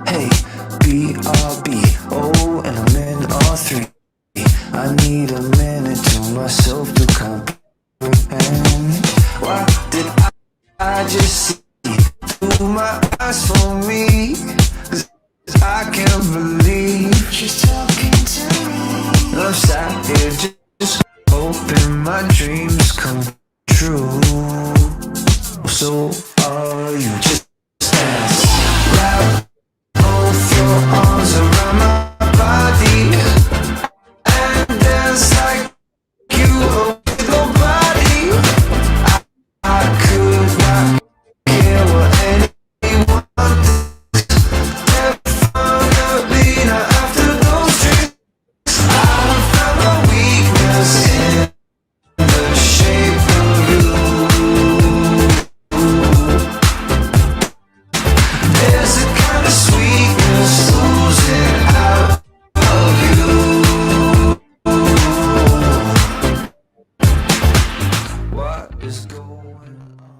Hey, BRB, oh, and I'm in R3. myself to comprehend. Why did I just see through my eyes for me? 'Cause I can't believe she's talking to me. I'm sat here just hoping my dreams come true. So are you? Just dance, wrap both your arms around my body and dance like you owe nobody. I could not care what anyone thinks. Never found a leader after those drinks. I found my weakness in the shape of you. There's a kind of sweetness oozing out of you. What is going on?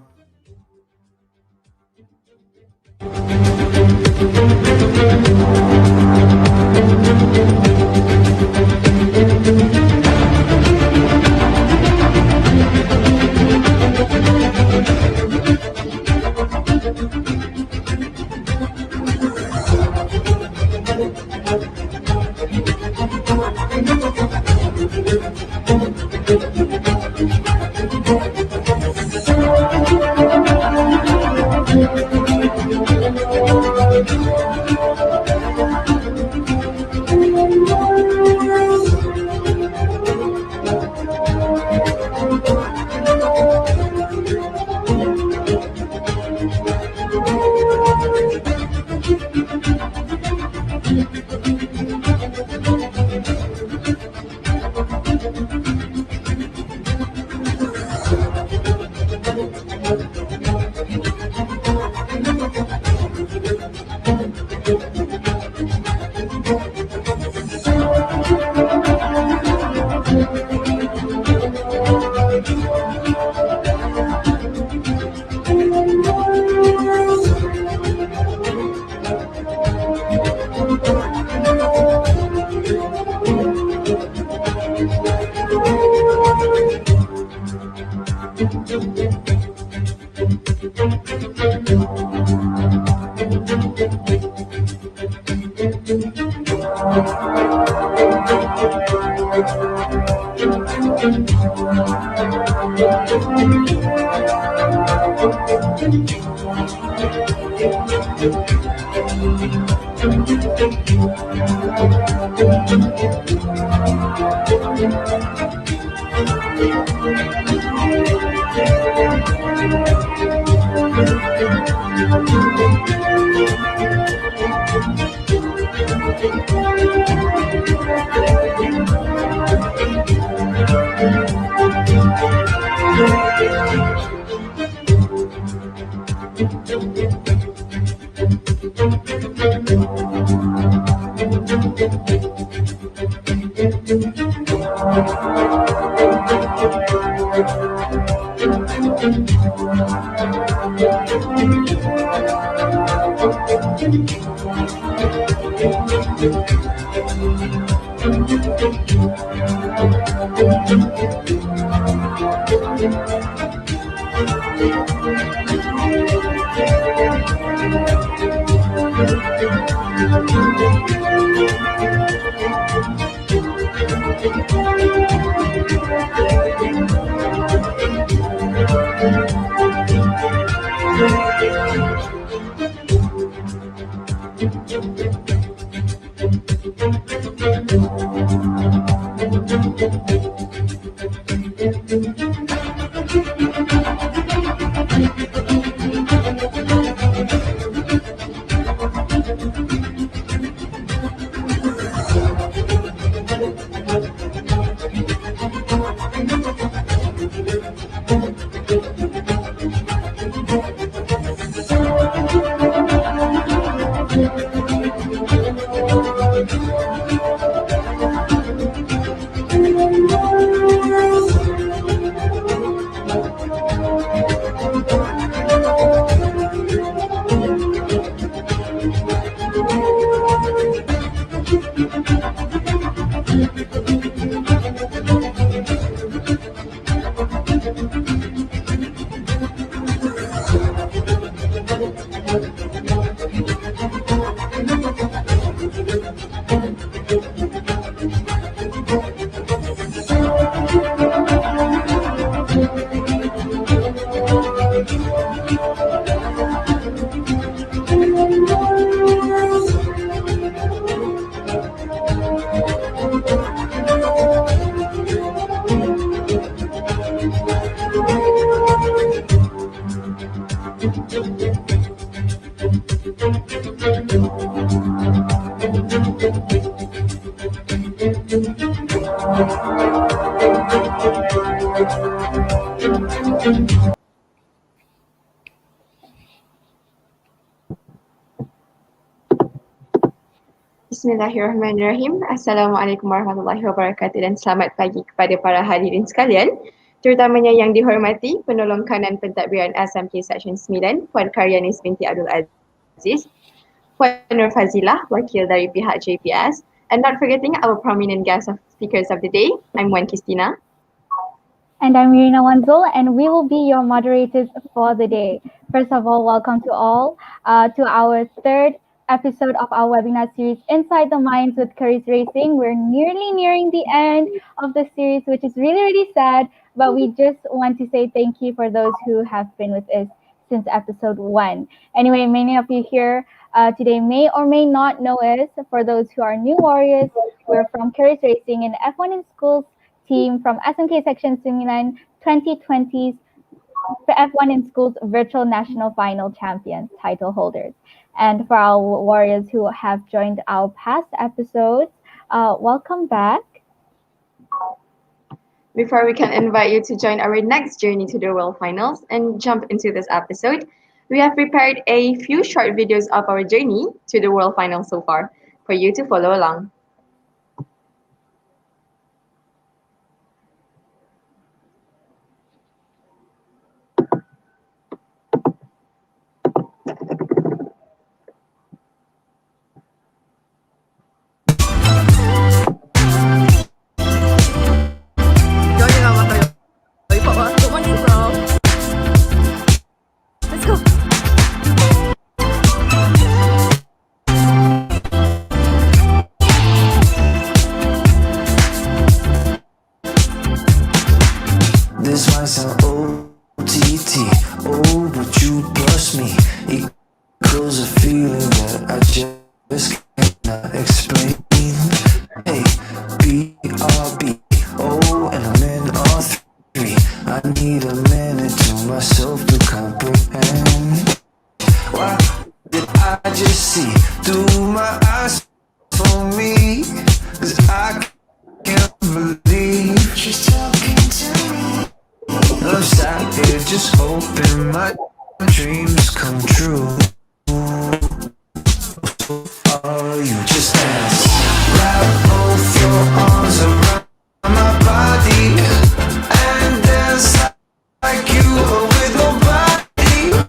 Bismillahirrahmanirrahim. Assalamualaikum warahmatullahi wabarakatuh dan selamat pagi kepada para hadirin sekalian, terutamanya yang dihormati penolong kanan pentadbiran SMK Seksyen 9, Puan Karyanis binti Abdul Aziz, Puan Nur Fazilah, wakil dari pihak JPS, and not forgetting our prominent guest of speakers of the day, I'm Wan Christina. And I'm Irina Wanzul, and we will be your moderators for the day. First of all, welcome to all to our third episode of our webinar series, Inside the Minds with Keris Racing. We're nearly nearing the end of the series, which is really, really sad, but we just want to say thank you for those who have been with us since episode 1. Anyway, many of you here today may or may not know us. For those who are new warriors, we're from Keris Racing and F1 in Schools team from SMK Section 9 2020's F1 in Schools Virtual National Final Champions title holders. And for our warriors who have joined our past episodes, welcome back. Before we can invite you to join our next journey to the World Finals and jump into this episode, we have prepared a few short videos of our journey to the World Finals so far for you to follow along. This might sound OTT, oh, but you plus me equals a feeling that I just cannot explain. Hey, BRB, oh, and I'm in all three. I need a minute to myself to comprehend. Why did I just see through my eyes for me? 'Cause I can't believe she's talking to me. I'm sat here just hoping my dreams come true. Oh, you just dance. Wrap both your arms around my body and dance like you were with nobody.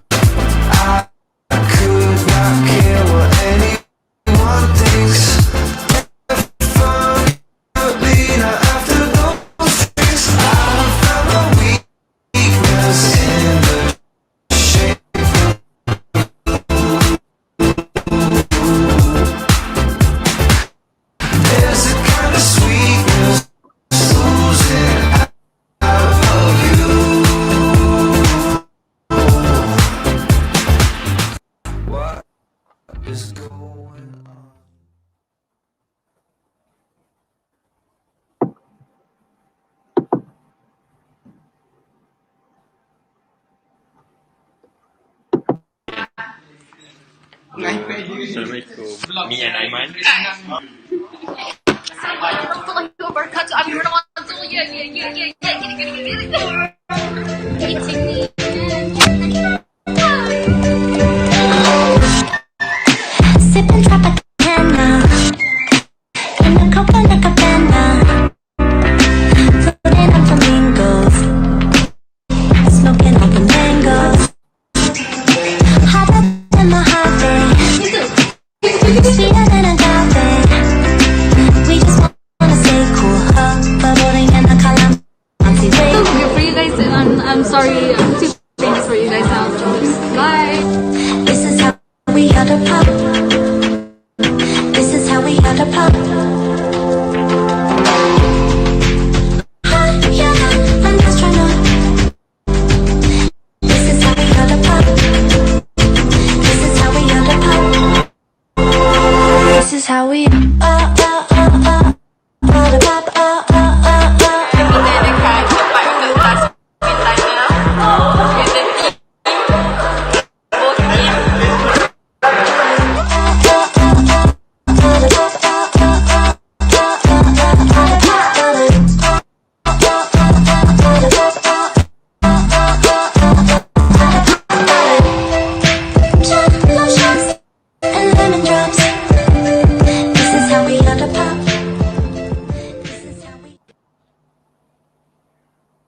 I could not care what anyone thinks. After those things, I found my weakness in the shape. There's a kind of sweetness oozing out of you. What is going on? Assalamualaikum. Me and Aiman. warahmatullahi wabarakatuh. I'm Irina Wanzul. Sipping Tropicana in a Copacabana, floating on flamingos, smoking on the mangoes. Hotter than Mojave, sweeter than agave. We just wanna stay cool, floating in a Calamansi wave. So good for you guys, and I'm sorry I'm too famous for you guys now. Bye. This is how we ought to pop. This is how we ought to pop. Yeah, I'm just trying to. This is how we ought to pop. This is how we ought to pop. This is how we ought to pop.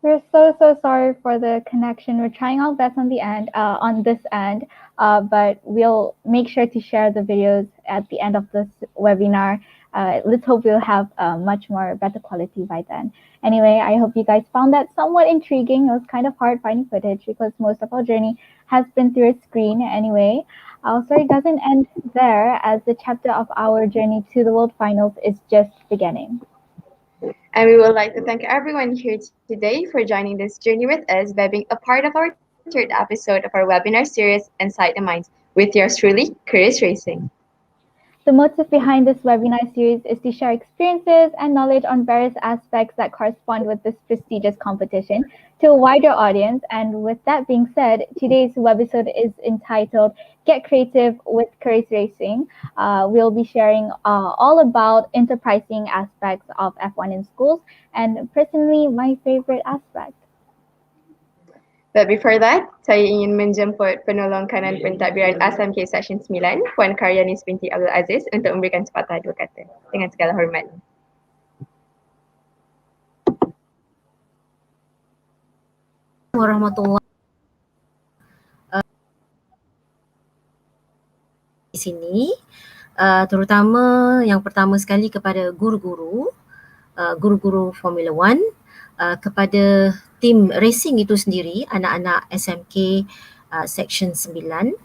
We're so sorry for the connection. We're trying our best on the end, on this end, but we'll make sure to share the videos at the end of this webinar. Let's hope we'll have much more better quality by then. Anyway, I hope you guys found that somewhat intriguing. It was kind of hard finding footage because most of our journey has been through a screen anyway. Our story doesn't end there, as the chapter of our journey to the World Finals is just beginning. And we would like to thank everyone here today for joining this journey with us by being a part of our third episode of our webinar series, Inside the Minds, with yours truly, Keris Racing. The motive behind this webinar series is to share experiences and knowledge on various aspects that correspond with this prestigious competition to a wider audience. And with that being said, today's webisode is entitled Get Creative with Keris Racing. We'll be sharing all about enterprising aspects of F1 in schools, and personally, my favorite aspect. But before that, saya ingin menjemput penolong kanan pentadbiran ASMK Seksyen 9, Puan Karyanis binti Abdul Aziz untuk memberikan sepatah dua kata. Dengan segala hormat. Warahmatullahi di sini, terutama yang pertama sekali kepada guru-guru Formula One, kepada tim racing itu sendiri, anak-anak SMK Seksyen 9,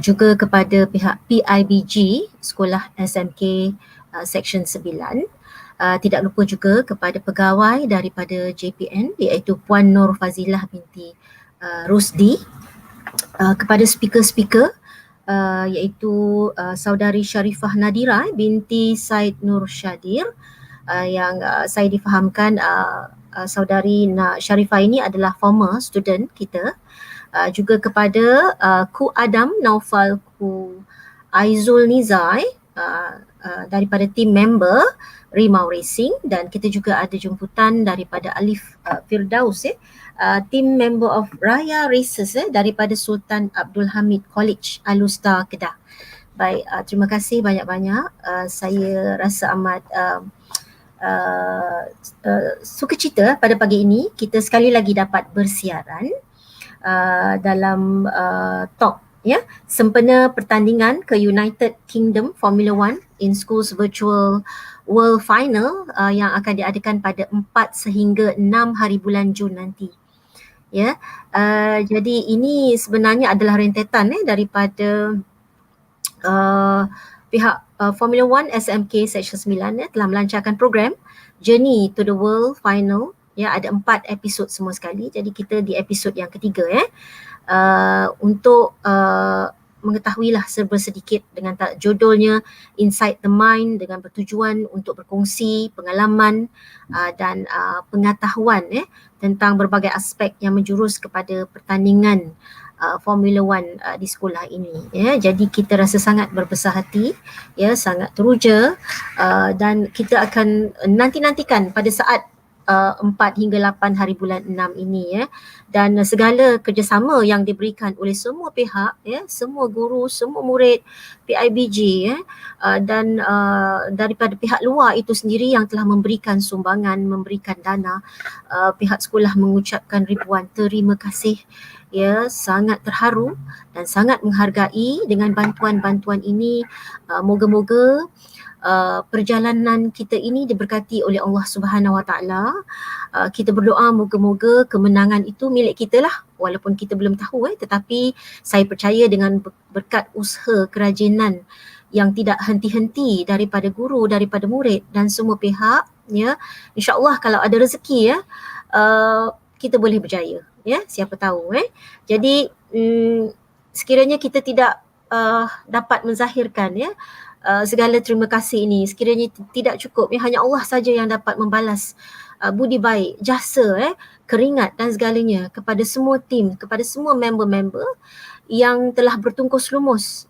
juga kepada pihak PIBG Sekolah SMK Seksyen 9, tidak lupa juga kepada pegawai daripada JPN iaitu Puan Nur Fazilah binti Rusdi, kepada speaker-speaker iaitu saudari Sharifah Nadira binti Said Nur Syadir, yang saya difahamkan saudari Sharifah ini adalah former student kita, juga kepada Ku Adam Naufal Ku Aizul Nizai daripada team member Rimau Racing, dan kita juga ada jemputan daripada Alif Firdaus, team member of Raya Races daripada Sultan Abdul Hamid College Alustar Kedah. Baik, terima kasih banyak-banyak. Saya rasa amat sukacita pada pagi ini kita sekali lagi dapat bersiaran dalam talk sempena pertandingan ke United Kingdom Formula One in Schools Virtual World Final yang akan diadakan pada 4 sehingga 6 hari bulan Jun nanti. Jadi ini sebenarnya adalah rentetan daripada pihak Formula One SMK Seksyen 9 telah melancarkan program Journey to the World Final. Ada 4 episod semua sekali. Jadi kita di episod yang ketiga untuk mengetahuilah serba sedikit dengan judulnya Inside the Mind, dengan bertujuan untuk berkongsi pengalaman dan pengetahuan tentang berbagai aspek yang menjurus kepada pertandingan Formula One di sekolah ini. Jadi kita rasa sangat berbesar hati, sangat teruja, dan kita akan nantikan pada saat 4 hingga 8 hari bulan 6 ini, dan segala kerjasama yang diberikan oleh semua pihak, semua guru, semua murid PIBG, dan daripada pihak luar itu sendiri yang telah memberikan sumbangan, memberikan dana. Pihak sekolah mengucapkan ribuan terima kasih, sangat terharu dan sangat menghargai dengan bantuan-bantuan ini. Moga-moga perjalanan kita ini diberkati oleh Allah Subhanahu Wa Taala. Kita berdoa moga-moga kemenangan itu milik kita lah, walaupun kita belum tahu, tetapi saya percaya dengan berkat usaha kerajinan yang tidak henti-henti daripada guru, daripada murid dan semua pihak, insya-Allah kalau ada rezeki, kita boleh berjaya, siapa tahu. Jadi sekiranya kita tidak dapat menzahirkan segala terima kasih ini, sekiranya tidak cukup, hanya Allah saja yang dapat membalas budi baik, jasa, keringat dan segalanya kepada semua tim, kepada semua member-member yang telah bertungkus lumus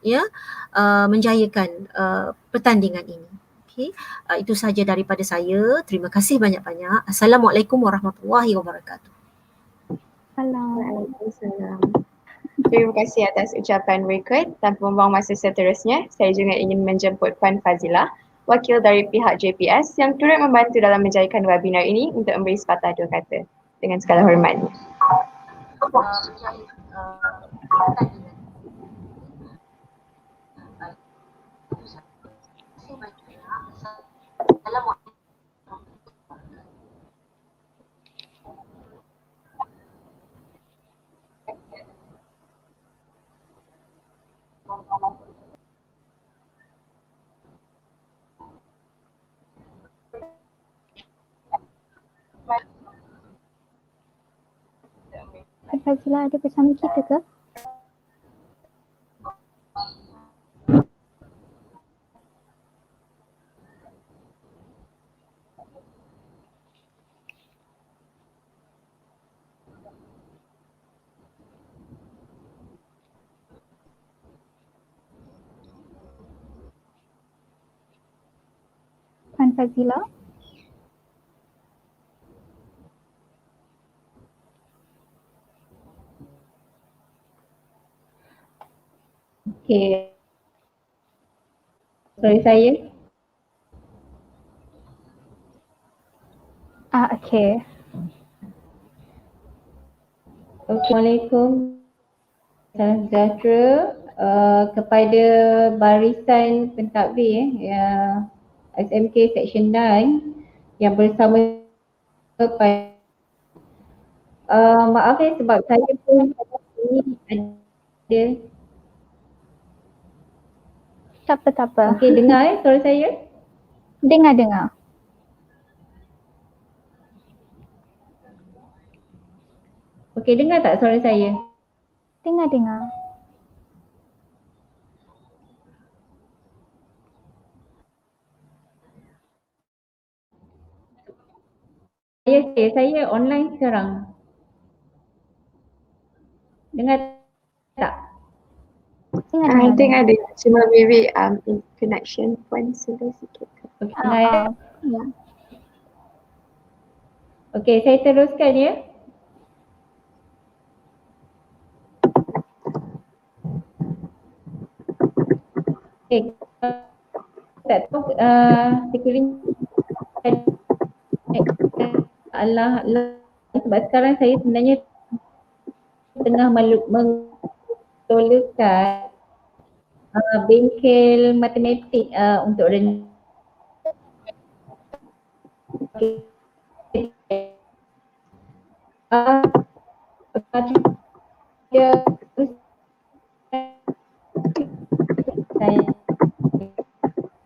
menjayakan pertandingan ini. Itu saja daripada saya. Terima kasih banyak-banyak. Assalamualaikum warahmatullahi wabarakatuh. Waalaikumsalam. Terima kasih atas ucapan berikut. Tanpa membuang masa seterusnya, saya juga ingin menjemput Puan Fazilah, wakil dari pihak JPS yang turut membantu dalam menjayakan webinar ini, untuk memberi sepatah dua kata. Dengan segala hormat. Puan Fazila ada bersama kita ke? Puan Fazila? Okey. Sorry saya. Okey. Assalamualaikum. Salam sejahtera kepada barisan pentadbir SMK Section 9 yang bersama pada maaf sebab saya pun ini ada. Tak apa. Okey, dengar suara saya? Dengar. Okey, dengar tak suara saya? Dengar. Saya online sekarang. Dengar tak? I think ada cuma maybe in connection pun sudah sikit. Okey, dengar. Ya. Okey, saya teruskan ya. Okey, tak tahu sekiranya Allah sebab sekarang saya sebenarnya tengah mengelolakan bengkel matematik untuk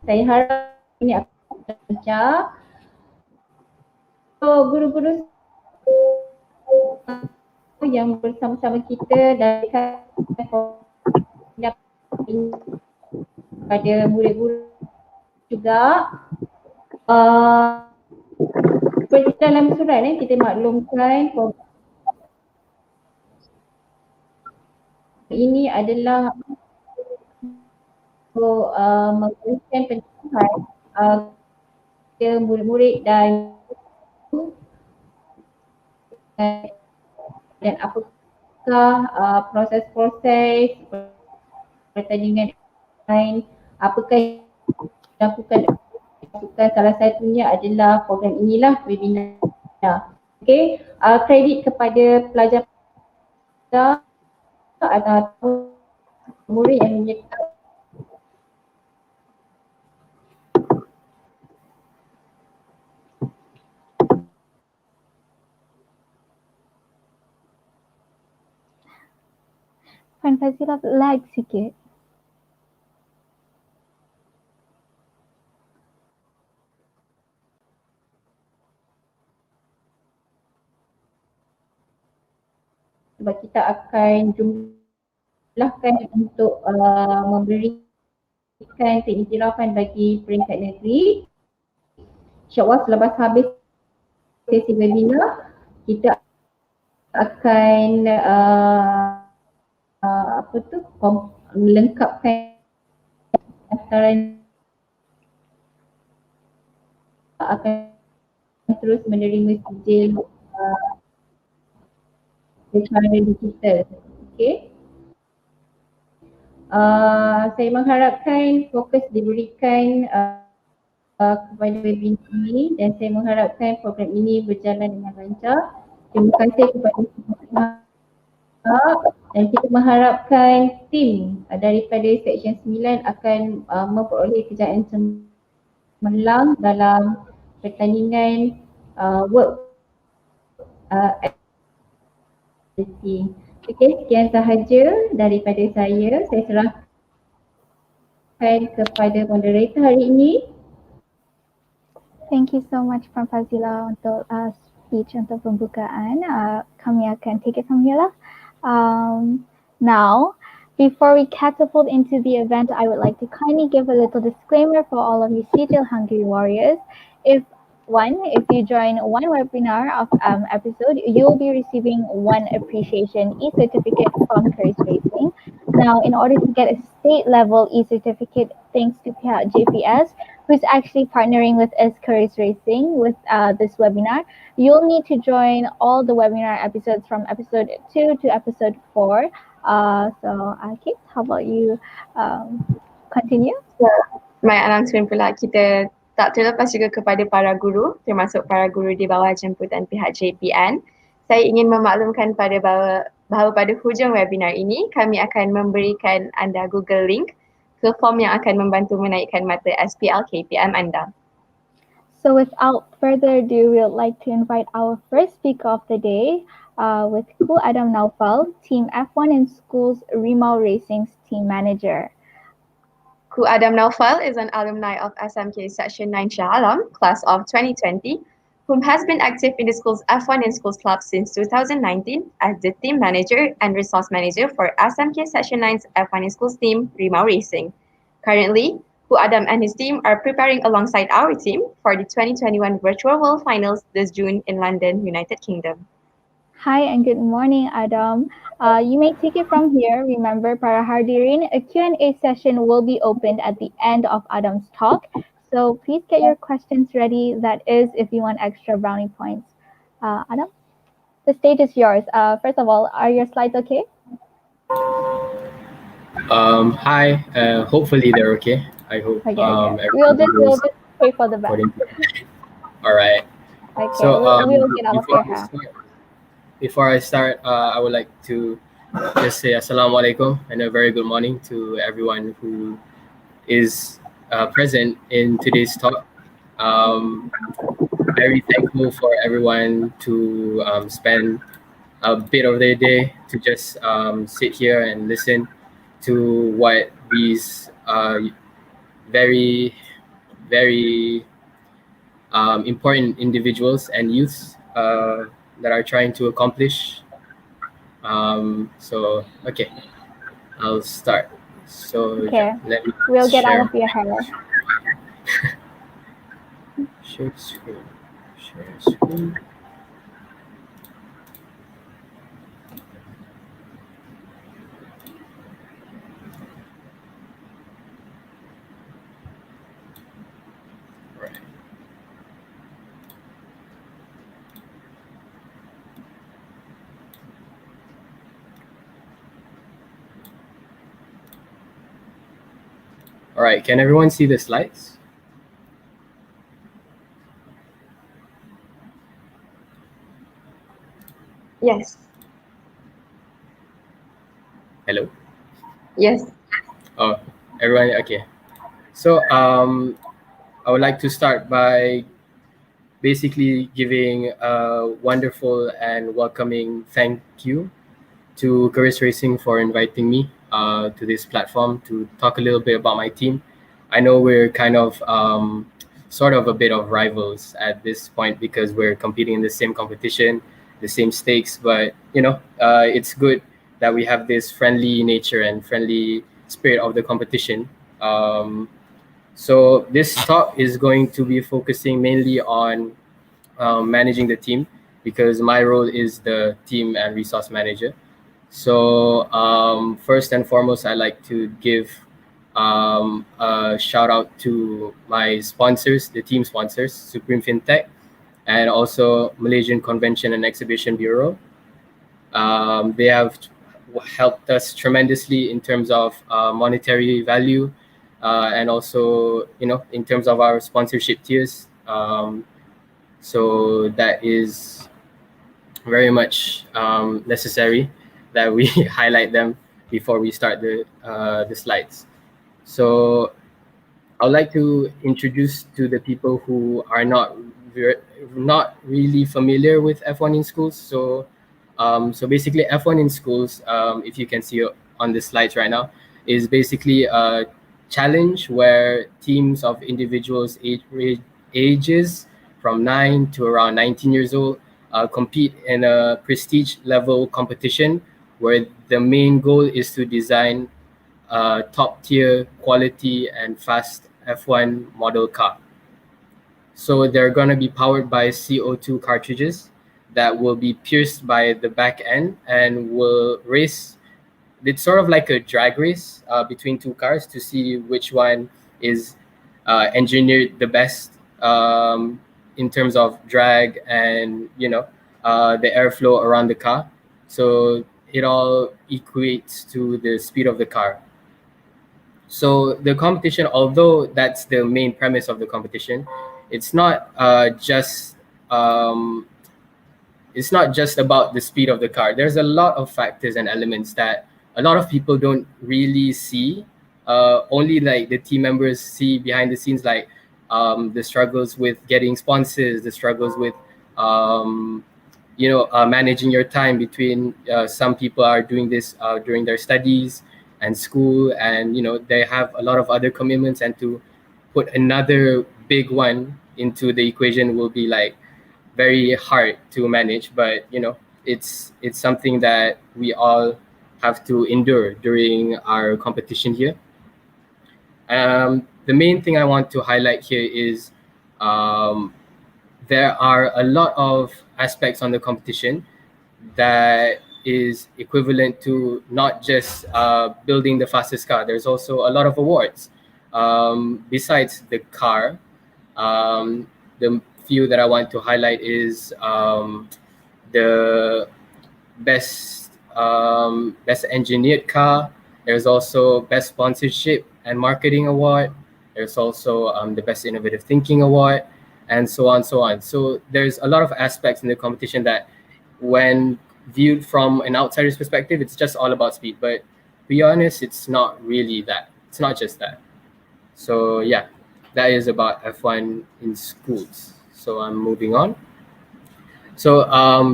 saya harap ini akan lancar. So guru-guru yang bersama-sama kita dan pada murid-murid juga seperti dalam surat kita maklumkan ini adalah untuk memberikan pencerahan kepada murid-murid dan apakah proses-proses pertandingan lain, apakah yang dilakukan salah satunya adalah program inilah webinar. Okey, kredit kepada pelajar atau murid yang menyertai. Puan Fazila lag sikit. Sebab kita akan jumlahkan untuk memberikan keiktirafan bagi peringkat negeri. InsyaAllah selepas habis sesi webinar kita akan melengkapkan daftaran, akan terus menerima sijil secara digital. Okey. Saya mengharapkan fokus diberikan kepada webinar ini dan saya mengharapkan program ini berjalan dengan lancar. Terima kasih kepada semua dan kita mengharapkan tim daripada Seksyen 9 akan memperoleh kejayaan cemerlang dalam pertandingan work activity. Okey, sekian sahaja daripada saya. Saya serahkan kepada moderator hari ini. Thank you so much Puan Fazila untuk speech untuk pembukaan. Kami akan take it from here lah. Now, before we catapult into the event, I would like to kindly give a little disclaimer for all of you Sijil Hungry Warriors. If you join one webinar of episode, you'll be receiving one appreciation e-certificate from Keris Racing. Now, in order to get a state level e-certificate, thanks to JPS, who's actually partnering with Keris Racing with this webinar, you'll need to join all the webinar episodes from episode 2 to episode 4. So, Keith, how about you continue? My announcement pula, kita tak terlepas juga kepada para guru, termasuk para guru di bawah jemputan pihak JPN. Saya ingin memaklumkan bahawa pada hujung webinar ini, kami akan memberikan anda Google link ke form yang akan membantu menaikkan mata SPL KPM anda. So without further ado, we would like to invite our first speaker of the day with Ku Adam Naufal, Team F1 in Schools Rimau Racing's Team Manager. Ku Adam Naufal is an alumni of SMK Section 9 Shah Alam, class of 2020, whom has been active in the school's F1 in Schools Club since 2019 as the team manager and resource manager for SMK Section 9's F1 in Schools team, Rimau Racing. Currently, Ku Adam and his team are preparing alongside our team for the 2021 Virtual World Finals this June in London, United Kingdom. Hi and good morning, Adam. You may take it from here. Remember, para hadirin, a Q&A session will be opened at the end of Adam's talk. So please get your questions ready. That is, if you want extra brownie points. Adam, the stage is yours. First of all, are your slides okay? Hi. Hopefully they're okay. I hope. Okay. We'll just pray for the best. All right. Okay. So we'll get out of here. Before I start, I would like to just say Assalamu alaikum and a very good morning to everyone who is present in today's talk. Very thankful for everyone to spend a bit of their day to just sit here and listen to what these very, very important individuals and youths that are trying to accomplish. So, okay, I'll start. So, okay. We'll get out of your hair. Share screen. Share screen. All right, can everyone see the slides? Yes. Hello? Yes. Oh, everyone, okay. So I would like to start by basically giving a wonderful and welcoming thank you to Keris Racing for inviting me to this platform to talk a little bit about my team. I know we're kind of sort of a bit of rivals at this point because we're competing in the same competition, the same stakes, but you know, it's good that we have this friendly nature and friendly spirit of the competition. So this talk is going to be focusing mainly on managing the team because my role is the team and resource manager. So first and foremost, I like to give a shout out to my sponsors, the team sponsors, Supreme FinTech, and also Malaysian Convention and Exhibition Bureau. They have helped us tremendously in terms of monetary value and also, you know, in terms of our sponsorship tiers. So that is very much necessary that we highlight them before we start the slides. So I'd like to introduce to the people who are not really familiar with F1 in schools. So basically, F1 in schools, if you can see on the slides right now, is basically a challenge where teams of individuals ages from 9 to around 19 years old compete in a prestige level competition where the main goal is to design top tier quality and fast F1 model car. So they're going to be powered by CO2 cartridges that will be pierced by the back end and will race. It's sort of like a drag race between two cars to see which one is engineered the best in terms of drag and the airflow around the car. So it all equates to the speed of the car. So the competition, although that's the main premise of the competition, it's not um, just about the speed of the car. There's a lot of factors and elements that a lot of people don't really see. Only like the team members see behind the scenes, like the struggles with getting sponsors, the struggles with managing your time between some people are doing this during their studies and school, and they have a lot of other commitments, and to put another big one into the equation will be like very hard to manage. But it's something that we all have to endure during our competition here. The main thing I want to highlight here is um, there are a lot of aspects on the competition that is equivalent to not just building the fastest car. There's also a lot of awards besides the car. The few that I want to highlight is the best engineered car. There's also best sponsorship and marketing award. There's also the best innovative thinking award, and so on, so on. So there's a lot of aspects in the competition that, when viewed from an outsider's perspective, it's just all about speed. But to be honest, it's not really that. It's not just that. So yeah, that is about F1 in schools. So I'm moving on. So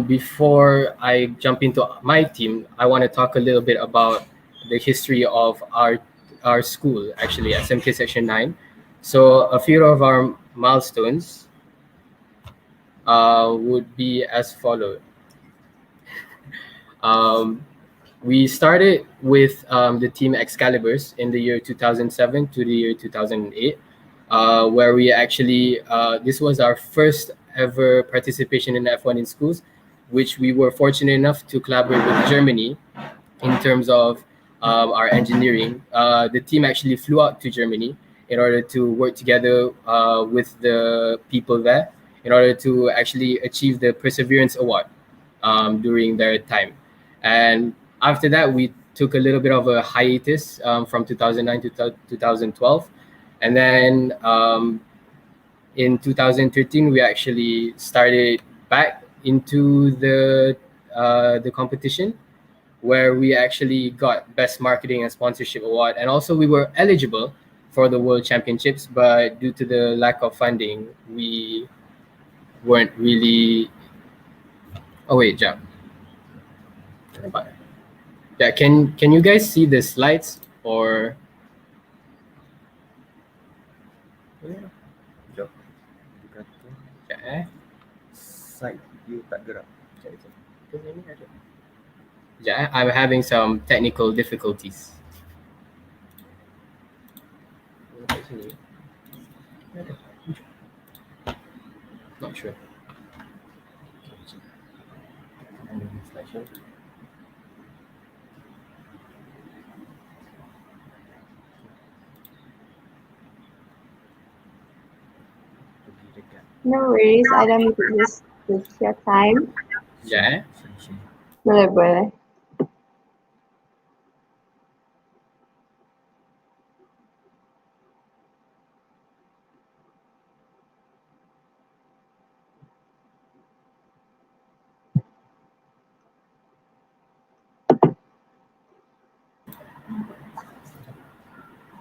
before I jump into my team, I want to talk a little bit about the history of our school, actually, SMK Section 9. So a few of our milestones would be as follows. We started with the team Excaliburs in the year 2007 to the year 2008, where we actually, this was our first ever participation in F1 in schools, which we were fortunate enough to collaborate with Germany in terms of our engineering. The team actually flew out to Germany in order to work together with the people there in order to actually achieve the Perseverance Award during their time. And after that, we took a little bit of a hiatus from 2009 to 2012. And then in 2013, we actually started back into the competition, where we actually got Best Marketing and Sponsorship Award. And also we were eligible for the World Championships, but due to the lack of funding, we weren't really... Oh wait, Jack. Yeah, can you guys see the slides or? Sekejap. Dia kata Yeah. side dia tak gerak. Yeah, I'm having some technical difficulties. Not sure. No worries, Adam, you can just take your time. Yeah. Boleh, boleh.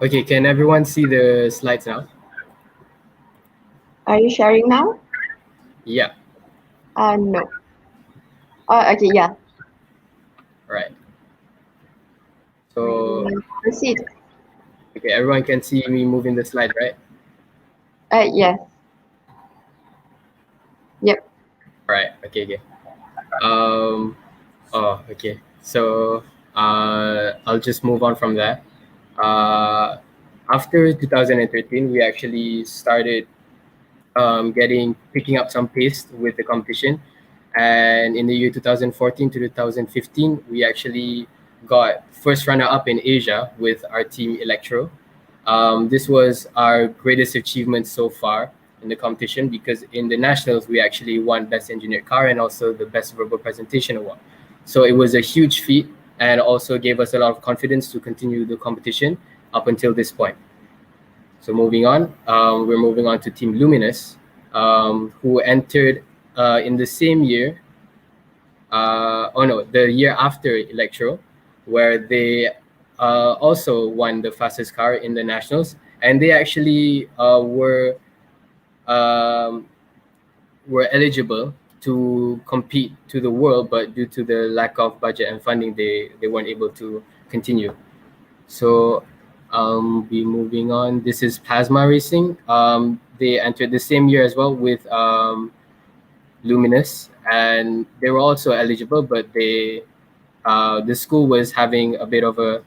Okay, can everyone see the slides now? Are you sharing now? Yeah. No. Okay, yeah. Right. So Proceed. okay, everyone can see me moving the slide, right? Yes. Yep. Right. Okay. Okay. Um. Oh. Okay. So I'll just move on from that. After 2013, we actually started picking up some pace with the competition, and in the year 2014 to 2015, we actually got first runner up in Asia with our team Electro. This was our greatest achievement so far in the competition, because in the nationals we actually won best engineered car and also the best verbal presentation award. So it was a huge feat and also gave us a lot of confidence to continue the competition up until this point. So moving on, we're moving on to Team Luminous, who entered in the same year, the year after Electro, where they also won the fastest car in the nationals, and they actually um, were eligible to compete to the world, but due to the lack of budget and funding, they weren't able to continue. So be moving on. This is Plasma Racing. They entered the same year as well with Luminous, and they were also eligible, but the school was having a bit of a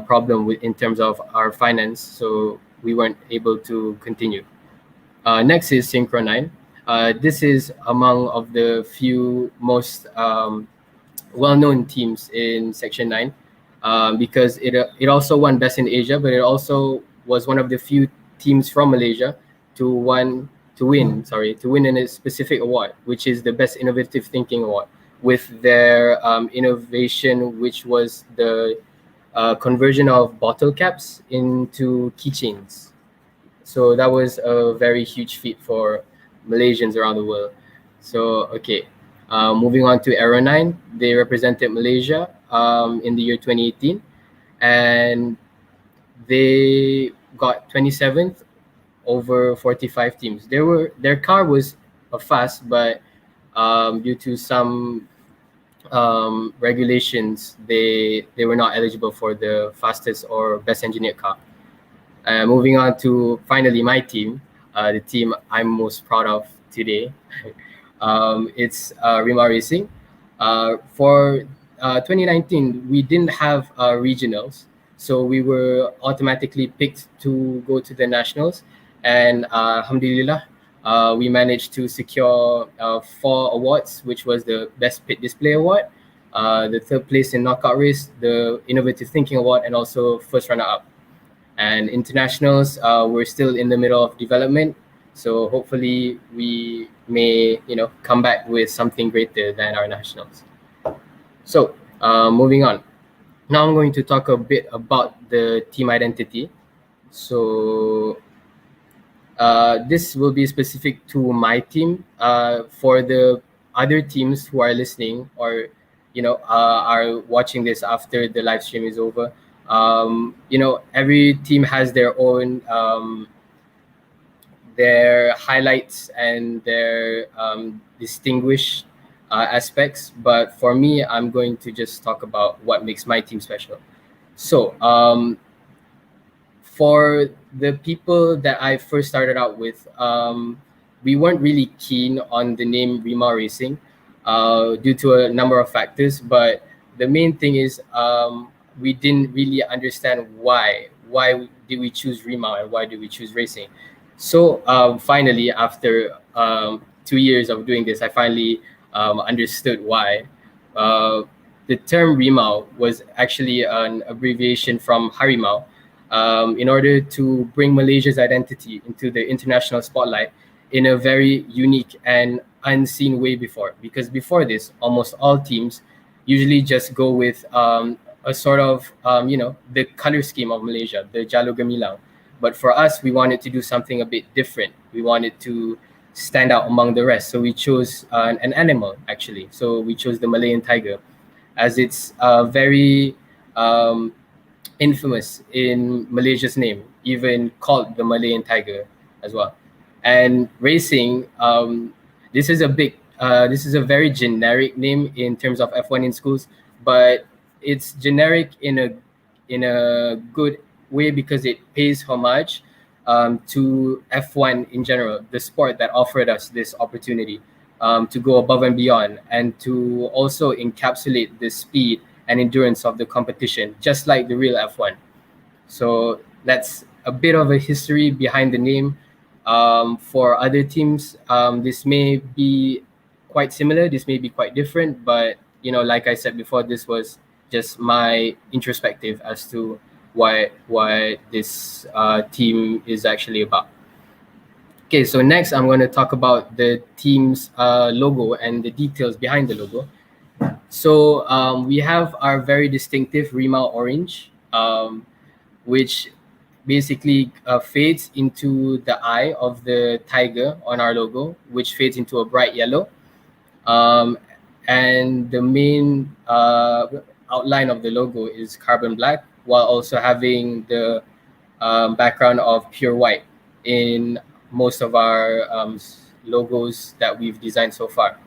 problem with in terms of our finance, so we weren't able to continue. Next is Synchro 9. This is among of the few most well-known teams in Section 9, because it also won Best in Asia, but it also was one of the few teams from Malaysia to win in a specific award, which is the Best Innovative Thinking Award, with their innovation, which was the conversion of bottle caps into keychains. So that was a very huge feat for Malaysians around the world. So okay, moving on to Aero 9, they represented Malaysia in the year 2018, and they got 27th over 45 teams. Their car was fast, but due to some regulations, they were not eligible for the fastest or best engineered car. Moving on to finally my team, the team I'm most proud of today. It's Rima Racing. For 2019, we didn't have regionals, so we were automatically picked to go to the nationals. And alhamdulillah, we managed to secure 4 awards, which was the Best Pit Display Award, the third place in Knockout Race, the Innovative Thinking Award, and also first runner-up. And internationals, we're still in the middle of development, so hopefully we may come back with something greater than our nationals. So moving on, now I'm going to talk a bit about the team identity. So this will be specific to my team. For the other teams who are listening, or are watching this after the live stream is over, every team has their highlights and their distinguished aspects. But for me, I'm going to just talk about what makes my team special. So for the people that I first started out with, we weren't really keen on the name Rima Racing due to a number of factors. But the main thing is we didn't really understand why did we choose Rima and why did we choose racing. So finally, after 2 years of doing this, I finally understood why. The term Rimau was actually an abbreviation from Harimau, in order to bring Malaysia's identity into the international spotlight in a very unique and unseen way before. Because before this, almost all teams usually just go with a sort of, the color scheme of Malaysia, the Jalur Gemilang. But for us, we wanted to do something a bit different. We wanted to stand out among the rest. So we chose an animal, actually. So we chose the Malayan tiger, as it's very infamous in Malaysia's name, even called the Malayan tiger as well. And racing, this is a very generic name in terms of F1 in schools, but it's generic in a good way because it pays homage to F1 in general, the sport that offered us this opportunity to go above and beyond, and to also encapsulate the speed and endurance of the competition, just like the real F1. So that's a bit of a history behind the name. For other teams, this may be quite similar, this may be quite different, but like I said before, this was just my introspective as to what this team is actually about. Okay, so next I'm going to talk about the team's logo and the details behind the logo. So we have our very distinctive Rima orange, which basically fades into the eye of the tiger on our logo, which fades into a bright yellow. And the main outline of the logo is carbon black, while also having the background of pure white in most of our logos that we've designed so far.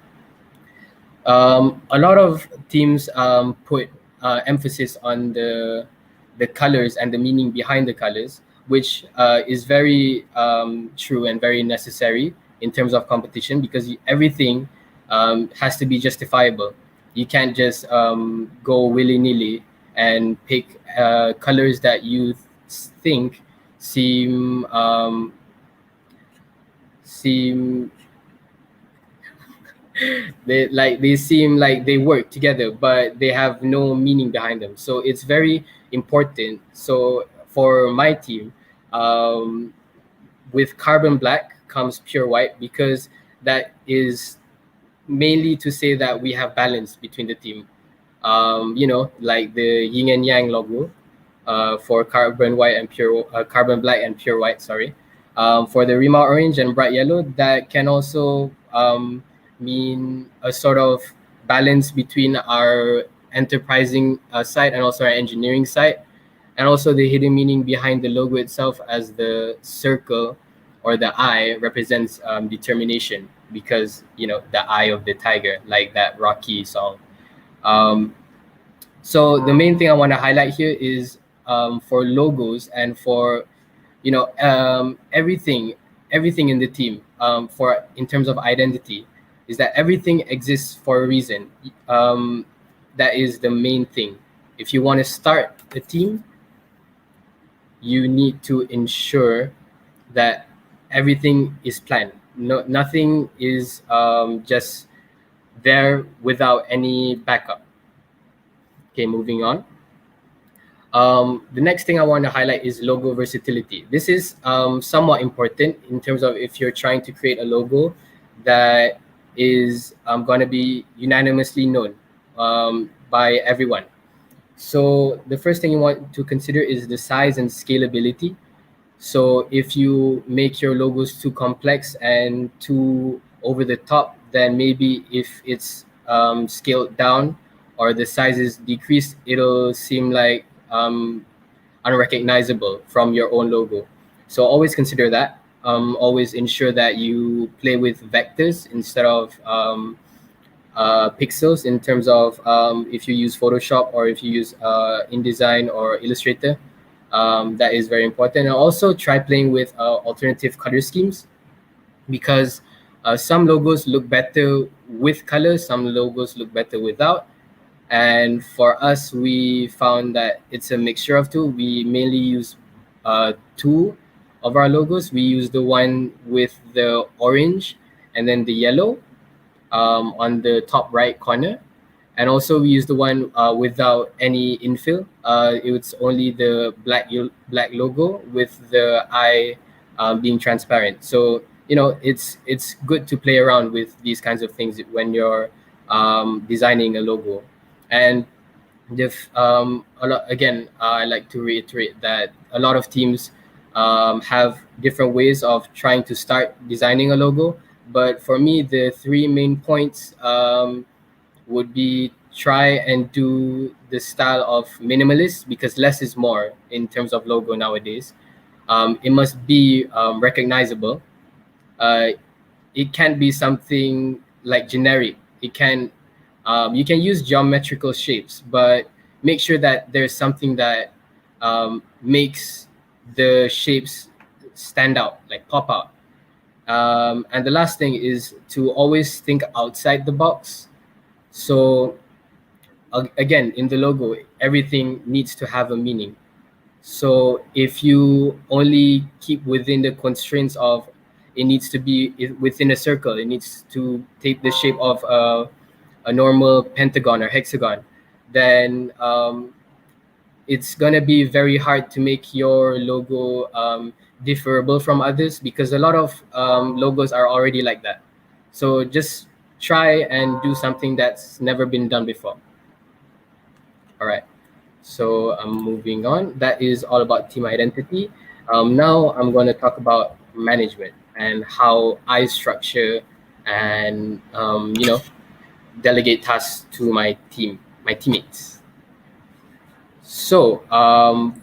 A lot of teams put emphasis on the colors and the meaning behind the colors, which is very true and very necessary in terms of competition, because everything has to be justifiable. You can't just go willy-nilly and pick colors that you think seem they seem like they work together, but they have no meaning behind them. So it's very important. So for my team, with carbon black comes pure white, because that is mainly to say that we have balance between the team. Like the yin and yang logo for carbon white and carbon black and pure white. Sorry, for the Rima orange and bright yellow, that can also mean a sort of balance between our enterprising side and also our engineering side, and also the hidden meaning behind the logo itself, as the circle or the eye represents determination, because the eye of the tiger, like that Rocky song. So the main thing I want to highlight here is for logos and for everything in the team, for in terms of identity, is that everything exists for a reason. That is the main thing. If you want to start a team, you need to ensure that everything is planned. Nothing is just there without any backup. Okay, moving on. The next thing I want to highlight is logo versatility. This is somewhat important in terms of if you're trying to create a logo that is going to be unanimously known by everyone. So the first thing you want to consider is the size and scalability. So if you make your logos too complex and too over the top, then maybe if it's scaled down or the size is decreased, it'll seem like unrecognizable from your own logo. So always consider that. Always ensure that you play with vectors instead of pixels, in terms of if you use Photoshop or if you use InDesign or Illustrator. That is very important. And also try playing with alternative color schemes, because some logos look better with colors, some logos look better without. And for us, we found that it's a mixture of two. We mainly use two of our logos. We use the one with the orange and then the yellow on the top right corner. And also we use the one without any infill. It's only the black logo with the eye being transparent. So it's good to play around with these kinds of things when you're designing a logo. And again, I like to reiterate that a lot of teams have different ways of trying to start designing a logo. But for me, the three main points would be try and do the style of minimalist, because less is more in terms of logo nowadays. It must be recognizable. It can't be something like generic. It can You can use geometrical shapes, but make sure that there's something that makes the shapes stand out, like pop out. And the last thing is to always think outside the box. So again, in the logo, everything needs to have a meaning. So if you only keep within the constraints of it needs to be within a circle, it needs to take the shape of a normal pentagon or hexagon, then it's gonna be very hard to make your logo differable from others, because a lot of logos are already like that. So just try and do something that's never been done before. All right. So I'm moving on. That is all about team identity. Now I'm going to talk about management and how I structure and delegate tasks to my teammates. So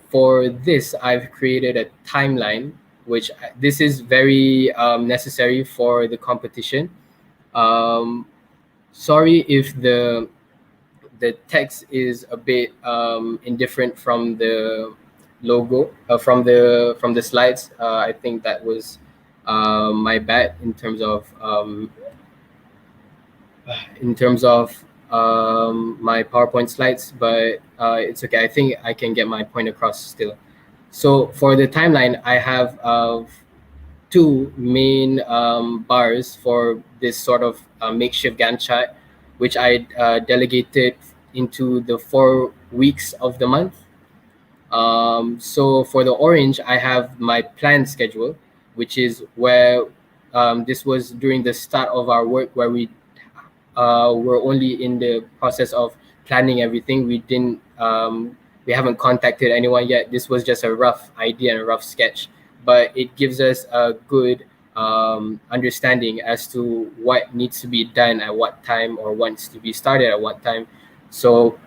for this, I've created a timeline, which this is very necessary for the competition. Sorry if the text is a bit indifferent from the logo, from the slides. I think that was my bad in terms of my PowerPoint slides, but it's okay. I think I can get my point across still. So for the timeline, I have two main bars for this sort of makeshift Gantt chart, which I delegated into the 4 weeks of the month. So for the orange, I have my planned schedule, which is where this was during the start of our work, where we were only in the process of planning everything. We haven't contacted anyone yet. This was just a rough idea and a rough sketch, but it gives us a good understanding as to what needs to be done at what time, or wants to be started at what time. So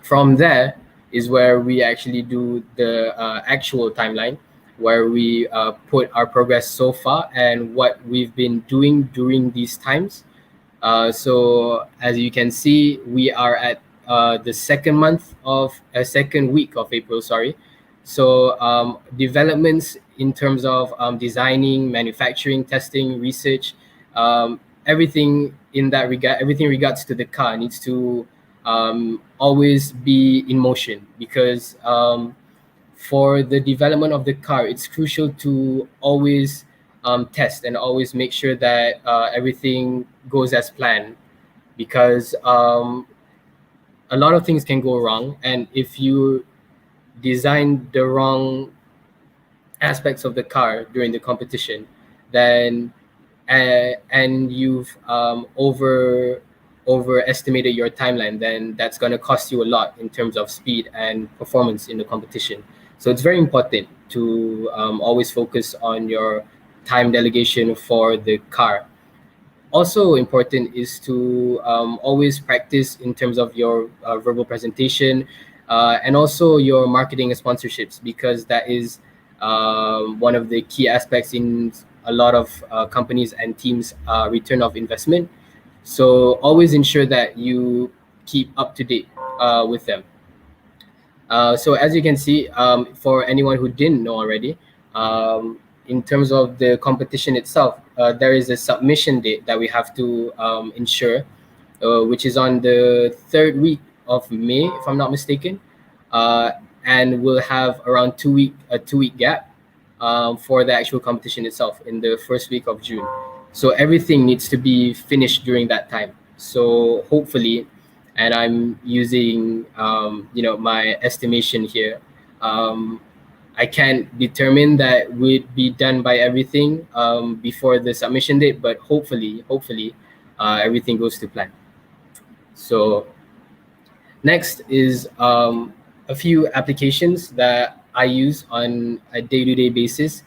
from there is where we actually do the actual timeline, where we put our progress so far and what we've been doing during these times. So as you can see, we are at the second week of April, sorry. So developments in terms of designing, manufacturing, testing, research, everything in that regard, everything regards to the car needs to always be in motion, because for the development of the car, it's crucial to always test and always make sure that everything goes as planned, because a lot of things can go wrong, and if you design the wrong aspects of the car during the competition, then and you've overestimated your timeline, then that's going to cost you a lot in terms of speed and performance in the competition. So it's very important to always focus on your time delegation for the car. Also important is to always practice in terms of your verbal presentation, and also your marketing and sponsorships, because that is one of the key aspects in a lot of companies and teams' return of investment. So always ensure that you keep up to date with them. So as you can see, for anyone who didn't know already, in terms of the competition itself, there is a submission date that we have to ensure, which is on the 3rd week of May, if I'm not mistaken, and we'll have around a 2-week gap for the actual competition itself in the 1st week of June. So everything needs to be finished during that time. So hopefully, and I'm using my estimation here, I can't determine that we'd be done by everything before the submission date, but hopefully everything goes to plan. So next is a few applications that I use on a day-to-day basis,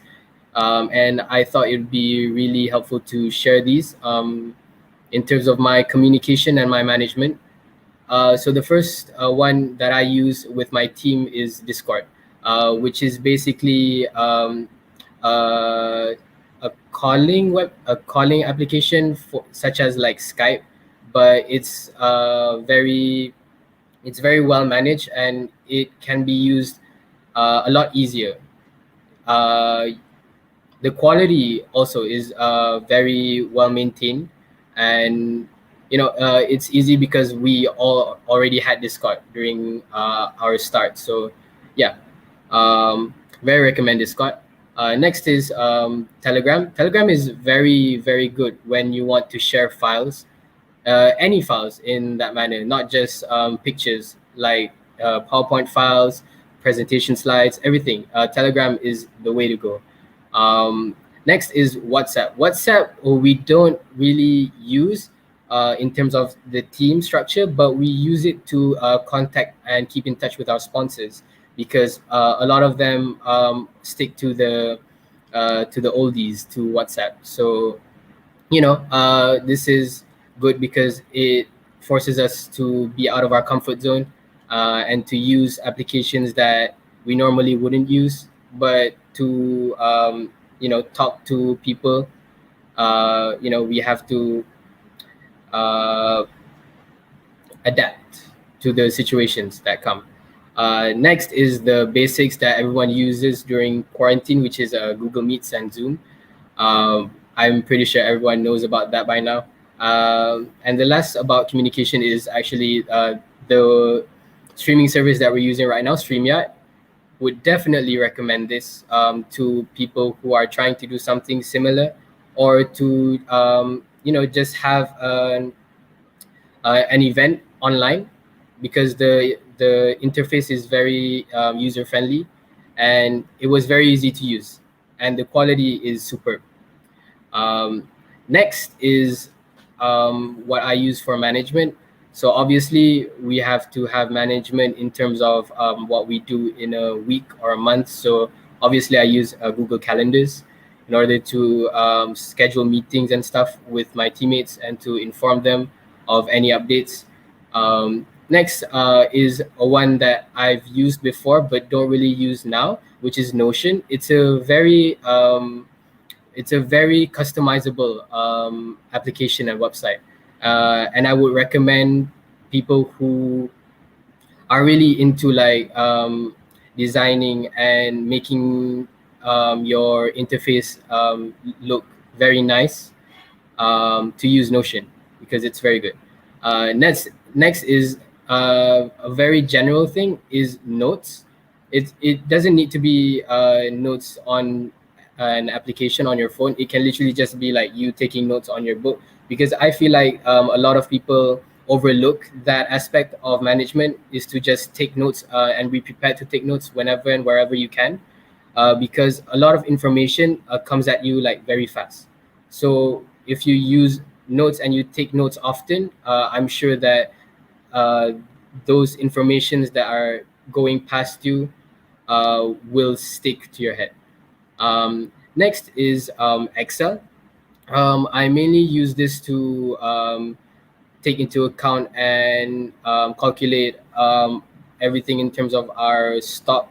and I thought it would be really helpful to share these in terms of my communication and my management. So the first one that I use with my team is Discord, which is basically uh, a calling application for such as like Skype, but it's very well managed and it can be used a lot easier. Uh, the quality also is very well maintained, and it's easy because we all already had Discord during our start. So yeah, very recommend Discord. Next is Telegram. Telegram is very very good when you want to share files, any files in that manner, not just pictures like PowerPoint files, presentation slides, everything. Telegram is the way to go. Next is WhatsApp. WhatsApp we don't really use in terms of the team structure, but we use it to contact and keep in touch with our sponsors, because a lot of them stick to the oldies, to WhatsApp. So this is good because it forces us to be out of our comfort zone, and to use applications that we normally wouldn't use, but to talk to people. We have to uh, adapt to the situations that come. Next is the basics that everyone uses during quarantine, which is Google Meets and Zoom. I'm pretty sure everyone knows about that by now. And the last about communication is actually the streaming service that we're using right now, StreamYard. Would definitely recommend this to people who are trying to do something similar, or to just have an event online, because the interface is very user friendly, and it was very easy to use, and the quality is superb. um, Next is what I use for management. So obviously we have to have management in terms of what we do in a week or a month. So obviously I use Google Calendars in order to schedule meetings and stuff with my teammates and to inform them of any updates. Next is a one that I've used before but don't really use now, which is Notion. It's a very customizable application and website, and I would recommend people who are really into like designing and making your interface look very nice, to use Notion, because it's very good. Next is a very general thing is Notes. It doesn't need to be notes on an application on your phone. It can literally just be like you taking notes on your book, because I feel like a lot of people overlook that aspect of management, is to just take notes and be prepared to take notes whenever and wherever you can, because a lot of information comes at you like very fast. So if you use notes and you take notes often, I'm sure that uh, those informations that are going past you will stick to your head. Next is Excel. I mainly use this to take into account and calculate everything in terms of our stock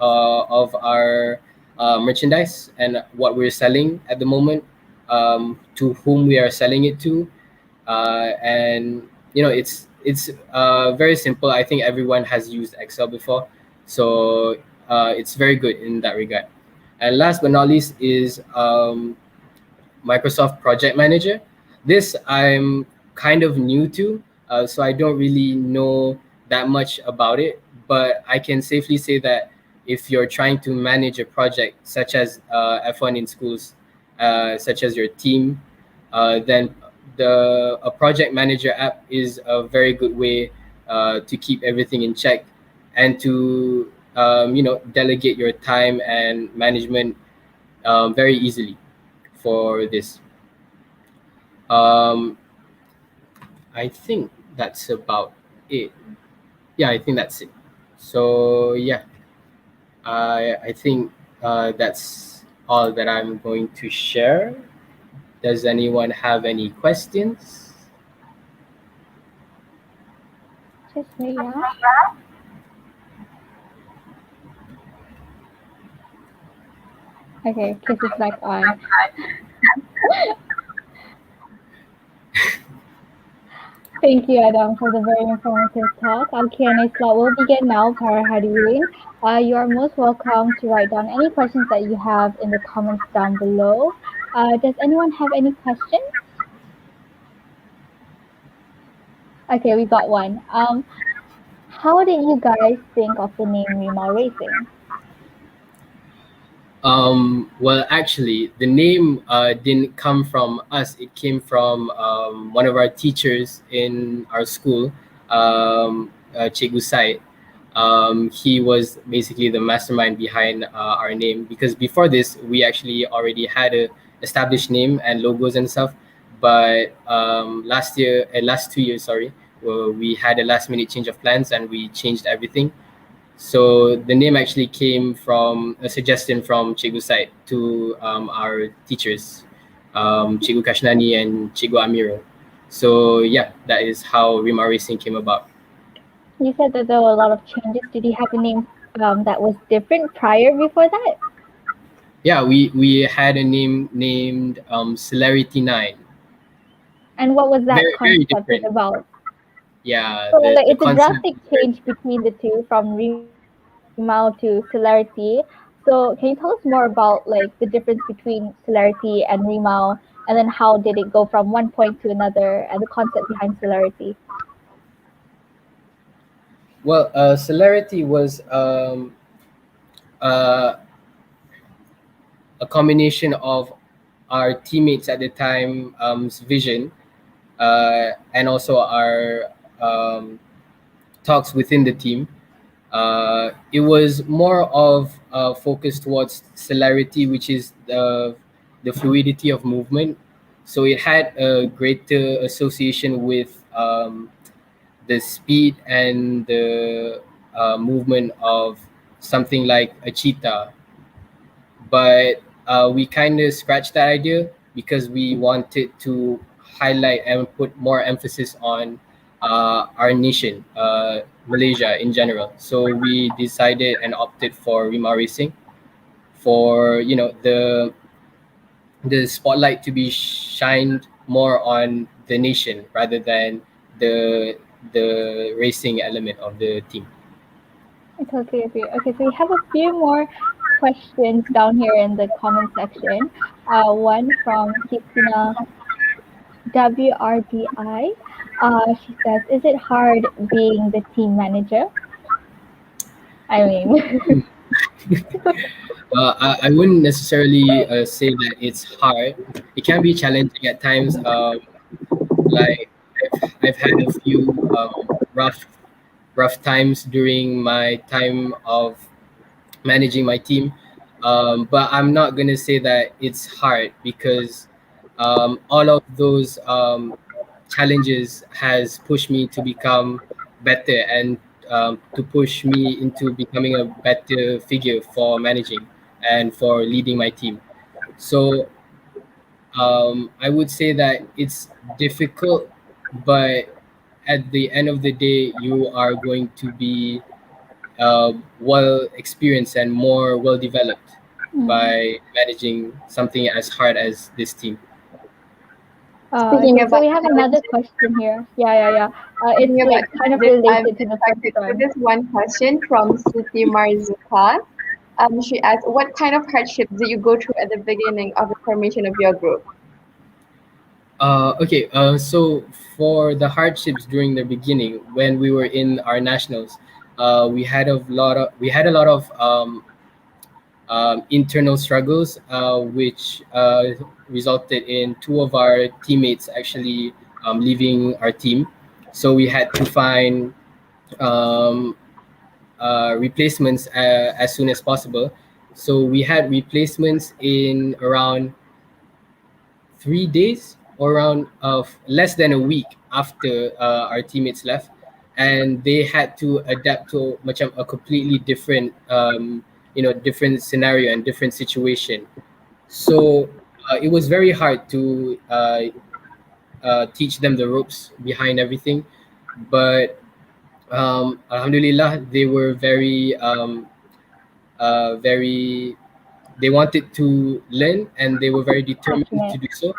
of our merchandise and what we're selling at the moment, to whom we are selling it to, and it's very simple. I think everyone has used Excel before, so it's very good in that regard. And last but not least is Microsoft Project Manager. This I'm kind of new to, so I don't really know that much about it. But I can safely say that if you're trying to manage a project such as F1 in schools, such as your team, then a project manager app is a very good way to keep everything in check, and to delegate your time and management very easily for this. Um, I think that's about it. Yeah, I think that's it. So yeah, I think that's all that I'm going to share. Does anyone have any questions? Just wait, yeah. Okay, Kiss is back on. Thank you, Adam, for the very informative talk. Our Q&A slot will begin now, para hadirin. You are most welcome to write down any questions that you have in the comments down below. Does anyone have any questions? Okay, we got one. How did you guys think of the name Rimau Racing? Well, actually, the name didn't come from us. It came from one of our teachers in our school, Cikgu Said. He was basically the mastermind behind our name, because before this, we actually already had a established name and logos and stuff. But last 2 years, sorry, we had a last minute change of plans and we changed everything. So the name actually came from a suggestion from Cikgu Said to our teachers, Cikgu Kashnani and Cikgu Amiro. So yeah, that is how Rima Racing came about. You said that there were a lot of changes. Did you have a name that was different prior before that? Yeah, we had a name named Celerity 9. And what was that Very concept different. about? Yeah, So the it's a concept. drastic change between the two, from Rimau to Celerity. So can you tell us more about like the difference between Celerity and Rimau, and then how did it go from one point to another, and the concept behind Celerity? Well, Celerity was uh, a combination of our teammates at the time's vision, and also our talks within the team. It was more of focus towards celerity, which is the fluidity of movement. So it had a greater association with the speed and the movement of something like a cheetah. But we kind of scratched that idea because we wanted to highlight and put more emphasis on our nation, Malaysia in general. So we decided and opted for Rima Racing, for the spotlight to be shined more on the nation rather than the racing element of the team. I totally agree. Okay, so we have a few more questions down here in the comment section. One from Christina WRDI. She says, "Is it hard being the team manager?" I mean, I wouldn't necessarily say that it's hard. It can be challenging at times. Like I've had a few rough times during my time of managing my team, but I'm not gonna say that it's hard, because all of those challenges has pushed me to become better, and to push me into becoming a better figure for managing and for leading my team. So I would say that it's difficult, but at the end of the day, you are going to be well experienced and more well developed by managing something as hard as this team. Speaking okay, so about we have another question here. Yeah. It's Speaking like about kind of this, I'm related to the first distracted with one. this one question from Siti Marzuka. She asked, what kind of hardships did you go through at the beginning of the formation of your group? Okay, so for the hardships during the beginning, when we were in our nationals, we had a lot of internal struggles, which resulted in two of our teammates actually leaving our team. So we had to find um, replacements as soon as possible. So we had replacements in around 3 days, or around less than a week after our teammates left, and they had to adapt to macam a completely different different scenario and different situation. So it was very hard to teach them the ropes behind everything, but Alhamdulillah, they were very, they wanted to learn and they were very determined Passionate. to do so.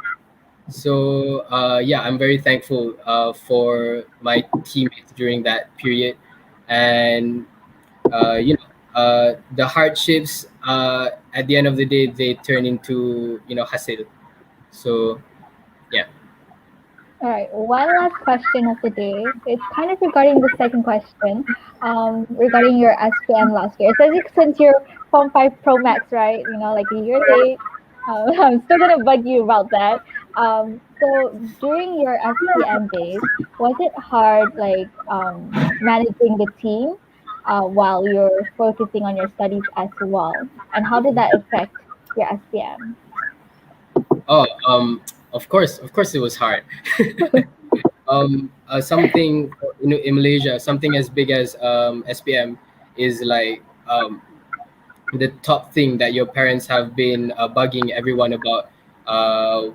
So yeah, I'm very thankful for my teammates during that period, and the hardships at the end of the day they turn into hasil. So yeah. All right, one last question of the day. It's kind of regarding the second question, regarding your SPM last year. It says since you're Form 5 Pro Max, right? You know, like a year late. I'm still gonna bug you about that. So during your SPM days, was it hard, like managing the team, while you're focusing on your studies as well? And how did that affect your SPM? Oh, of course it was hard. Something in Malaysia, something as big as SPM is like the top thing that your parents have been bugging everyone about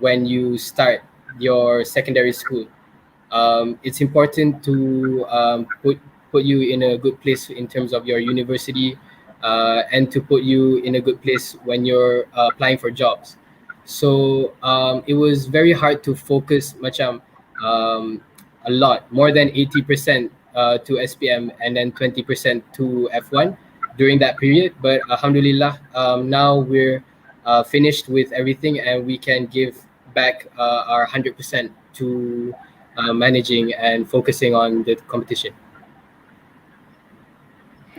when you start your secondary school. It's important to put you in a good place in terms of your university, and to put you in a good place when you're applying for jobs. So it was very hard to focus um, a lot, more than 80% to SPM and then 20% to F1 during that period. But Alhamdulillah, now we're finished with everything and we can give back our 100% to managing and focusing on the competition.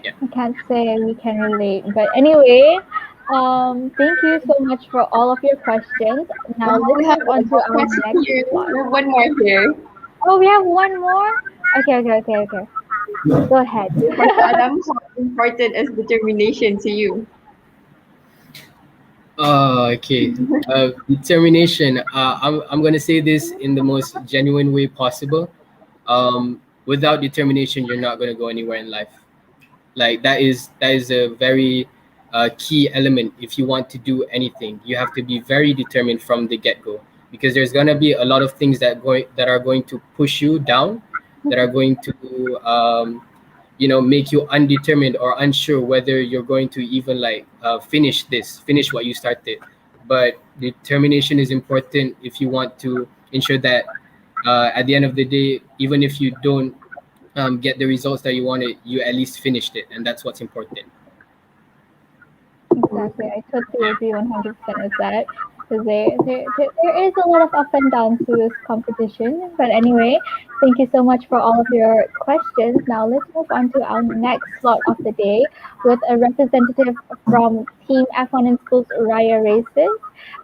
Yeah. I can't say we can relate, but anyway, thank you so much for all of your questions. Now let's We have move on one to more our question next here. slot. We have one more here. Oh, we have one more. Okay. Go ahead. For Adam, how important is determination to you? Okay. Determination. I'm gonna say this in the most genuine way possible. Without determination, you're not gonna go anywhere in life. Like that is a very key element. If you want to do anything, you have to be very determined from the get-go, because there's going to be a lot of things that are going to push you down, that are going to make you undetermined or unsure whether you're going to even like finish what you started. But determination is important if you want to ensure that at the end of the day, even if you don't get the results that you wanted, you at least finished it, and that's what's important. Exactly. I totally agree 100% with that. Because there is a lot of up and down to this competition. But anyway, thank you so much for all of your questions. Now let's move on to our next slot of the day with a representative from Team F1 in Schools Raya Races,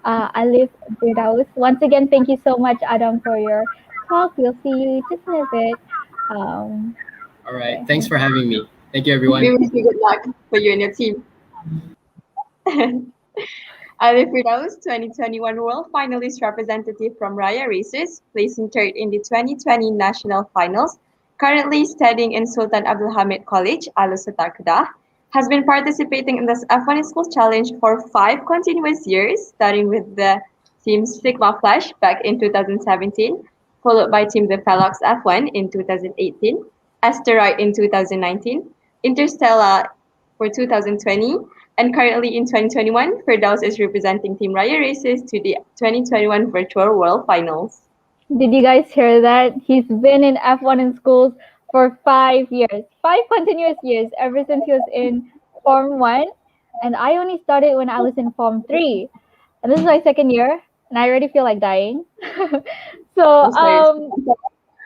Alif Firdaus. Once again, thank you so much, Adam, for your talk. We'll see you just in a bit. Um, All right, okay. thanks for having me. Thank you, We everyone. wish you good luck for you and your team. Ali Firdaus, 2021 World Finalist representative from Raya Races, placing third in the 2020 National Finals, currently studying in Sultan Abdul Hamid College, Alusatar Kedah, has been participating in this F1 School Challenge for 5 continuous years, starting with the Team Sigma Flash back in 2017, followed by Team the Velox F1 in 2018, Asteroid in 2019, Interstellar for 2020, and currently in 2021, Firdaus is representing Team Raya Races to the 2021 Virtual World Finals. Did you guys hear that? He's been in F1 in schools for 5 years, 5 continuous years, ever since he was in Form 1. And I only started when I was in Form 3. And this is my second year, and I already feel like dying. So, I'm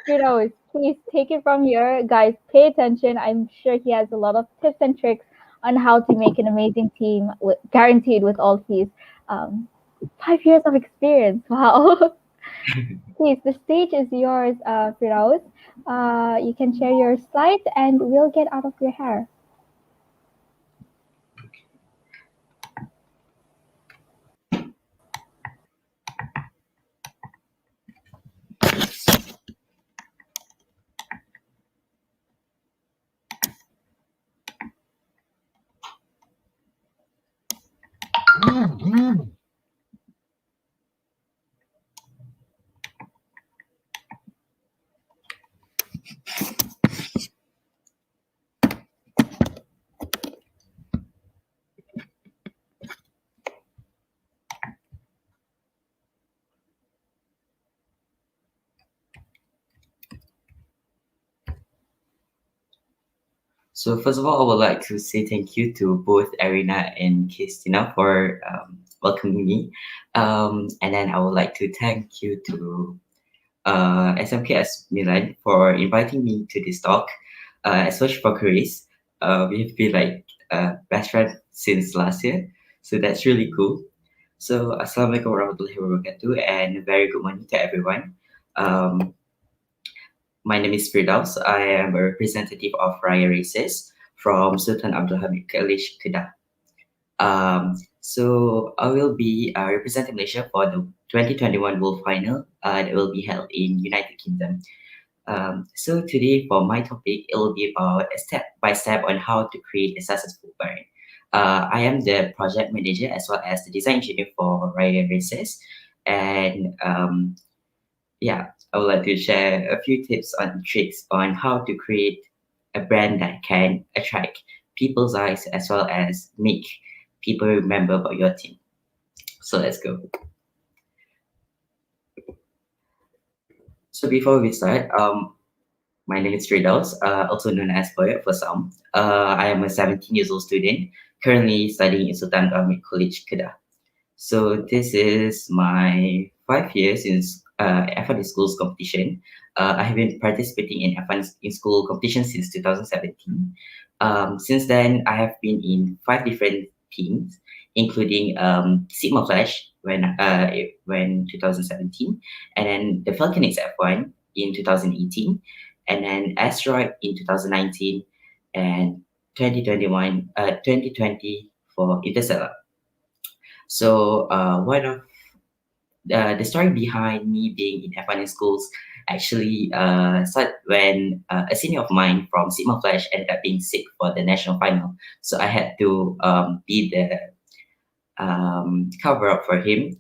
sorry. please take it from here. Guys, pay attention. I'm sure he has a lot of tips and tricks on how to make an amazing team, guaranteed with all his 5 years of experience. Wow. Please, the stage is yours, Firauz. You can share your slides and we'll get out of your hair. So first of all, I would like to say thank you to both Arina and Christina for welcoming me. And then I would like to thank you to SMKS Milan for inviting me to this talk, especially for Keris. We've been like best friends since last year, so that's really cool. So Assalamualaikum warahmatullahi wabarakatuh, and a very good morning to everyone. Um, my name is Firdaus. I am a representative of Raya Races from Sultan Abdul Hamid College, Kedah. So I will be representing Malaysia for the 2021 World Final that will be held in United Kingdom. So today for my topic, it will be about a step by step on how to create a successful brand. I am the project manager as well as the design engineer for Raya Races, and yeah, I would like to share a few tips and tricks on how to create a brand that can attract people's eyes as well as make people remember about your team. So let's go. So before we start, my name is Firdaus, also known as Poet for some. I am a 17 years old student currently studying in Sultan Ahmed College, Kedah. So this is my 5 years in F1 in schools competition. I have been participating in F1 in school competition since 2017. Since then, I have been in 5 different teams, including Sigma Flash when 2017, and then the Falconix F1 in 2018, and then Asteroid in 2019, and 2020 for Interstellar. So one of the story behind me being in F1 in schools actually started when a senior of mine from Sigma Flash ended up being sick for the national final. So I had to be the cover up for him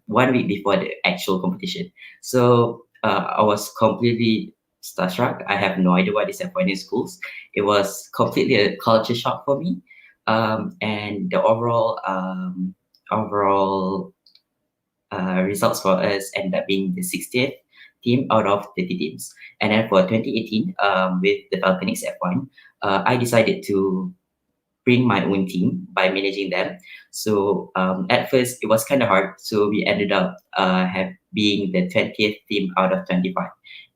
1 week before the actual competition. So I was completely starstruck. I have no idea what is F1 in schools. It was completely a culture shock for me. And the overall results for us ended up being the 60th team out of 30 teams. And then for 2018, with the Falconix F1, I decided to bring my own team by managing them. So at first, it was kind of hard. So we ended up being the 20th team out of 25.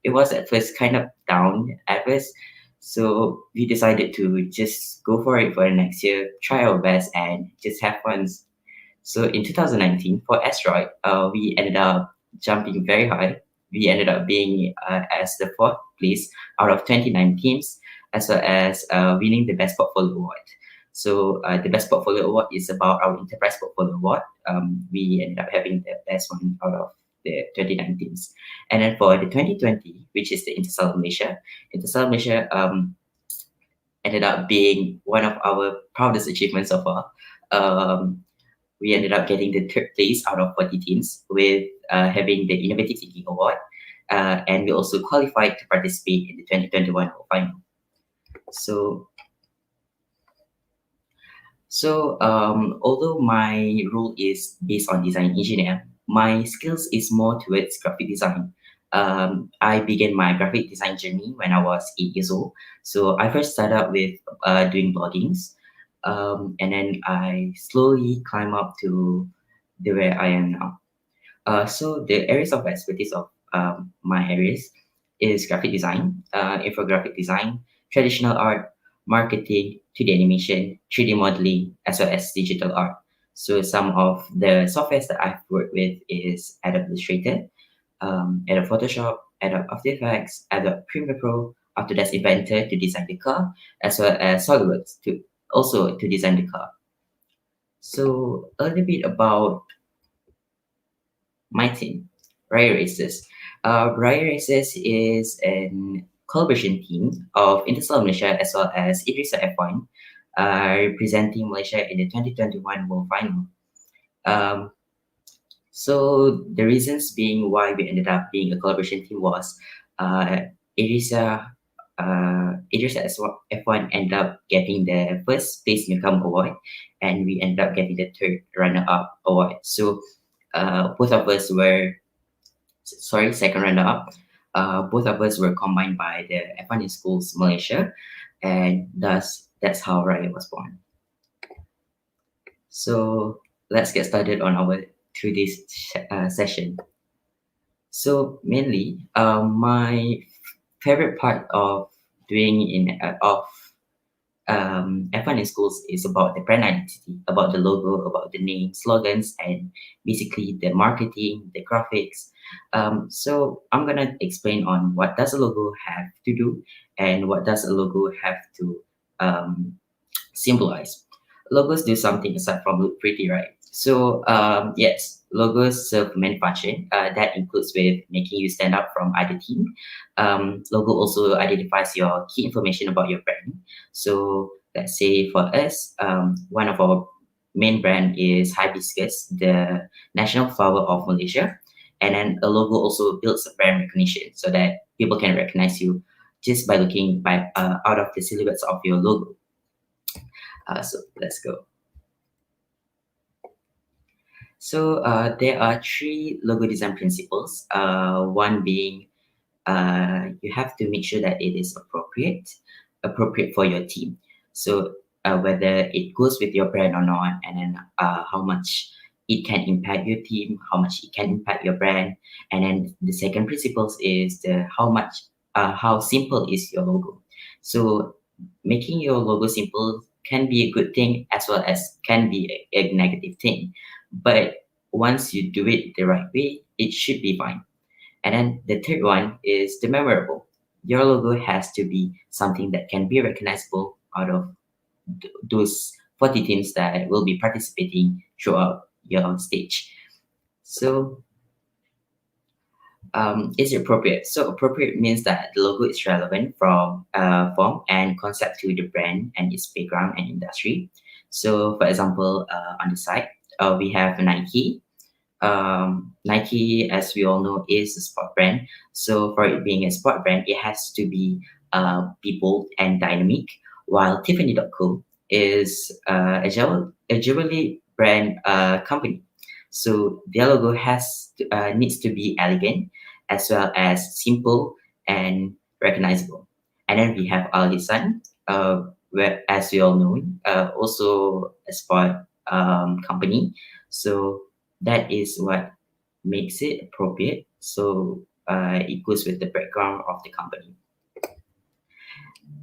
It was at first kind of down at first. So we decided to just go for it for the next year, try our best, and just have fun. So in 2019, for Asteroid, we ended up jumping very high. We ended up being as the 4th place out of 29 teams, as well as winning the Best Portfolio Award. So the Best Portfolio Award is about our Enterprise Portfolio Award. We ended up having the best one out of the 29 teams. And then for the 2020, which is the Interstellar Malaysia ended up being one of our proudest achievements so far. We ended up getting the 3rd place out of 40 teams with having the Innovative Thinking Award. And we also qualified to participate in the 2021 final. So although my role is based on design engineer, my skills is more towards graphic design. I began my graphic design journey when I was 8 years old. So I first started with doing bloggings. And then I slowly climb up to where I am now. So the areas of expertise of my areas is graphic design, infographic design, traditional art, marketing, 2D animation, 3D modeling, as well as digital art. So some of the softwares that I've worked with is Adobe Illustrator, Adobe Photoshop, Adobe After Effects, Adobe Premiere Pro, Autodesk Inventor to design the car, as well as SolidWorks to design the car. So a little bit about my team, Raya Races. Raya Races is an collaboration team of Interstellar Malaysia as well as Idrisa F1, representing Malaysia in the 2021 World Final. So the reasons being why we ended up being a collaboration team was Idrisa F1 ended up getting the 1st place newcomer award, and we ended up getting the 3rd runner-up award. So both of us were, second runner-up. Both of us were combined by the F1 in Schools Malaysia. and thus that's how Raya was born. So let's get started on our today's session. So mainly, my favorite part of doing F1 in schools is about the brand identity, about the logo, about the name, slogans, and basically the marketing, the graphics. So I'm gonna explain on what does a logo have to do and what does a logo have to um, symbolize. Logos do something aside from look pretty, right? So yes, logos serve many function. That includes with making you stand out from other team. Logo also identifies your key information about your brand. So let's say for us, one of our main brand is hibiscus, the national flower of Malaysia, and then a logo also builds a brand recognition so that people can recognize you just by looking by out of the silhouettes of your logo. So let's go. So there are three logo design principles. One being you have to make sure that it is appropriate for your team. So whether it goes with your brand or not, and then how much it can impact your team, how much it can impact your brand, and then the second principles is how simple is your logo. So making your logo simple can be a good thing as well as can be a negative thing, but once you do it the right way, it should be fine. And then the third one is the memorable. Your logo has to be something that can be recognizable out of those 40 teams that will be participating throughout your stage. So is it appropriate? So appropriate means that the logo is relevant from form and concept to the brand and its background and industry. So for example, on the side, we have Nike. Nike, as we all know, is a sport brand. So for it being a sport brand, it has to be people and dynamic. While Tiffany.co is a jewelry brand company. So their logo needs to be elegant as well as simple and recognizable. And then we have Al Hissan, where as we all know, also a sport company. So that is what makes it appropriate. So it goes with the background of the company.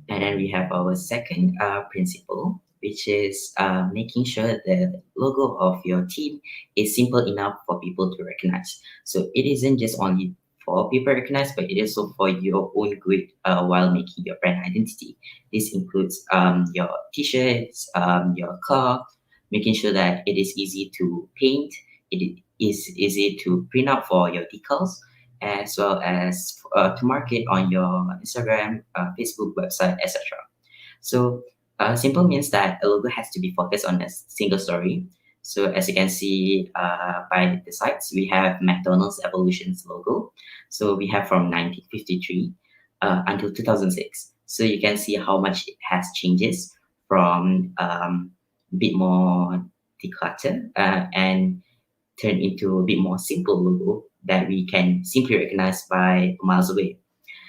And then we have our second principle, which is making sure the logo of your team is simple enough for people to recognize. So it isn't just only for people to recognize, but it is also for your own good while making your brand identity. This includes your t-shirts, your car, making sure that it is easy to paint, it is easy to print out for your decals, as well as to market on your Instagram, Facebook, website, etc. So simple means that a logo has to be focused on a single story. So as you can see by the sides, we have McDonald's Evolution's logo. So we have from 1953 until 2006. So you can see how much it has changes from a bit more decluttered and turn into a bit more simple logo that we can simply recognize by miles away.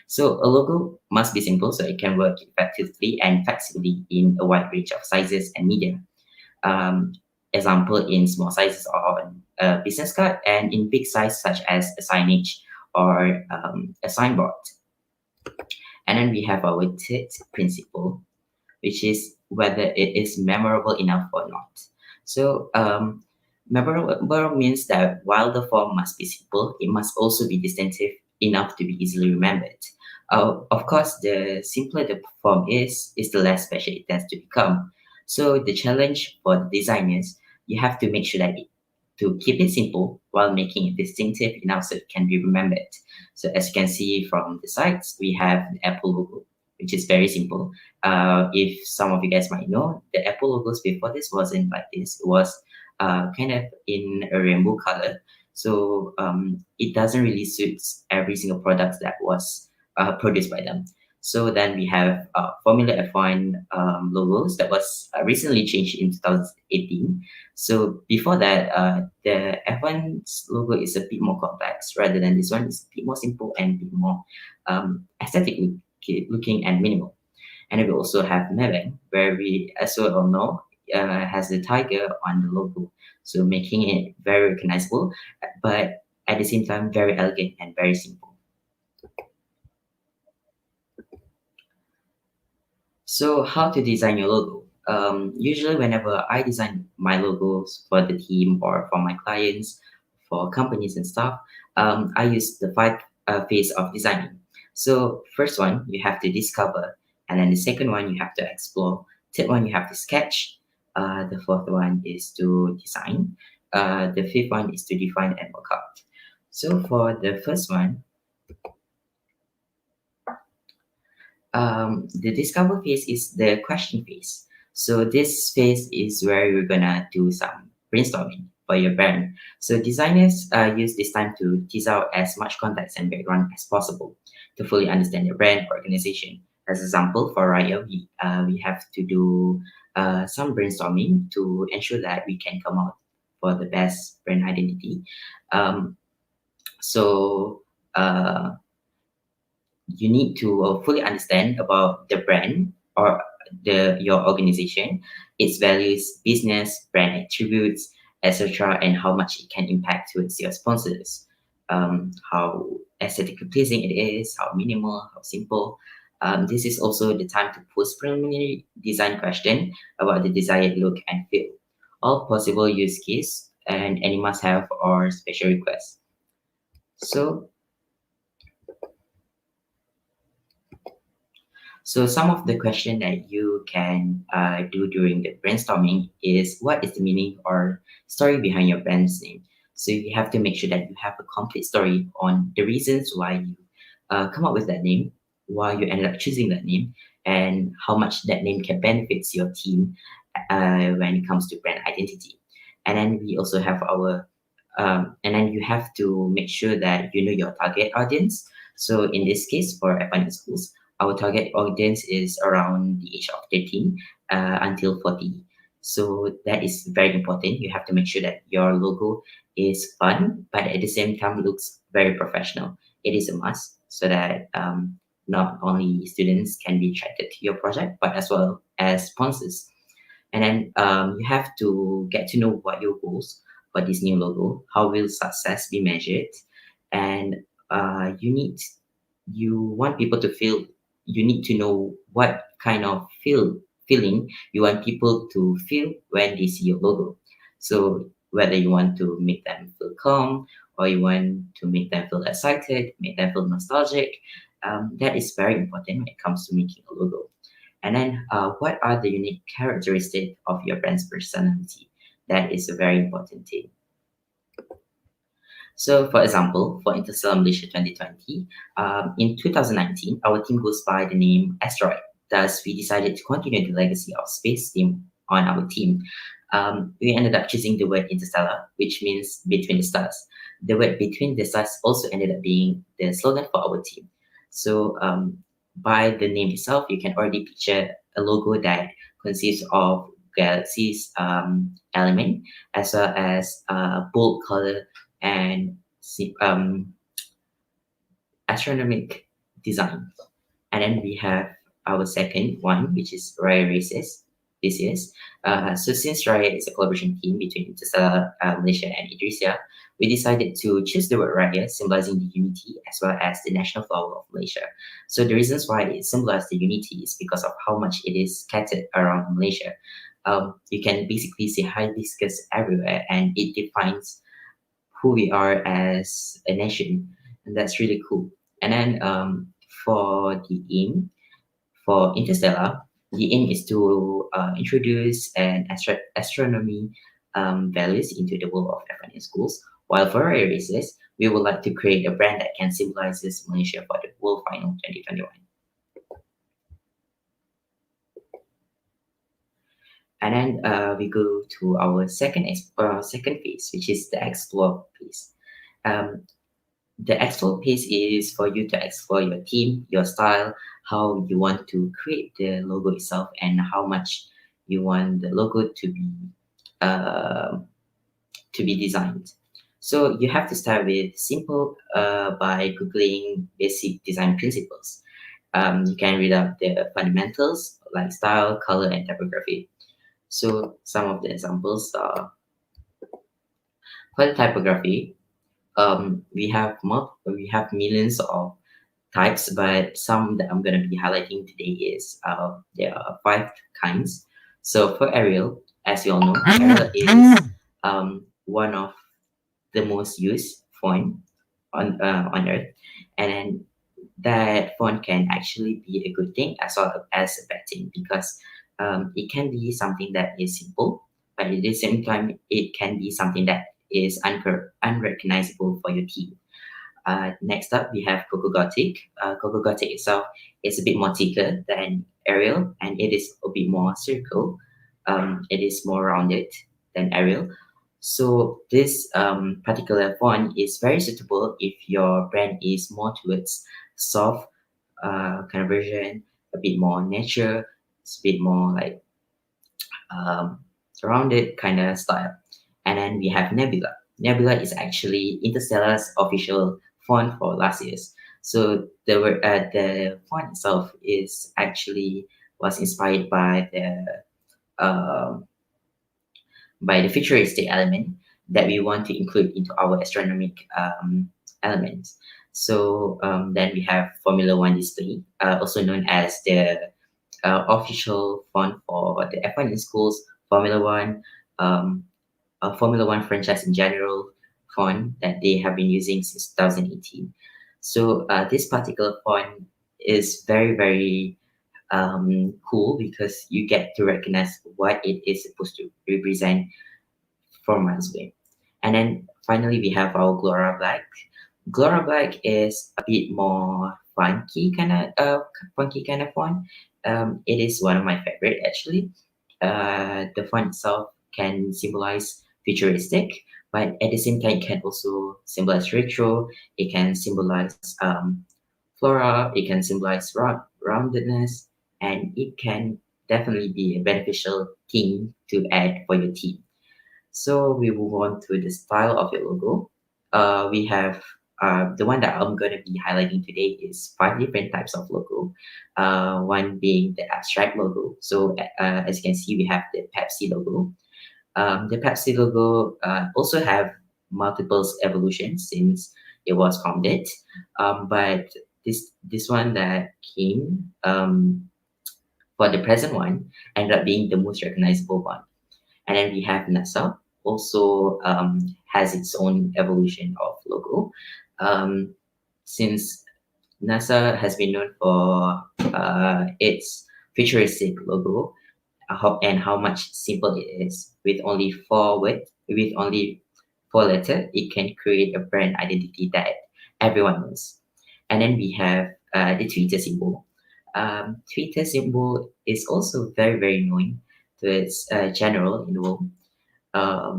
So a logo must be simple so it can work effectively and flexibly in a wide range of sizes and media. Example in small sizes on a business card and in big size such as a signage or a signboard. And then we have our third principle, which is whether it is memorable enough or not. So memorable means that while the form must be simple, it must also be distinctive enough to be easily remembered. Of course, the simpler the form is the less special it tends to become. So the challenge for the designers, you have to make sure that to keep it simple while making it distinctive enough so it can be remembered. So as you can see from the sides, we have the Apple logo, which is very simple. If some of you guys might know, the Apple logos before this wasn't like this. It was kind of in a rainbow color. So it doesn't really suit every single product that was produced by them. So then we have Formula F1 logos that was recently changed in 2018. So before that, the F1's logo is a bit more complex rather than this one. It's a bit more simple and a bit more aesthetic looking and minimal. And we also have Melon, where we, as we all know, has the tiger on the logo, so making it very recognizable, but at the same time very elegant and very simple. So how to design your logo? Usually whenever I design my logos for the team or for my clients, for companies and stuff, I use the five phase of designing. So first one, you have to discover, and then the second one, you have to explore. Third one, you have to sketch. The fourth one is to design. The fifth one is to define and work out. So for the first one, the discover phase is the question phase. So this phase is where you're gonna do some brainstorming for your brand. So designers use this time to tease out as much context and background as possible to fully understand your brand organization. As example, for Raya, we have to do some brainstorming to ensure that we can come out for the best brand identity. Um, so uh, you need to fully understand about the brand or your organization, its values, business, brand attributes, etc., and how much it can impact towards your sponsors. How aesthetically pleasing it is, how minimal, how simple. This is also the time to post preliminary design question about the desired look and feel, all possible use case, and any must-have or special requests. So some of the question that you can do during the brainstorming is, what is the meaning or story behind your brand's name? So you have to make sure that you have a complete story on the reasons why you come up with that name, why you ended up choosing that name, and how much that name can benefit your team when it comes to brand identity. And then we also have and then you have to make sure that you know your target audience. So in this case, for FNN schools, our target audience is around the age of 13 until 40. So that is very important. You have to make sure that your logo is fun, but at the same time looks very professional. It is a must so that not only students can be attracted to your project, but as well as sponsors. And then you have to get to know what your goals for this new logo, how will success be measured, and you want people to feel, you need to know what kind of feeling you want people to feel when they see your logo. So whether you want to make them feel calm or you want to make them feel excited, make them feel nostalgic, that is very important when it comes to making a logo. And then what are the unique characteristics of your brand's personality? That is a very important thing. So, for example, for Interstellar Malaysia 2020, in 2019, our team goes by the name Asteroid. Thus, we decided to continue the legacy of space theme on our team. We ended up choosing the word interstellar, which means between the stars. The word between the stars also ended up being the slogan for our team. So, by the name itself, you can already picture a logo that consists of galaxies element as well as bold color and astronomic design. And then we have our second one, which is Raya Races. This is so since Raya is a collaboration team between Interstellar Malaysia and Idrisia, we decided to choose the word Raya, symbolizing the unity as well as the national flower of Malaysia. So the reasons why it symbolizes the unity is because of how much it is scattered around Malaysia. You can basically see hibiscus everywhere, and it defines who we are as a nation, and that's really cool. And then for the aim for Interstellar, the aim is to introduce an astronomy values into the world of F&N schools. While for our races, we would like to create a brand that can symbolizes Malaysia for the World Final 2021. And then we go to our second phase, which is the explore phase. The explore phase is for you to explore your team, your style, how you want to create the logo itself, and how much you want the logo to be designed. So you have to start with simple by googling basic design principles. you can read up the fundamentals like style, color, and typography. So some of the examples are for the typography. We have millions of types, but some that I'm going to be highlighting today is there are 5 kinds. So for Arial, as you all know, Arial is one of the most used font on earth, and then that font can actually be a good thing as well as a bad thing because it can be something that is simple, but at the same time it can be something that is unrecognizable for your team. Next up, we have Coco Gothic. Coco Gothic itself is a bit more thicker than Arial, and it is a bit more circle. It is more rounded than Arial. So this particular font is very suitable if your brand is more towards soft kind of version, a bit more nature, it's a bit more like um, rounded kind of style. And then we have Nebula. Nebula is actually Interstellar's official font for last year's. So the font itself is actually was inspired uh, by the futuristic element that we want to include into our astronomic elements. So then we have Formula One display, also known as the official font for the F1 in schools, Formula One, Formula One franchise in general font that they have been using since 2018. So this particular font is very cool because you get to recognize what it is supposed to represent from miles away. And then finally we have our Glora Black. Glora Black is a bit more funky kind of font. It is one of my favorite actually. The font itself can symbolize futuristic, but at the same time it can also symbolize retro. It can symbolize flora. It can symbolize roundedness, and it can definitely be a beneficial thing to add for your team. So we move on to the style of your logo. We have the one that I'm going to be highlighting today is 5 different types of logo. One being the abstract logo. So as you can see, we have the Pepsi logo. The Pepsi logo also have multiple evolutions since it was founded. But this one that came for the present one ended up being the most recognizable one. And then we have NASA, also has its own evolution of logo. Since NASA has been known for its futuristic logo and how much simple it is, with only 4 letters, it can create a brand identity that everyone knows. And then we have the Twitter symbol. Twitter symbol is also very known to its general in the world.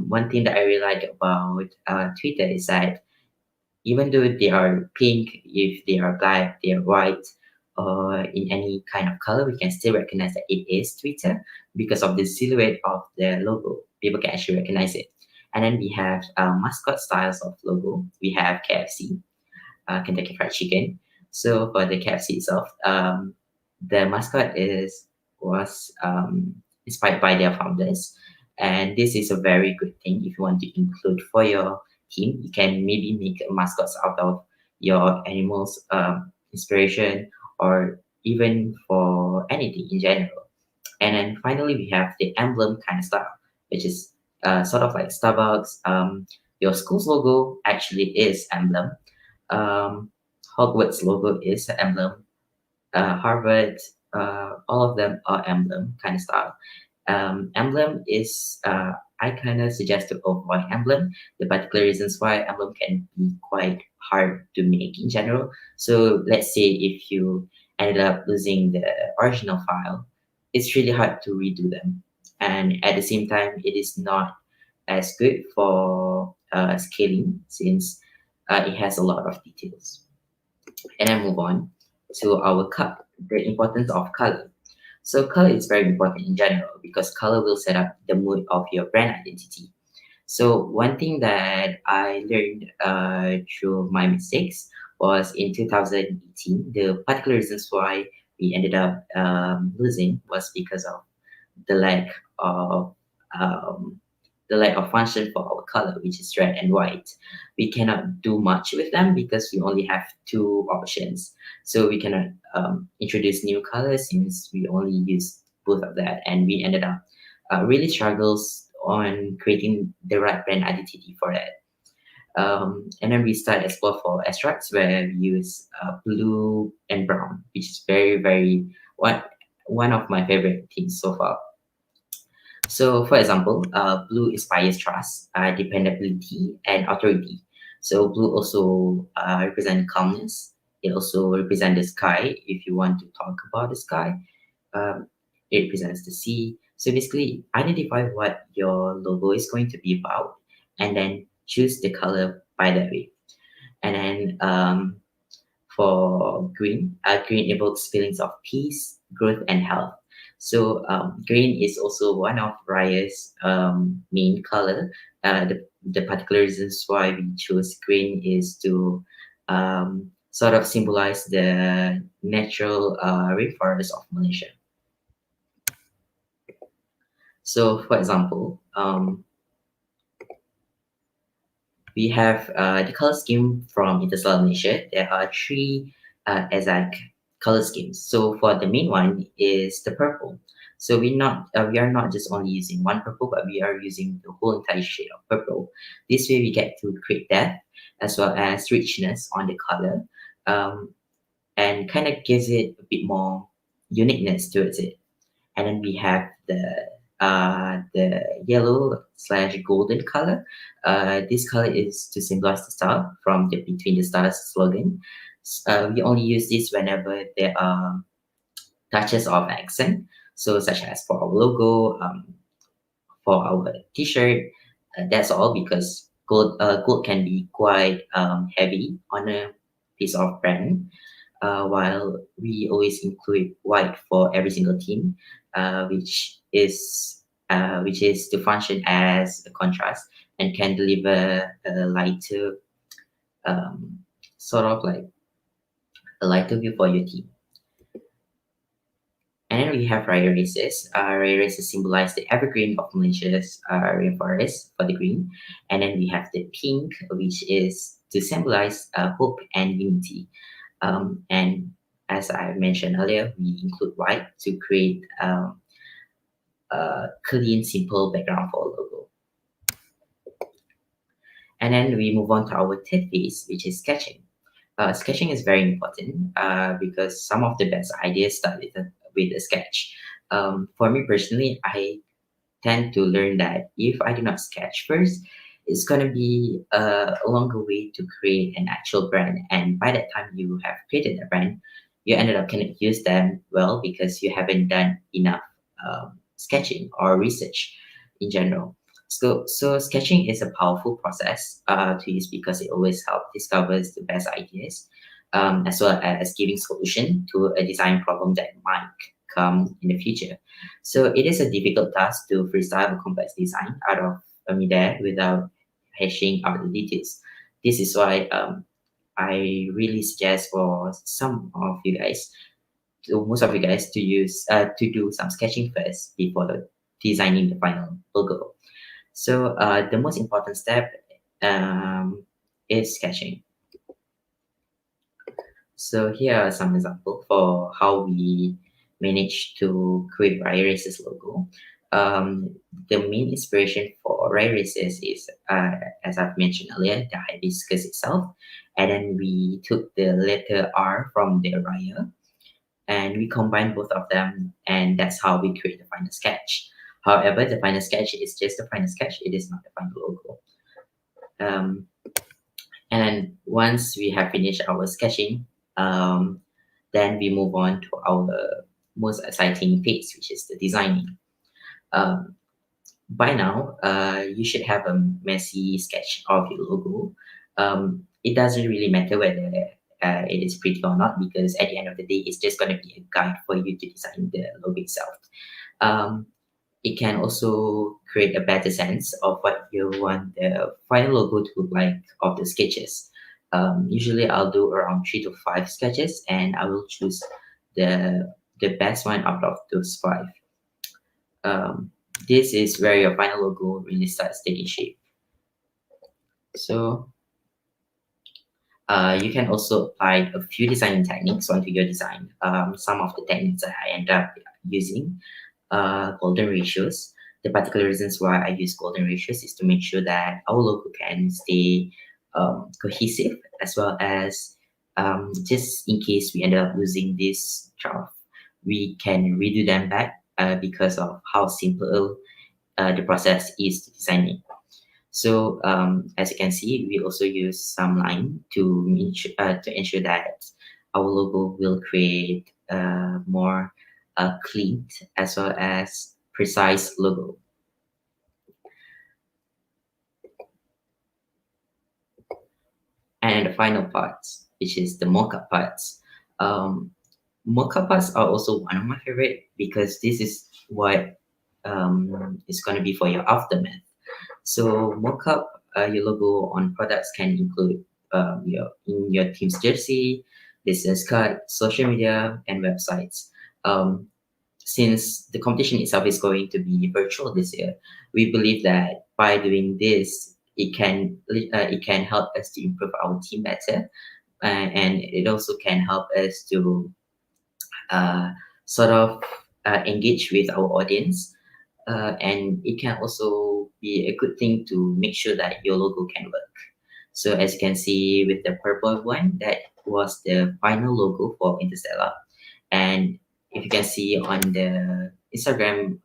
One thing that I really like about Twitter is that even though they are pink, if they are black, they are white, or in any kind of color, we can still recognize that it is Twitter because of the silhouette of the logo. People can actually recognize it. And then we have mascot styles of logo. We have KFC, Kentucky Fried Chicken. So for the KFC itself, the mascot was inspired by their founders, and this is a very good thing if you want to include for your team. You can maybe make mascots out of your animals inspiration, or even for anything in general. And then finally we have the emblem kind of style, which is sort of like Starbucks. Your school's logo actually is emblem. Hogwarts logo is emblem. Harvard, all of them are emblem kind of style. Emblem is I kind of suggest to avoid emblem. The particular reasons why emblem can be quite hard to make in general. So let's say if you ended up losing the original file, it's really hard to redo them. And at the same time, it is not as good for scaling since it has a lot of details. And then move on to our cup, the importance of color. So color is very important in general because color will set up the mood of your brand identity. So one thing that I learned through my mistakes was in 2018. The particular reasons why we ended up losing was because of the lack of um, function for our color, which is red and white. We cannot do much with them because we only have two options. So we cannot introduce new colors since we only use both of that, and we ended up really struggles on creating the right brand identity for that. And then we start explore for extracts where we use blue and brown, which is very one of my favorite things so far. So, for example, blue inspires trust, dependability, and authority. So, blue also represents calmness. It also represents the sky. If you want to talk about the sky, um, it represents the sea. So, basically, identify what your logo is going to be about, and then choose the color by that way. And then for green, green evokes feelings of peace, growth, and health. So green is also one of Raya's main color. The particular reasons why we chose green is to sort of symbolize the natural rainforest of Malaysia. So, for example, we have the color scheme from Interstellar Malaysia. There are three exact color schemes. So for the main one is the purple. So we are not just only using one purple, but we are using the whole entire shade of purple. This way we get to create depth as well as richness on the color, and kind of gives it a bit more uniqueness towards it. And then we have the yellow slash golden color. This color is to symbolize the star from the Between the Stars slogan. We only use this whenever there are touches of accent. So such as for our logo, for our t-shirt, that's all because gold can be quite heavy on a piece of brand. While we always include white for every single team, which is to function as a contrast and can deliver a lighter, sort of like a lighter view for your team. And then we have Raya races. Raya races symbolize the evergreen of Malaysia's rainforest for the green. And then we have the pink, which is to symbolize hope and unity. And as I mentioned earlier, we include white to create a clean, simple background for a logo. And then we move on to our third phase, which is sketching. Sketching is very important because some of the best ideas start with a sketch. For me personally, I tend to learn that if I do not sketch first, it's going to be a longer way to create an actual brand. And by that time you have created a brand, you ended up cannot use them well because you haven't done enough sketching or research in general. So sketching is a powerful process to use because it always helps discovers the best ideas, as well as giving solution to a design problem that might come in the future. So it is a difficult task to freestyle a complex design out of midair without hashing out the details. This is why I really suggest for most of you guys to use to do some sketching first before designing the final logo. So the most important step is sketching. So here are some examples for how we managed to create Raya Races logo. The main inspiration for Raya Races is, as I've mentioned earlier, the hibiscus itself. And then we took the letter R from the Raya and we combined both of them, and that's how we create the final sketch. However, the final sketch is just the final sketch, it is not the final logo. And once we have finished our sketching, then we move on to our most exciting phase, which is the designing. By now, you should have a messy sketch of your logo. It doesn't really matter whether it is pretty or not, because at the end of the day, it's just going to be a guide for you to design the logo itself. It can also create a better sense of what you want the final logo to look like of the sketches. Usually I'll do around 3 to 5 sketches, and I will choose the best one out of those 5. Um, this is where your final logo really starts taking shape. So you can also apply a few designing techniques onto your design. Some of the techniques that I end up using golden ratios. The particular reasons why I use golden ratios is to make sure that our logo can stay cohesive, as well as just in case we end up losing this draft, we can redo them back because of how simple the process is to design it. So as you can see, we also use some line to ensure that our logo will create more clean as well as precise logo. And the final parts, which is the mockup parts. Mockup parts are also one of my favorite because this is what is going to be for your aftermath. So mockup your logo on products can include your team's jersey, business card, social media, and websites. Since the competition itself is going to be virtual this year, we believe that by doing this, it can help us to improve our team better, and it also can help us to sort of engage with our audience, and it can also be a good thing to make sure that your logo can work. So as you can see with the purple one, that was the final logo for Interstellar. And if you can see on the Instagram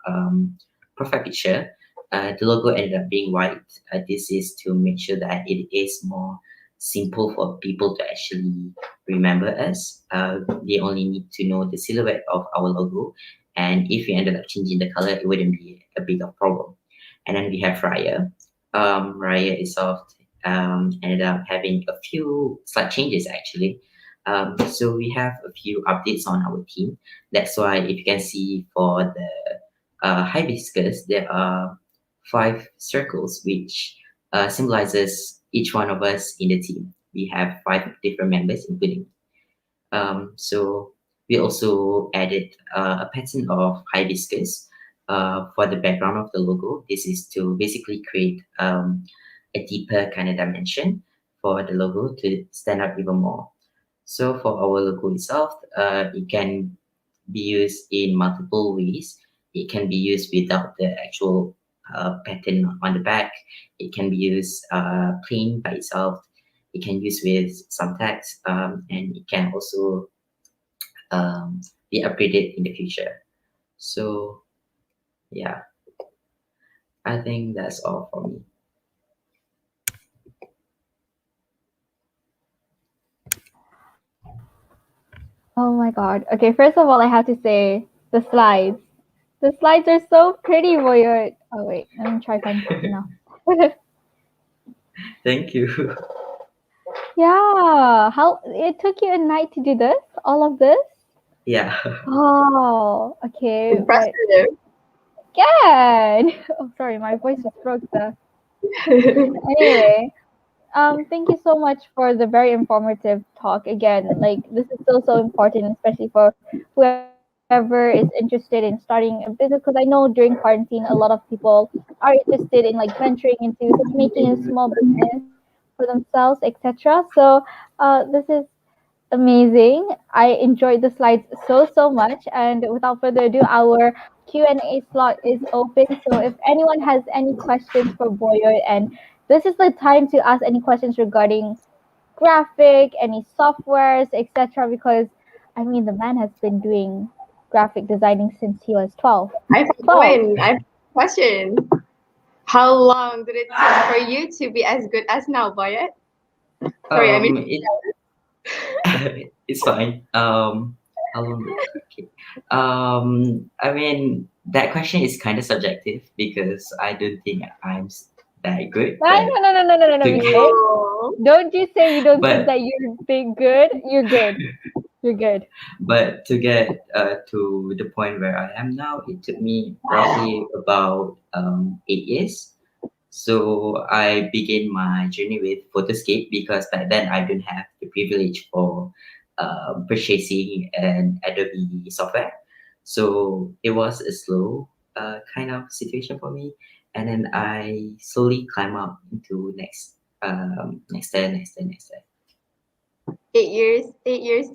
profile picture, the logo ended up being white. This is to make sure that it is more simple for people to actually remember us. They only need to know the silhouette of our logo, and if we ended up changing the color, it wouldn't be a big of problem. And then we have Raya. Raya itself ended up having a few slight changes actually. So we have a few updates on our team. That's why if you can see for the hibiscus, there are 5 circles which symbolizes each one of us in the team. We have 5 different members, including. So we also added a pattern of hibiscus for the background of the logo. This is to basically create a deeper kind of dimension for the logo to stand out even more. So for our logo itself, it can be used in multiple ways. It can be used without the actual pattern on the back. It can be used plain by itself. It can use with some text, and it can also be upgraded in the future. So yeah, I think that's all for me. Oh my god. Okay, first of all, I have to say the slides. The slides are so pretty, Voyeur. Oh wait, let me try find something now. Thank you. Yeah, how it took you a night to do this? All of this? Yeah. Oh, okay. But Impressive. good. Oh, sorry, my voice just broke there. Anyway, thank you so much for the very informative talk. Again, like this is so important, especially for whoever is interested in starting a business. Because I know during quarantine, a lot of people are interested in like venturing into making a small business for themselves, etc. So, this is amazing. I enjoyed the slides so much. And without further ado, our Q&A slot is open. So if anyone has any questions for Boyer, and this is the time to ask any questions regarding graphic, any softwares, etc. Because I mean, the man has been doing graphic designing since he was 12. I have a 12. I have a question. How long did it take for you to be as good as now, Boyet? Sorry, I mean, It's fine. How long did it take? I mean, that question is kind of subjective because I don't think I'm that good. No, to- Michelle. oh, Don't you say you don't think But that you're big good? You're good. You're good. but to get to the point where I am now, it took me roughly about 8 years. So I began my journey with Photoscape because back then I didn't have the privilege for purchasing an Adobe software. So it was a slow kind of situation for me, and then I slowly climb up into next step, next step, next step. 8 years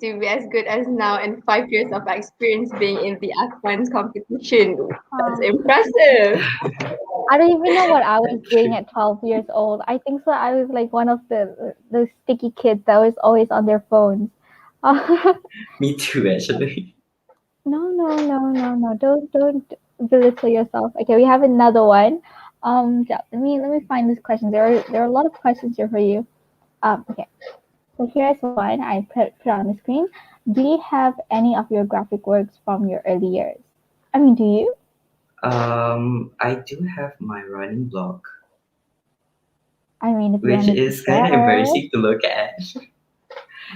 to be as good as now, and 5 years of experience being in the Akman's competition. That's impressive. I don't even know what I was doing at 12 years old. I think so. I was like one of the sticky kids that was always on their phones. Me too, actually. No. Don't belittle yourself. Okay, we have another one. Yeah, let me find this question. There are a lot of questions here for you. Okay. So here's one I put on the screen. Do you have any of your graphic works from your early years? I mean, do you? I do have my running blog, I mean, if you which wanted to is kind of share. embarrassing to look at.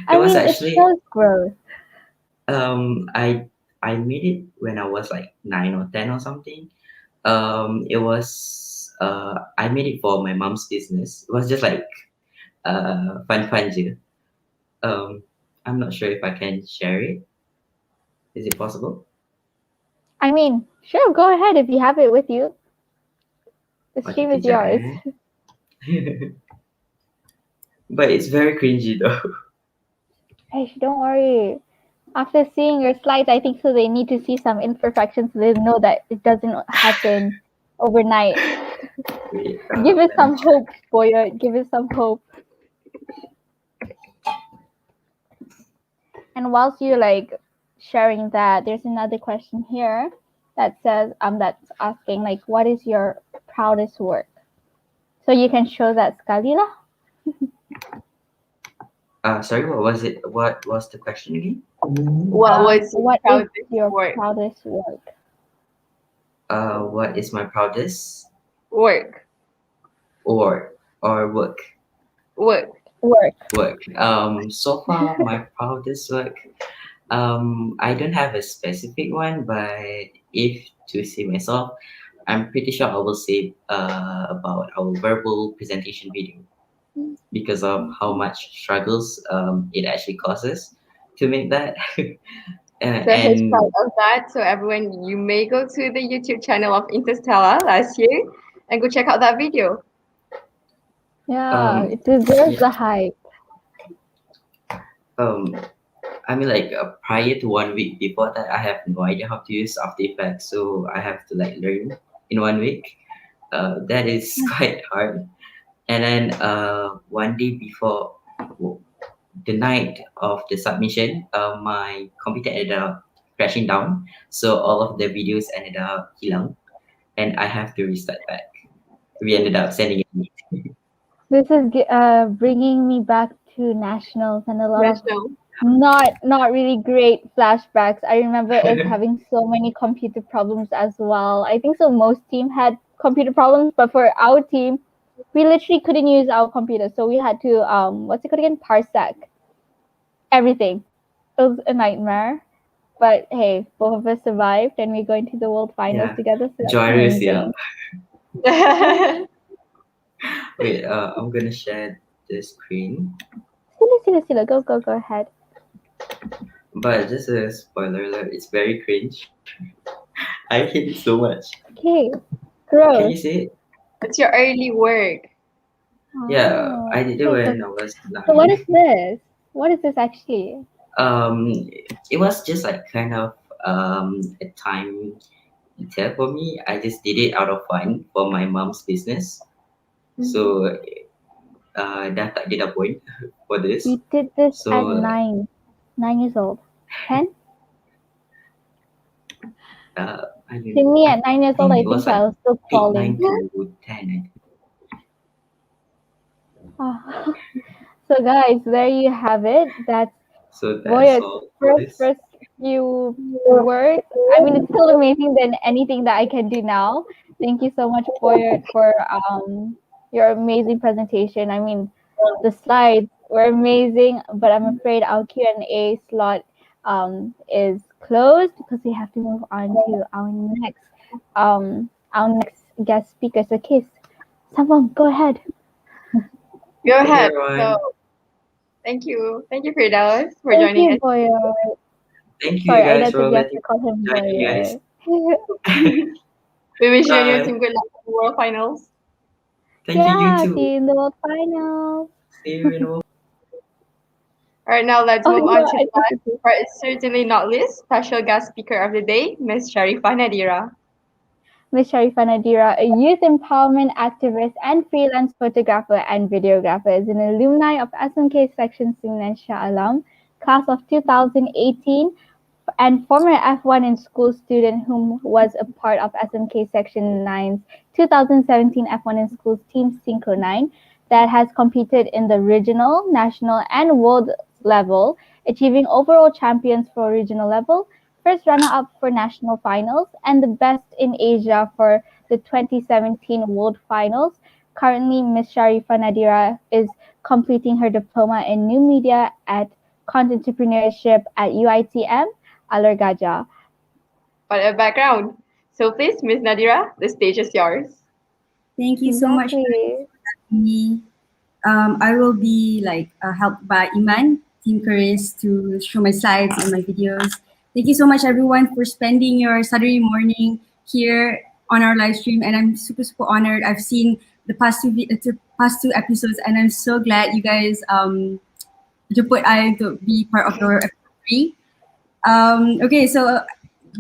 I was mean, it actually shows growth. I made it when I was like 9 or 10 or something. It was I made it for my mom's business. It was just like fun je. I'm not sure if I can share it. Is it possible? I mean, sure, go ahead if you have it with you. The Okay, stream is kejap, yours. But it's very cringy though. Hey, don't worry. After seeing your slides, I think so they need to see some imperfections so they know that it doesn't happen overnight. Wait, Give it let me some check. hope, boy. Give it some hope. And whilst you're like sharing that, there's another question here that says that's asking like, what is your proudest work? So you can show that sekali lah. Sorry, what was it? What was the question again? What was What is proudest your work? proudest work? What is my proudest Work. or work? Work. Work. So far my proudest work. I don't have a specific one, but if to say myself, I'm pretty sure I will say about our verbal presentation video because of how much struggles it actually causes to make that. So he's And proud of that. So everyone, you may go to the YouTube channel of Interstellar last year and go check out that video. Yeah, it deserves the hype. I mean, like prior to 1 week before that, I have no idea how to use After Effects, so I have to like learn in 1 week. That is quite hard. And then one day before, well, the night of the submission, my computer ended up crashing down, so all of the videos ended up hilang, and I have to restart back. We ended up sending it. This is bringing me back to nationals and a lot of National. not really great flashbacks. I remember us having so many computer problems as well. I think so most team had computer problems, but for our team, we literally couldn't use our computer, so we had to what's it called again? Parsec everything. It was a nightmare. But hey, both of us survived and we're going to the world finals Yeah, together. So that's Joyous, yeah. amazing. Wait, I'm gonna share the screen. Sila. Go ahead. But just a spoiler alert, it's very cringe. I hate it so much. Okay. Can you Gross. see it? It's your early work. Yeah, I did it Okay, when I was so what 9. is this? What is this actually? It was just like kind of a time detail for me. I just did it out of fun for my mom's business. So dah tak ada point for this. You did this So at 9 years old. 10? I mean, To me, at 9 years old, I it was think I like was still 8, crawling. 9 to 10. Ah. So guys, there you have it. That's So that's Boyer's all for this. first few words. I mean, it's still amazing than anything that I can do now. Thank you so much, Boyer, for your amazing presentation. I mean, the slides were amazing, but I'm afraid our Q&A slot is closed because we have to move on to our next guest speaker. So Kiss, Someone go ahead. Go Thank you, ahead. everyone. So thank you. Thank you, Firdaus, for Thank joining you, us. Boyer. Thank you Sorry, I guys know for that we have letting to call him me join you guys. Boyer. We wish you and your Bye. team good luck in the World Finals. Thank you Yeah, too. see you in the World Finals. See you in a All right, now let's Oh move on no, to I the think last, but certainly not least, special guest speaker of the day, Ms. Sharifah Nadira. Ms. Sharifah Nadira, a youth empowerment activist and freelance photographer and videographer, is an alumni of SMK Section Simnansha Alam, class of 2018, and former F1 in school student whom was a part of SMK Section 9's 2017 F1 in schools team Synchro 9 that has competed in the regional, national, and world level, achieving overall champions for regional level, first runner-up for national finals, and the best in Asia for the 2017 World Finals. Currently, Ms. Sharifa Nadira is completing her diploma in new media at content entrepreneurship at UITM Alur Gajah. What a background. So please, Ms. Nadira, the stage is yours. Thank you so much for Exactly. having me. I will be helped by Iman, Team Keris, to show my slides and my videos. Thank you so much, everyone, for spending your Saturday morning here on our live stream. And I'm super, super honored. I've seen the past two episodes, and I'm so glad you guys jemput I to be part of your episode 3. Okay, so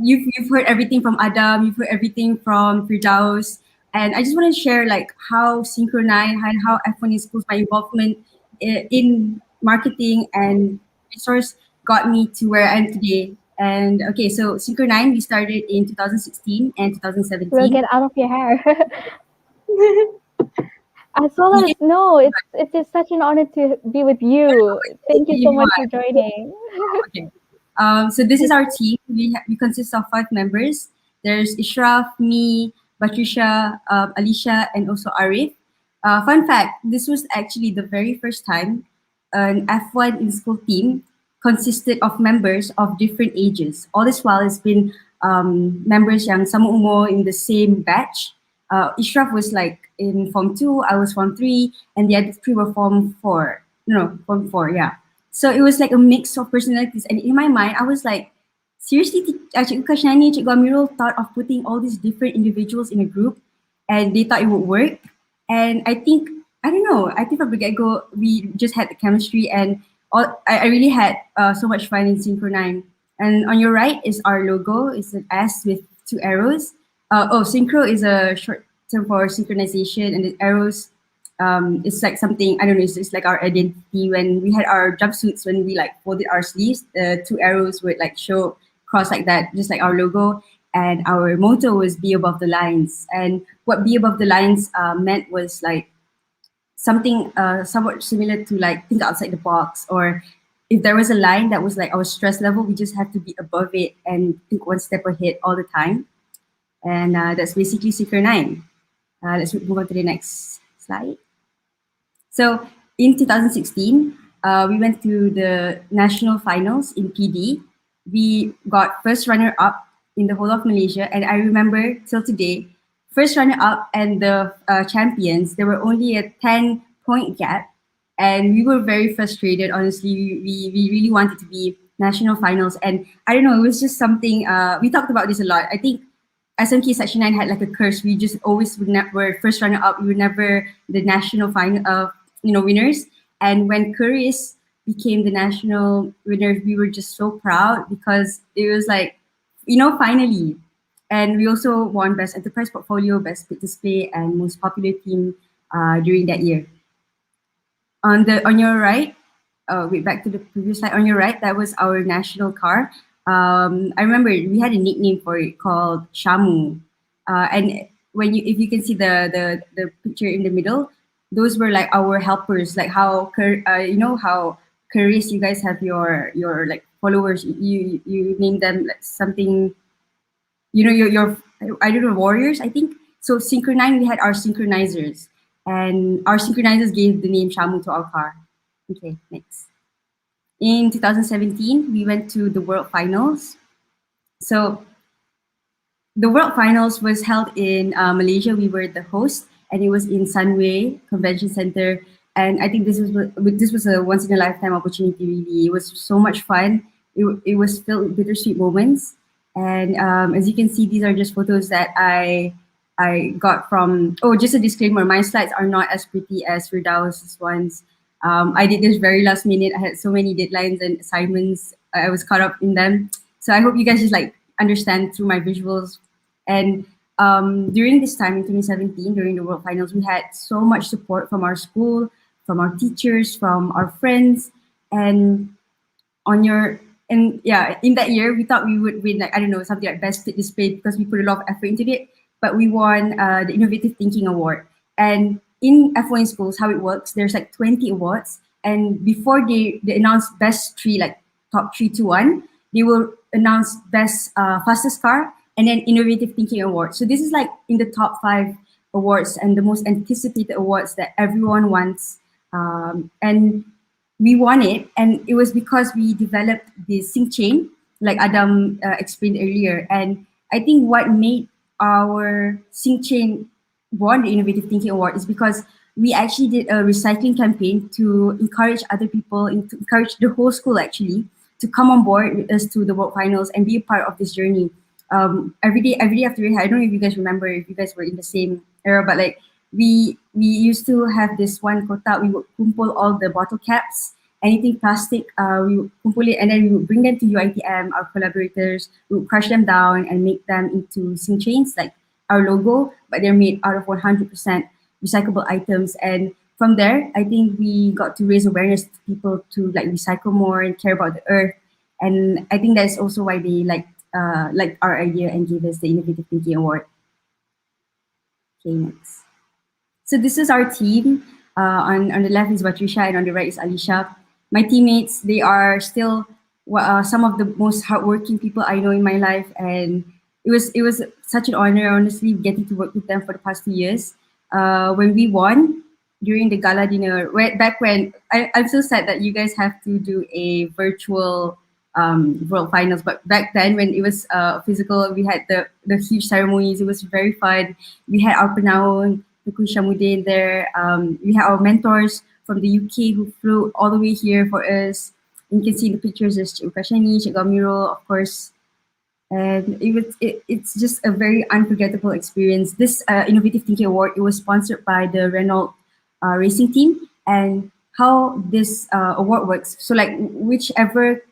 you've heard everything from Adam, you've heard everything from Firdaus, and I just want to share like how Synchronize and how F1 in schools, my involvement in marketing and resource got me to where I am today. And okay, so Synchronize we started in 2016 and We'll 2017. get out of your hair. As well as no, it's just such an honor to be with you. Thank you so much for joining. Okay. So this is our team. We consist of 5 members. There's Ishraf, me, Batrisha, Alicia, and also Arif. Fun fact: this was actually the very first time an F1 in school team consisted of members of different ages. All this while, it's been members yang sama umur in the same batch. Ishraf was like in Form 2, I was Form 3, and the other 3 were Form 4. No, Form 4, yeah. So it was like a mix of personalities. And in my mind, I was like, seriously, Cikgu Kashnani, Cikgu Amirul thought of putting all these different individuals in a group and they thought it would work. And I don't know, I think from the get-go, we just had the chemistry and I really had so much fun in Synchro 9. And on your right is our logo. It's an S with 2 arrows. Synchro is a short term for synchronization, and the arrows it's like something I don't know. It's like our identity. When we had our jumpsuits, when we like folded our sleeves, the 2 arrows would like show cross like that, just like our logo. And our motto was "Be above the lines." And what "Be above the lines" meant was like something somewhat similar to like think outside the box, or if there was a line that was like our stress level, we just have to be above it and think one step ahead all the time. And that's basically Secret 9. Let's move on to the next slide. So in 2016, we went to the national finals in PD. We got first runner up in the whole of Malaysia, and I remember till today, first runner up and the champions, there were only a 10-point gap, and we were very frustrated. Honestly, we really wanted to be national finals, and I don't know, it was just something. We talked about this a lot. I think SMK Section 9 had like a curse. We just always were first runner up. We were never the national final, winners. And when Keris became the national winner, we were just so proud because it was like, finally. And we also won Best Enterprise Portfolio, Best Big Display, and Most Popular Team during that year. On your right, wait, back to the previous slide. On your right, that was our national car. I remember we had a nickname for it called Shamu, and if you can see the picture in the middle, those were like our helpers, like how how Keris, you guys have your like followers, you name them like something, your I don't know, warriors, I think. So Synchronize, we had our synchronizers, and our synchronizers gave the name Shamu to our car. Okay, next. In 2017, we went to the World Finals. So the World Finals was held in Malaysia. We were the host, and it was in Sunway Convention Center. And I think this was a once in a lifetime opportunity. Really, it was so much fun. It was filled with bittersweet moments. And as you can see, these are just photos that I got from. Oh, just a disclaimer: my slides are not as pretty as Firdaus's ones. I did this very last minute. I had so many deadlines and assignments. I was caught up in them. So I hope you guys just like understand through my visuals. And during this time in 2017, during the World Finals, we had so much support from our school, from our teachers, from our friends, and on your and yeah, in that year we thought we would win like I don't know something like best fit display because we put a lot of effort into it. But we won the Innovative Thinking Award. And in F1 schools, how it works, there's like 20 awards, and before they announce best three, like top 3, 2, 1, they will announce best fastest car and then Innovative Thinking Award. So this is like in the top 5 awards and the most anticipated awards that everyone wants. And we won it, and it was because we developed the sync chain, like Adam explained earlier. And I think what made our sync chain won the Innovative Thinking Award is because we actually did a recycling campaign to encourage other people, and to encourage the whole school actually to come on board with us to the World Finals and be a part of this journey. Every day after I don't know if you guys remember, if you guys were in the same era, but like we used to have this one quota. We would kumpul all the bottle caps, anything plastic, we would kumpul it, and then we would bring them to UITM, our collaborators. We would crush them down and make them into sync chains, like our logo, but they're made out of 100% recyclable items. And from there, I think we got to raise awareness to people to like recycle more and care about the earth. And I think that's also why they liked our idea and gave us the Innovative Thinking Award. Okay, next. So this is our team. On the left is Patricia and on the right is Alicia. My teammates, they are still some of the most hardworking people I know in my life, and it was such an honor, honestly, getting to work with them for the past 2 years. When we won during the gala dinner, back when I'm so sad that you guys have to do a virtual World Finals, but back then when it was physical, we had the huge ceremonies. It was very fun. We had our Penaun, Tukul Shamudin there. We had our mentors from the UK who flew all the way here for us. You can see in the pictures there's Cik Ukashani, Cik Gamiro, of course. And it's just a very unforgettable experience. This Innovative Thinking Award, it was sponsored by the Renault racing team. And how this award works, so like whichever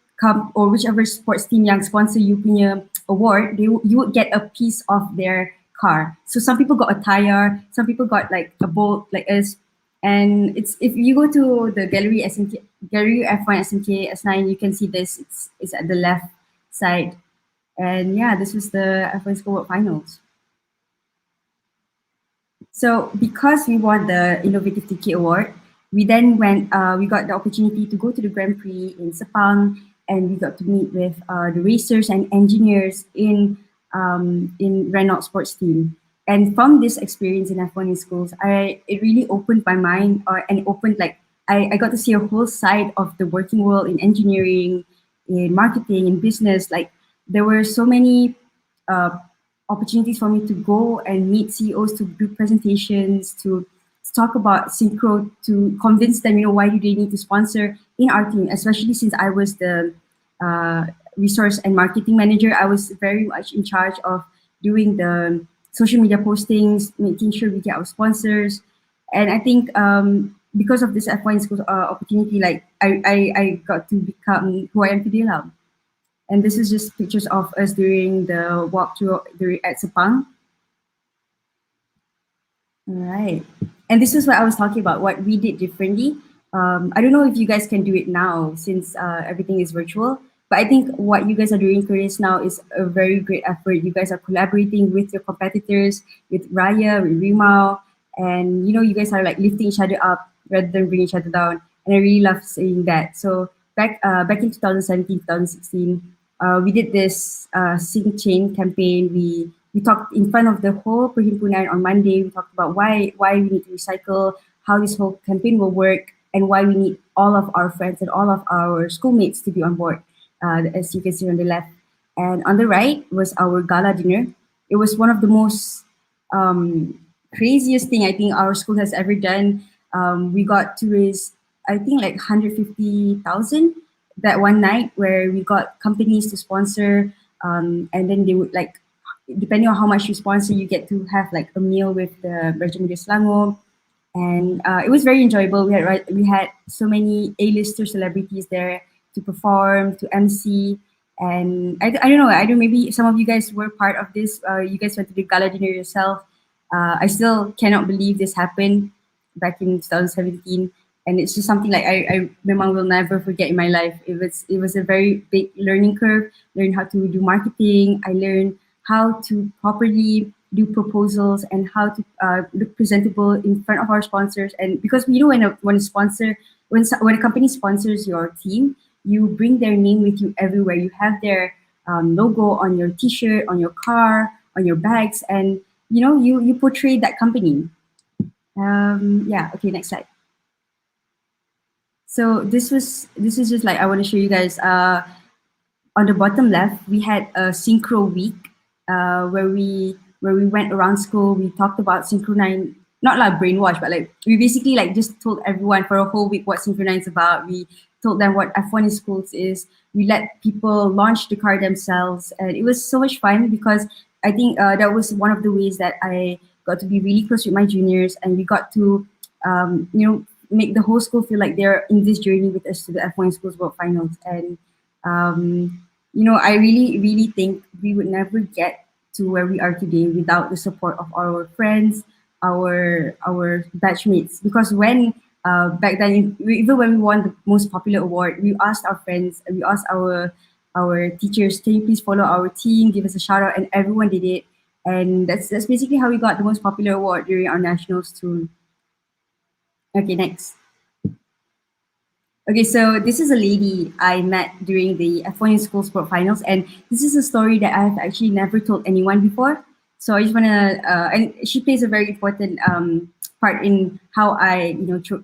sports team yang sponsor you punya award, you would get a piece of their car. So some people got a tire, some people got like a bolt like us. And it's, if you go to the gallery F1 SMK S9, you can see this. It's at the left side. And yeah, this was the F1 School World Finals. So because we won the Innovative Thinking Award, we then we got the opportunity to go to the Grand Prix in Sepang, and we got to meet with the racers and engineers in Renault sports team. And from this experience in F1 in schools, it really opened my mind, and opened like I got to see a whole side of the working world in engineering, in marketing, in business. Like there were so many opportunities for me to go and meet CEOs, to do presentations, to talk about synchro, to convince them, why do they need to sponsor in our team, especially since I was the resource and marketing manager. I was very much in charge of doing the social media postings, making sure we get our sponsors. And I think because of this F1 school opportunity, like I got to become who I am today now. And this is just pictures of us during the walkthrough at Sepang. All right. And this is what I was talking about, what we did differently. I don't know if you guys can do it now since everything is virtual, but I think what you guys are doing, Keris, now is a very great effort. You guys are collaborating with your competitors, with Raya, with Rimau, and you guys are like lifting each other up rather than bringing each other down. And I really love seeing that. So back in 2017, 2016, we did this Sync Chain campaign. We talked in front of the whole Perhimpunan on Monday. We talked about why we need to recycle, how this whole campaign will work, and why we need all of our friends and all of our schoolmates to be on board, as you can see on the left. And on the right was our gala dinner. It was one of the most craziest thing I think our school has ever done. We got to raise, I think, like 150,000 that one night, where we got companies to sponsor, and then they would like, depending on how much you sponsor, you get to have like a meal with the Raja Muda Selangor, and it was very enjoyable. We had so many A-lister celebrities there to perform, to MC, and I don't know. I don't. Maybe some of you guys were part of this. You guys went to the gala dinner yourself. I still cannot believe this happened back in 2017, and it's just something like I memang will never forget in my life. It was a very big learning curve. Learn how to do marketing. I learned how to properly do proposals and how to look presentable in front of our sponsors. And because we know when a company sponsors your team, you bring their name with you everywhere. You have their logo on your T-shirt, on your car, on your bags, and you portray that company. Yeah. Okay. Next slide. So this is just like I want to show you guys. On the bottom left, we had a synchro week where we went around school. We talked about Synchro 9, not like brainwash, but like we basically like just told everyone for a whole week what Synchro 9 is about. We told them what F1 in schools is. We let people launch the car themselves, and it was so much fun because I think that was one of the ways that I got to be really close with my juniors, and we got to make the whole school feel like they're in this journey with us to the F1 Schools World Finals. And I really, really think we would never get to where we are today without the support of our friends, our batchmates. Because when back then, even when we won the most popular award, we asked our friends and we asked our teachers, can you please follow our team, give us a shout out, and everyone did it. And that's basically how we got the most popular award during our nationals too. Okay, next. Okay, so this is a lady I met during the F1 in School Sport Finals, and this is a story that I have actually never told anyone before. So I just wanna, and she plays a very important part in how I,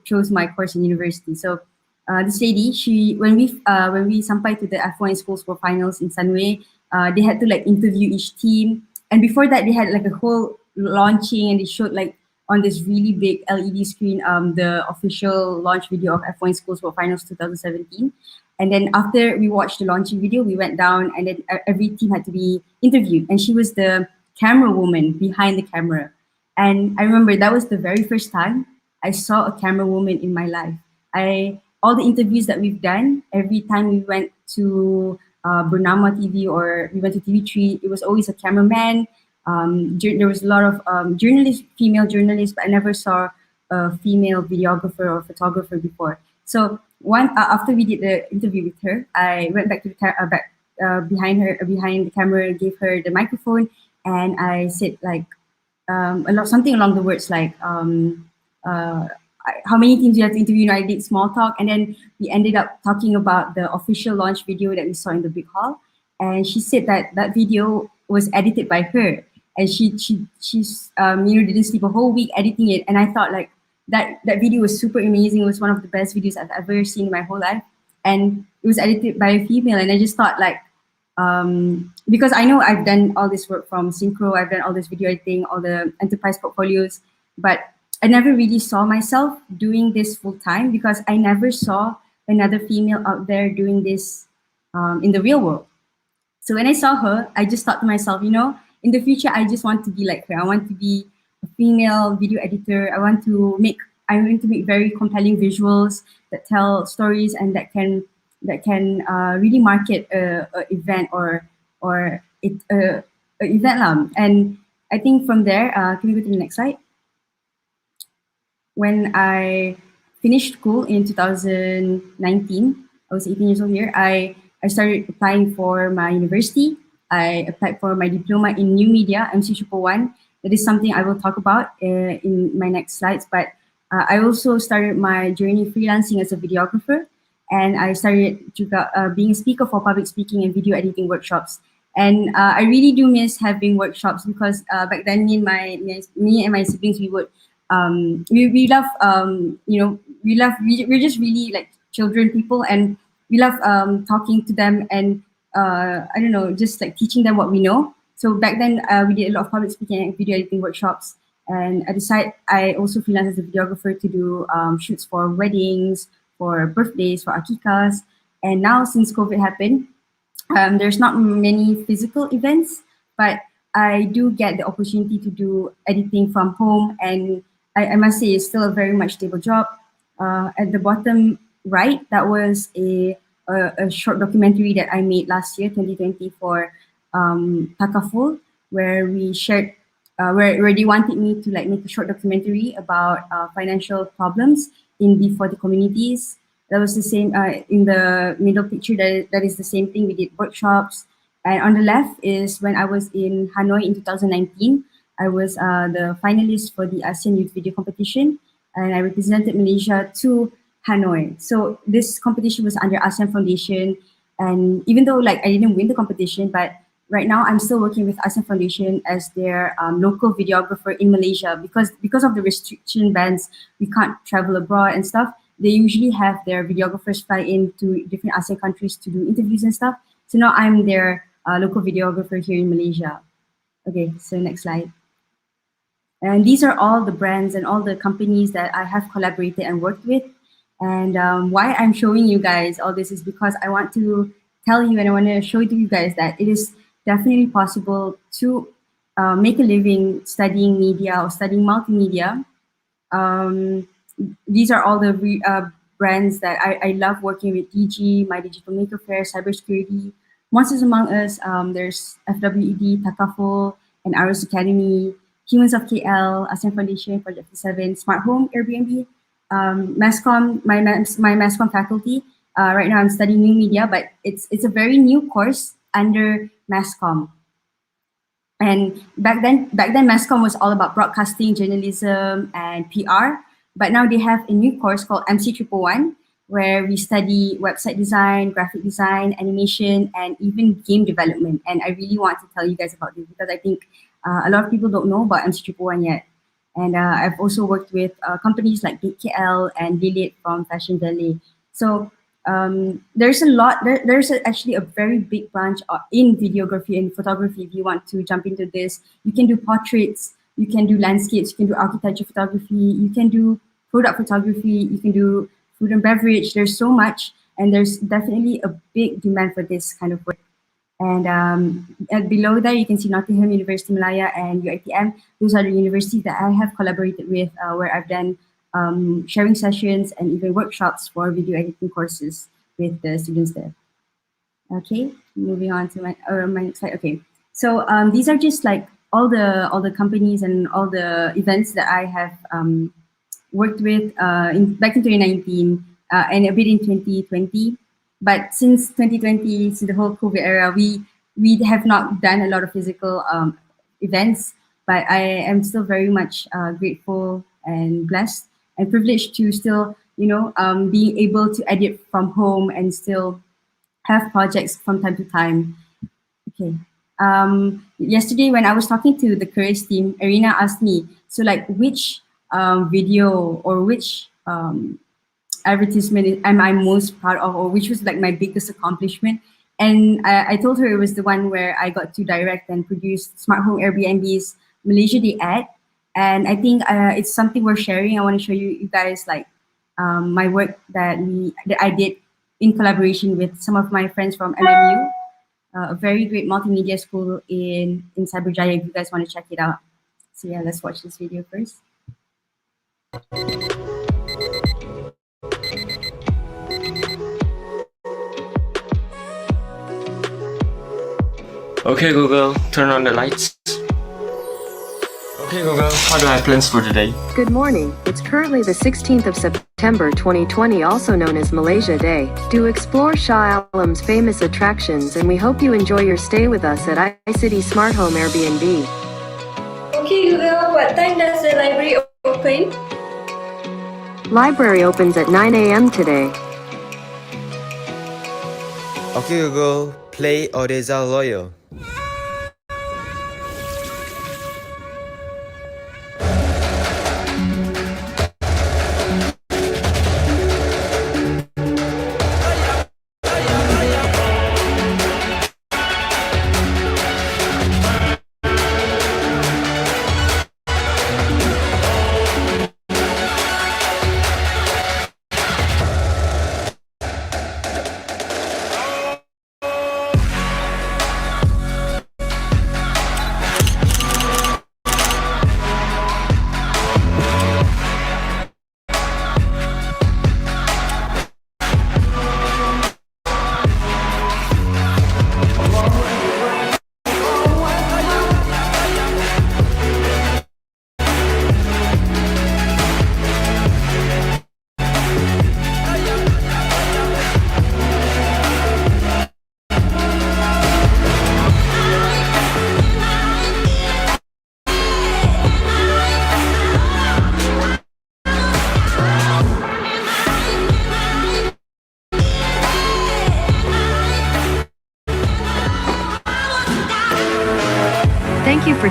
chose my course in university. So this lady, when we sampai to the F1 in School Sport Finals in Sunway, they had to like interview each team, and before that they had like a whole launching, and they showed like on this really big LED screen, the official launch video of F1 Schools for Finals 2017. And then after we watched the launching video, we went down, and then every team had to be interviewed. And she was the camera woman behind the camera. And I remember that was the very first time I saw a camera woman in my life. All the interviews that we've done, every time we went to Bernama TV or we went to TV3, it was always a cameraman. There was a lot of female journalists, but I never saw a female videographer or photographer before. So after we did the interview with her, I went back to the behind the camera, gave her the microphone, and I said like something along the words like how many teams you have to interview. I did small talk, and then we ended up talking about the official launch video that we saw in the big hall. And she said that video was edited by her, and she's didn't sleep a whole week editing it. And I thought like that video was super amazing. It was one of the best videos I've ever seen in my whole life, and it was edited by a female. And I just thought like because I know I've done all this work from Synchro, I've done all this video editing, all the enterprise portfolios, but I never really saw myself doing this full time because I never saw another female out there doing this in the real world. So when I saw her, I just thought to myself, in the future, I just want to be like her. I want to be a female video editor. I want to make very compelling visuals that tell stories and that can really market a event or a event. And I think from there, can we go to the next slide? When I finished school in 2019, I was 18 years old here. I started applying for my university. I applied for my diploma in new media, MC 111. That is something I will talk about in my next slides. But I also started my journey freelancing as a videographer, and I started being a speaker for public speaking and video editing workshops. And I really do miss having workshops because back then me and my siblings, we would we love we're just really like children people, and we love talking to them and I don't know, just like teaching them what we know. So back then we did a lot of public speaking and video editing workshops, And I also freelance as a videographer to do shoots for weddings, for birthdays, for akikas. And now since COVID happened, there's not many physical events, but I do get the opportunity to do editing from home, and I must say it's still a very much stable job. At the bottom right, that was a short documentary that I made last year, 2020, for Takaful, where we shared, where they wanted me to like make a short documentary about financial problems in D40 communities. That was the same in the middle picture. That is the same thing. We did workshops, and on the left is when I was in Hanoi in 2019. I was the finalist for the ASEAN Youth Video Competition, and I represented Malaysia to Hanoi. So this competition was under ASEAN Foundation, and even though like I didn't win the competition, but right now I'm still working with ASEAN Foundation as their local videographer in Malaysia, because of the restriction bans, we can't travel abroad and stuff. They usually have their videographers fly into different ASEAN countries to do interviews and stuff. So now I'm their local videographer here in Malaysia. Okay, so next slide. And these are all the brands and all the companies that I have collaborated and worked with. And why I'm showing you guys all this is because I want to tell you and I want to show to you guys that it is definitely possible to make a living studying media or studying multimedia. These are all the brands that I love working with: DG, My Digital Maker Fair, Cybersecurity, Monsters Among Us, there's FWED, Takaful, and Aros Academy, Humans of KL, ASEAN Foundation, Project 7, Smart Home, Airbnb, MassCom, my MassCom faculty. Right now I'm studying new media, but it's a very new course under MassCom. And back then MassCom was all about broadcasting, journalism, and PR. But now they have a new course called MC 111, where we study website design, graphic design, animation, and even game development. And I really want to tell you guys about this because I think a lot of people don't know about MC 111 yet. And I've also worked with companies like BKL and Lilith from Fashion Valley. So there's a lot, there's actually a very big branch in videography and photography. If you want to jump into this, you can do portraits, you can do landscapes, you can do architecture photography, you can do product photography, you can do food and beverage. There's so much, and there's definitely a big demand for this kind of work. And below there, you can see Nottingham University Malaya and UiTM. Those are the universities that I have collaborated with, where I've done sharing sessions and even workshops for video editing courses with the students there. Okay, moving on to my next slide. Okay, so these are just like all the companies and all the events that I have worked with back in 2019 and a bit in 2020. But since 2020, since the whole COVID era, we have not done a lot of physical events. But I am still very much grateful and blessed and privileged to still, being able to edit from home and still have projects from time to time. Okay. Yesterday when I was talking to the Keris team, Arina asked me, so like which video or which advertisement am I most proud of, or which was like my biggest accomplishment? And I told her it was the one where I got to direct and produce Smart Home Airbnb's Malaysia Day ad. And I think it's something worth sharing. I want to show you guys like my work that I did in collaboration with some of my friends from MMU, a very great multimedia school in Cyberjaya, if you guys want to check it out. So yeah, let's watch this video first. Okay Google, turn on the lights. Okay Google, how do I have plans for today? Good morning. It's currently the 16th of September 2020, also known as Malaysia Day. Do explore Shah Alam's famous attractions, and we hope you enjoy your stay with us at iCity Smart Home Airbnb. Okay Google, what time does the library open? Library opens at 9 a.m. today. Okay Google, play Odessa Loyal.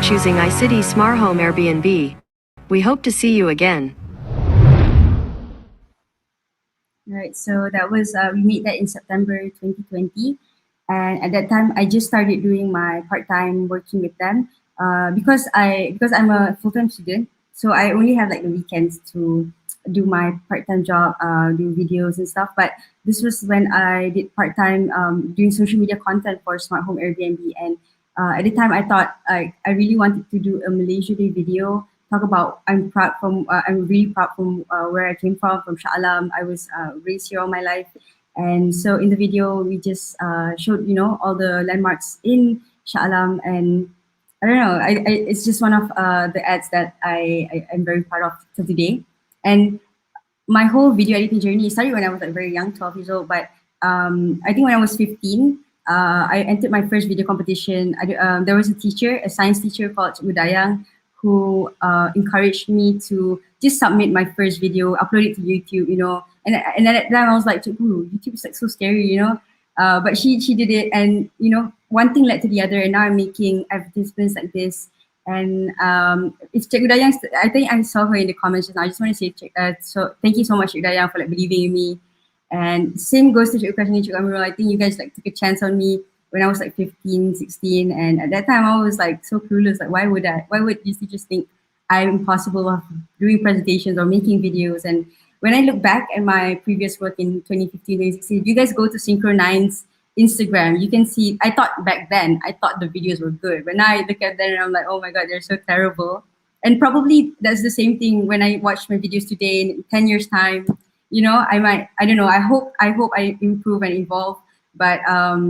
choosing iCity Smart Home Airbnb. We hope to see you again. Right, so that was, we made that in September 2020. And at that time, I just started doing my part-time working with them because I'm a full-time student. So I only have like the weekends to do my part-time job, do videos and stuff. But this was when I did part-time doing social media content for Smart Home Airbnb. And at the time, I thought I really wanted to do a Malaysia Day video, talk about I'm really proud from where I came from Shah Alam. I was raised here all my life. And so in the video, we just showed, all the landmarks in Shah Alam. And I don't know, it's just one of the ads that I'm very proud of till today. And my whole video editing journey started when I was like very young, 12 years old. But I think when I was 15, I entered my first video competition. There was a science teacher called Cikgu Dayang, who encouraged me to just submit my first video, upload it to YouTube, And at that time I was like, YouTube is like so scary, But she did it, and one thing led to the other, and now I'm making advertisements like this. And if Cikgu Dayang, I think I saw her in the comments just now. I just want to say, so thank you so much, Cikgu Dayang, for like believing in me. And same goes to Cikgu Prashani, Cikgu Amirul. I think you guys like took a chance on me when I was like 15, 16. And at that time I was like so clueless, like why would these teachers think I'm impossible of doing presentations or making videos? And when I look back at my previous work in 2015, 2016, if you guys go to Synchro9's Instagram, you can see, I thought the videos were good. But now I look at them and I'm like, oh my God, they're so terrible. And probably that's the same thing when I watch my videos today in 10 years time. I don't know, I hope I improve and evolve. But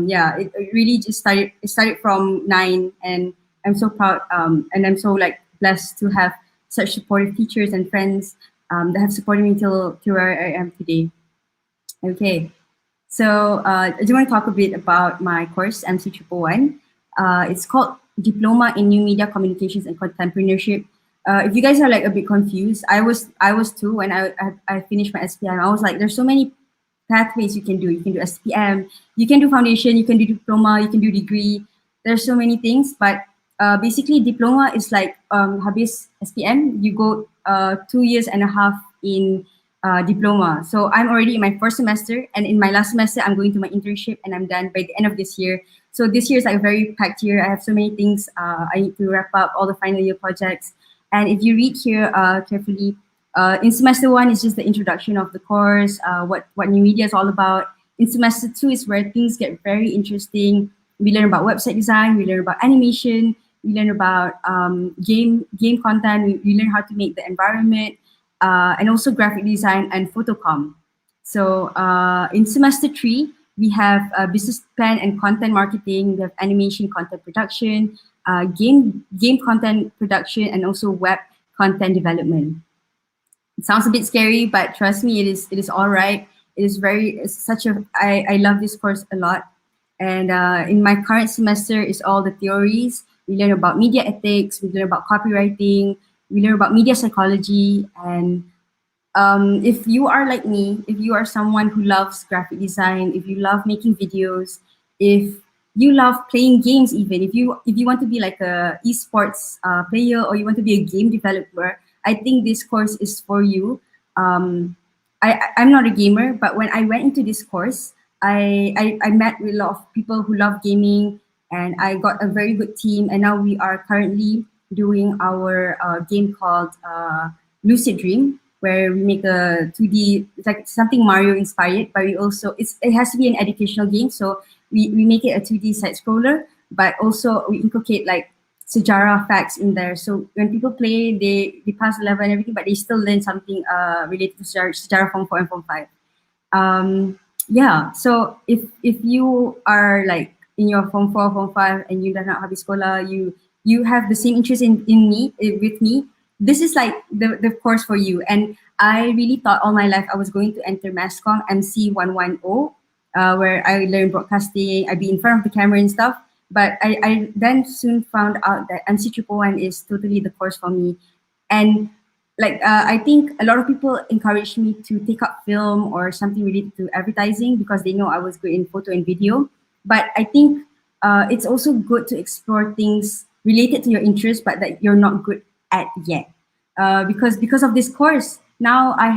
yeah, it really just started. It started from 9, and I'm so proud. And I'm so like blessed to have such supportive teachers and friends that have supported me till where I am today. Okay, so I do want to talk a bit about my course, MC 111. It's called Diploma in New Media Communications and Contempreneurship. If you guys are like a bit confused, I was too when I finished my SPM. I was like, there's so many pathways you can do. You can do SPM, you can do foundation, you can do diploma, you can do degree. There's so many things, but basically diploma is like habis SPM, you go 2 years and a half in diploma. So I'm already in my first semester, and in my last semester I'm going to my internship, and I'm done by the end of this year. So this year is like a very packed year. I have so many things. I need to wrap up all the final year projects. And if you read here carefully, in semester 1 is just the introduction of the course, what new media is all about. In semester 2 is where things get very interesting. We learn about website design, we learn about animation, we learn about game content, we learn how to make the environment, and also graphic design and photocom. So in semester 3, we have business plan and content marketing, we have animation content production, game content production, and also web content development. It sounds a bit scary, but trust me, it is all right. I love this course a lot. And in my current semester is all the theories. We learn about media ethics, we learn about copywriting, we learn about media psychology. And if you are like me, if you are someone who loves graphic design, if you love making videos, if you love playing games, even if you want to be like a esports player, or you want to be a game developer, I think this course is for you. I'm not a gamer, but when I went into this course, I met with a lot of people who love gaming, and I got a very good team. And now we are currently doing our game called Lucid Dream, where we make a 2D, it's like something Mario inspired, but we also, it has to be an educational game. So we make it a 2D side scroller, but also we inculcate like sejarah facts in there. So when people play, they pass the level and everything, but they still learn something related to sejarah Form 4 and Form 5. Yeah, so if you are like in your Form 4, Form 5, and you dah nak habis sekolah, you have the same interest in me, with me, this is like the course for you. And I really thought all my life I was going to enter Masscom MC 110, where I learned broadcasting, I'd be in front of the camera and stuff. But I then soon found out that MC 111 is totally the course for me. And like I think a lot of people encouraged me to take up film or something related to advertising because they know I was good in photo and video. But I think it's also good to explore things related to your interest, but that you're not good at yet. Because of this course, now I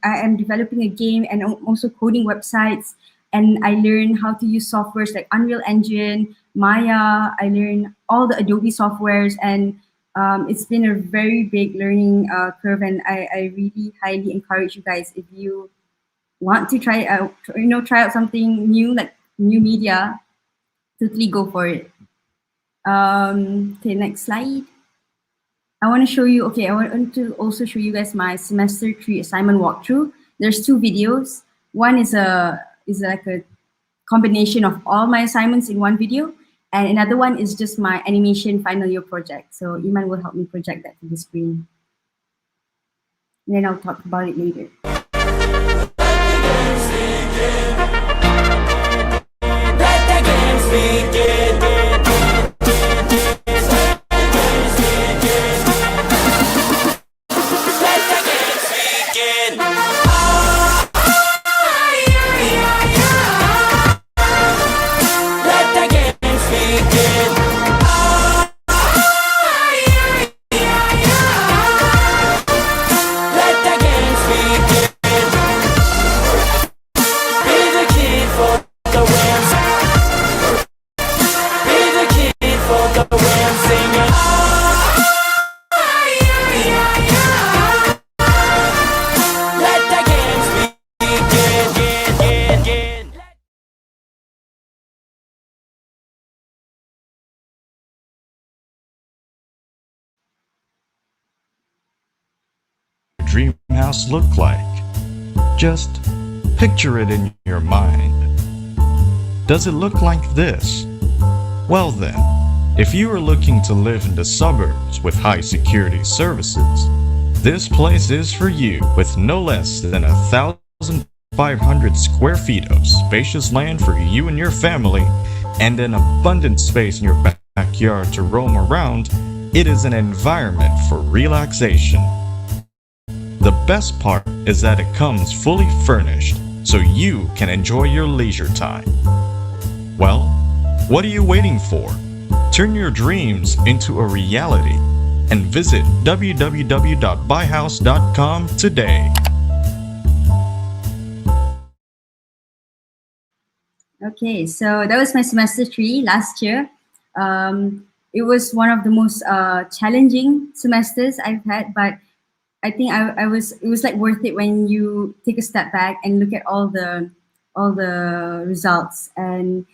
am developing a game and I'm also coding websites, and I learn how to use softwares like Unreal Engine, Maya. I learn all the Adobe softwares, and it's been a very big learning curve. And I really highly encourage you guys, if you want to try out, try out something new, like new media, totally go for it. Okay, next slide. I want to show you, okay, I want to also show you guys my semester 3 assignment walkthrough. There's 2 videos. One is like a combination of all my assignments in one video, and another one is just my animation final year project. So Iman will help me project that to the screen. And then I'll talk about it later. Dream house look like? Just picture it in your mind. Does it look like this? Well then, if you are looking to live in the suburbs with high security services, this place is for you, with no less than 1,500 square feet of spacious land for you and your family, and an abundant space in your backyard to roam around. It is an environment for relaxation. The best part is that it comes fully furnished, so you can enjoy your leisure time. Well, what are you waiting for? Turn your dreams into a reality and visit www.buyhouse.com today. Okay, so that was my semester 3 last year. It was one of the most challenging semesters I've had, but I think it was like worth it when you take a step back and look at all the results. And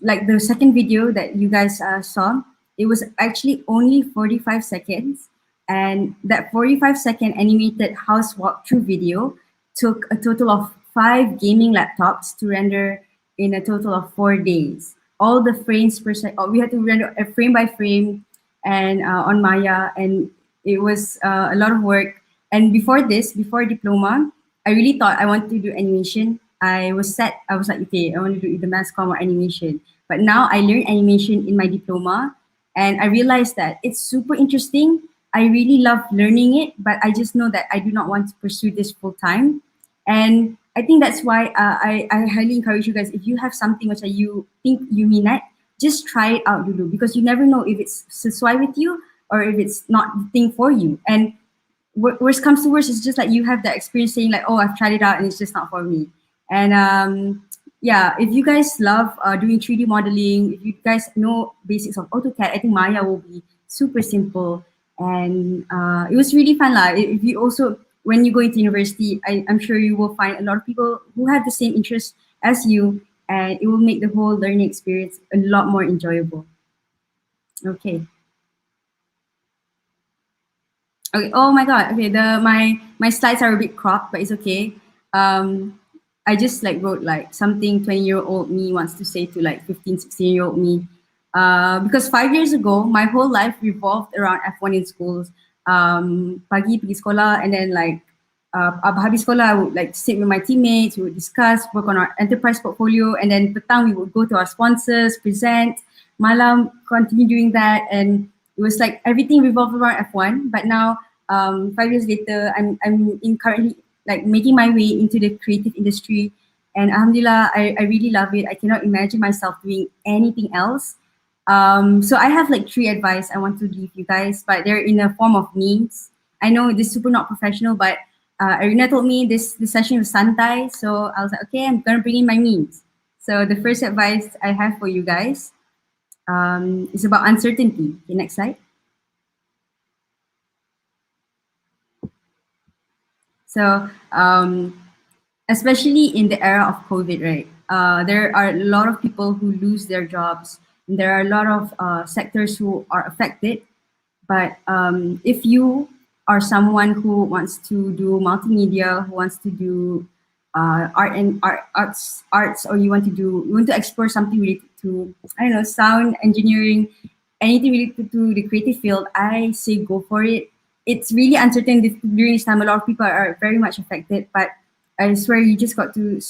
like the second video that you guys saw, it was actually only 45 seconds, and that 45-second animated house walkthrough video took a total of 5 gaming laptops to render in a total of 4 days. All the frames per second, we had to render frame by frame and on Maya, and it was a lot of work. And before diploma, I really thought I wanted to do animation. I was like, okay, I want to do either mass comm or animation. But now I learned animation in my diploma, and I realized that it's super interesting. I really love learning it, but I just know that I do not want to pursue this full time. And I think that's why I highly encourage you guys, if you have something which you think you minat, just try it out dulu, because you never know if it's sesuai with you or if it's not the thing for you. And worst comes to worst, it's just like you have that experience saying like, oh, I've tried it out and it's just not for me. And yeah, if you guys love doing 3D modeling, if you guys know basics of AutoCAD, I think Maya will be super simple. And it was really fun. If you also, when you go into university, I'm sure you will find a lot of people who have the same interests as you, and it will make the whole learning experience a lot more enjoyable. Okay. Okay. Oh my God. Okay. My slides are a bit cropped, but it's okay. I just like wrote like something 20-year-old me wants to say to like 15, 16-year-old me. Because 5 years ago, my whole life revolved around F1 in schools. Pagi pergi sekolah, and then like habis sekolah, I would like sit with my teammates, we would discuss, work on our enterprise portfolio, and then petang we would go to our sponsors, present, malam continue doing that, and it was like everything revolved around F1. But now 5 years later, I'm currently like making my way into the creative industry, and alhamdulillah, I really love it. I cannot imagine myself doing anything else. So I have like 3 advice I want to give you guys, but they're in a form of memes. I know this is super not professional, but Arina told me this session was santai, so I was like, okay, I'm gonna bring in my memes. So the first advice I have for you guys is about uncertainty. Okay, next slide. So especially in the era of COVID, right? There are a lot of people who lose their jobs. And there are a lot of sectors who are affected. But if you are someone who wants to do multimedia, who wants to do arts, or you want to explore something related to, I don't know, sound engineering, anything related to the creative field, I say go for it. It's really uncertain during this time. A lot of people are very much affected, but I swear you just got to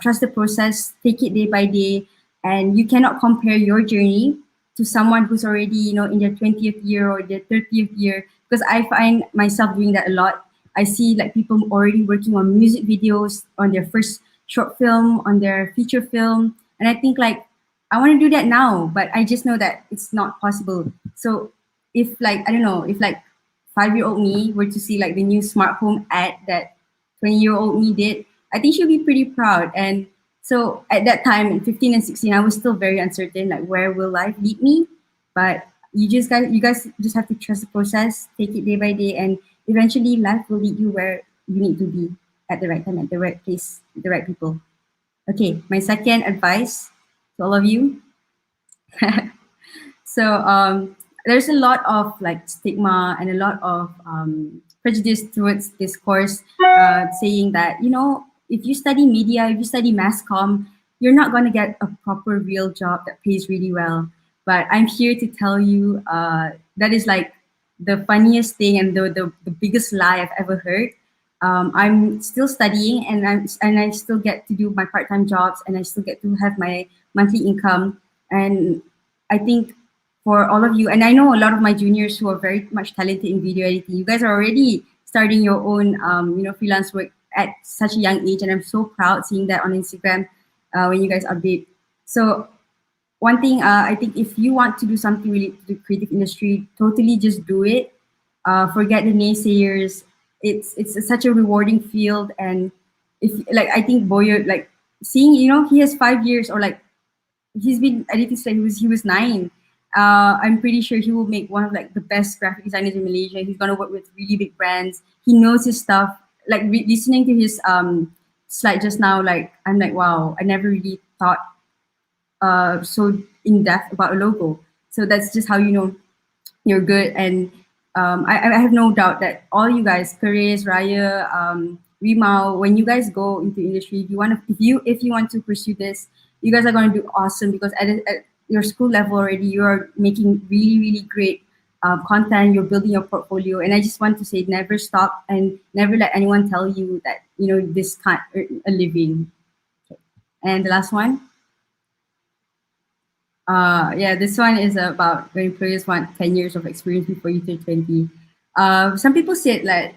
trust the process, take it day by day, and you cannot compare your journey to someone who's already, in their 20th year or their 30th year, because I find myself doing that a lot. I see like people already working on music videos, on their first short film, on their feature film, and I think like I want to do that now, but I just know that it's not possible. So if like, I don't know, if like 5-year-old me were to see like the new smart home ad that 20-year-old me did, I think she'll be pretty proud. And so at that time, in 15 and 16, I was still very uncertain, like where will life lead me? But you guys just have to trust the process, take it day by day, and eventually life will lead you where you need to be at the right time, at the right place, with the right people. Okay, my second advice to all of you. So there's a lot of like stigma and a lot of prejudice towards this course, saying that if you study media, if you study mass comm, you're not going to get a proper real job that pays really well. But I'm here to tell you that is like the funniest thing and the biggest lie I've ever heard. I'm still studying, and I still get to do my part-time jobs, and I still get to have my monthly income. And I think for all of you, and I know a lot of my juniors who are very much talented in video editing, you guys are already starting your own freelance work at such a young age, and I'm so proud seeing that on Instagram when you guys update. So one thing, I think if you want to do something related to the creative industry, totally just do it. Forget the naysayers. It's such a rewarding field, and if like I think Boyo, like seeing he has 5 years, or like he's been editing since he was 9. I'm pretty sure he will make one of like the best graphic designers in Malaysia. He's gonna work with really big brands. He knows his stuff. Like listening to his slide just now, like I'm like, wow, I never really thought so in depth about a logo. So that's just how you know you're good. And I have no doubt that all you guys, Keris, Raya, Rimao, when you guys go into industry, if you want to pursue this, you guys are going to do awesome, because at your school level already, you are making really, really great content. You're building your portfolio, and I just want to say, never stop and never let anyone tell you that this can't earn a living. Okay. And the last one. Yeah, this one is about when employers want 10 years of experience before you turn 20. Some people said like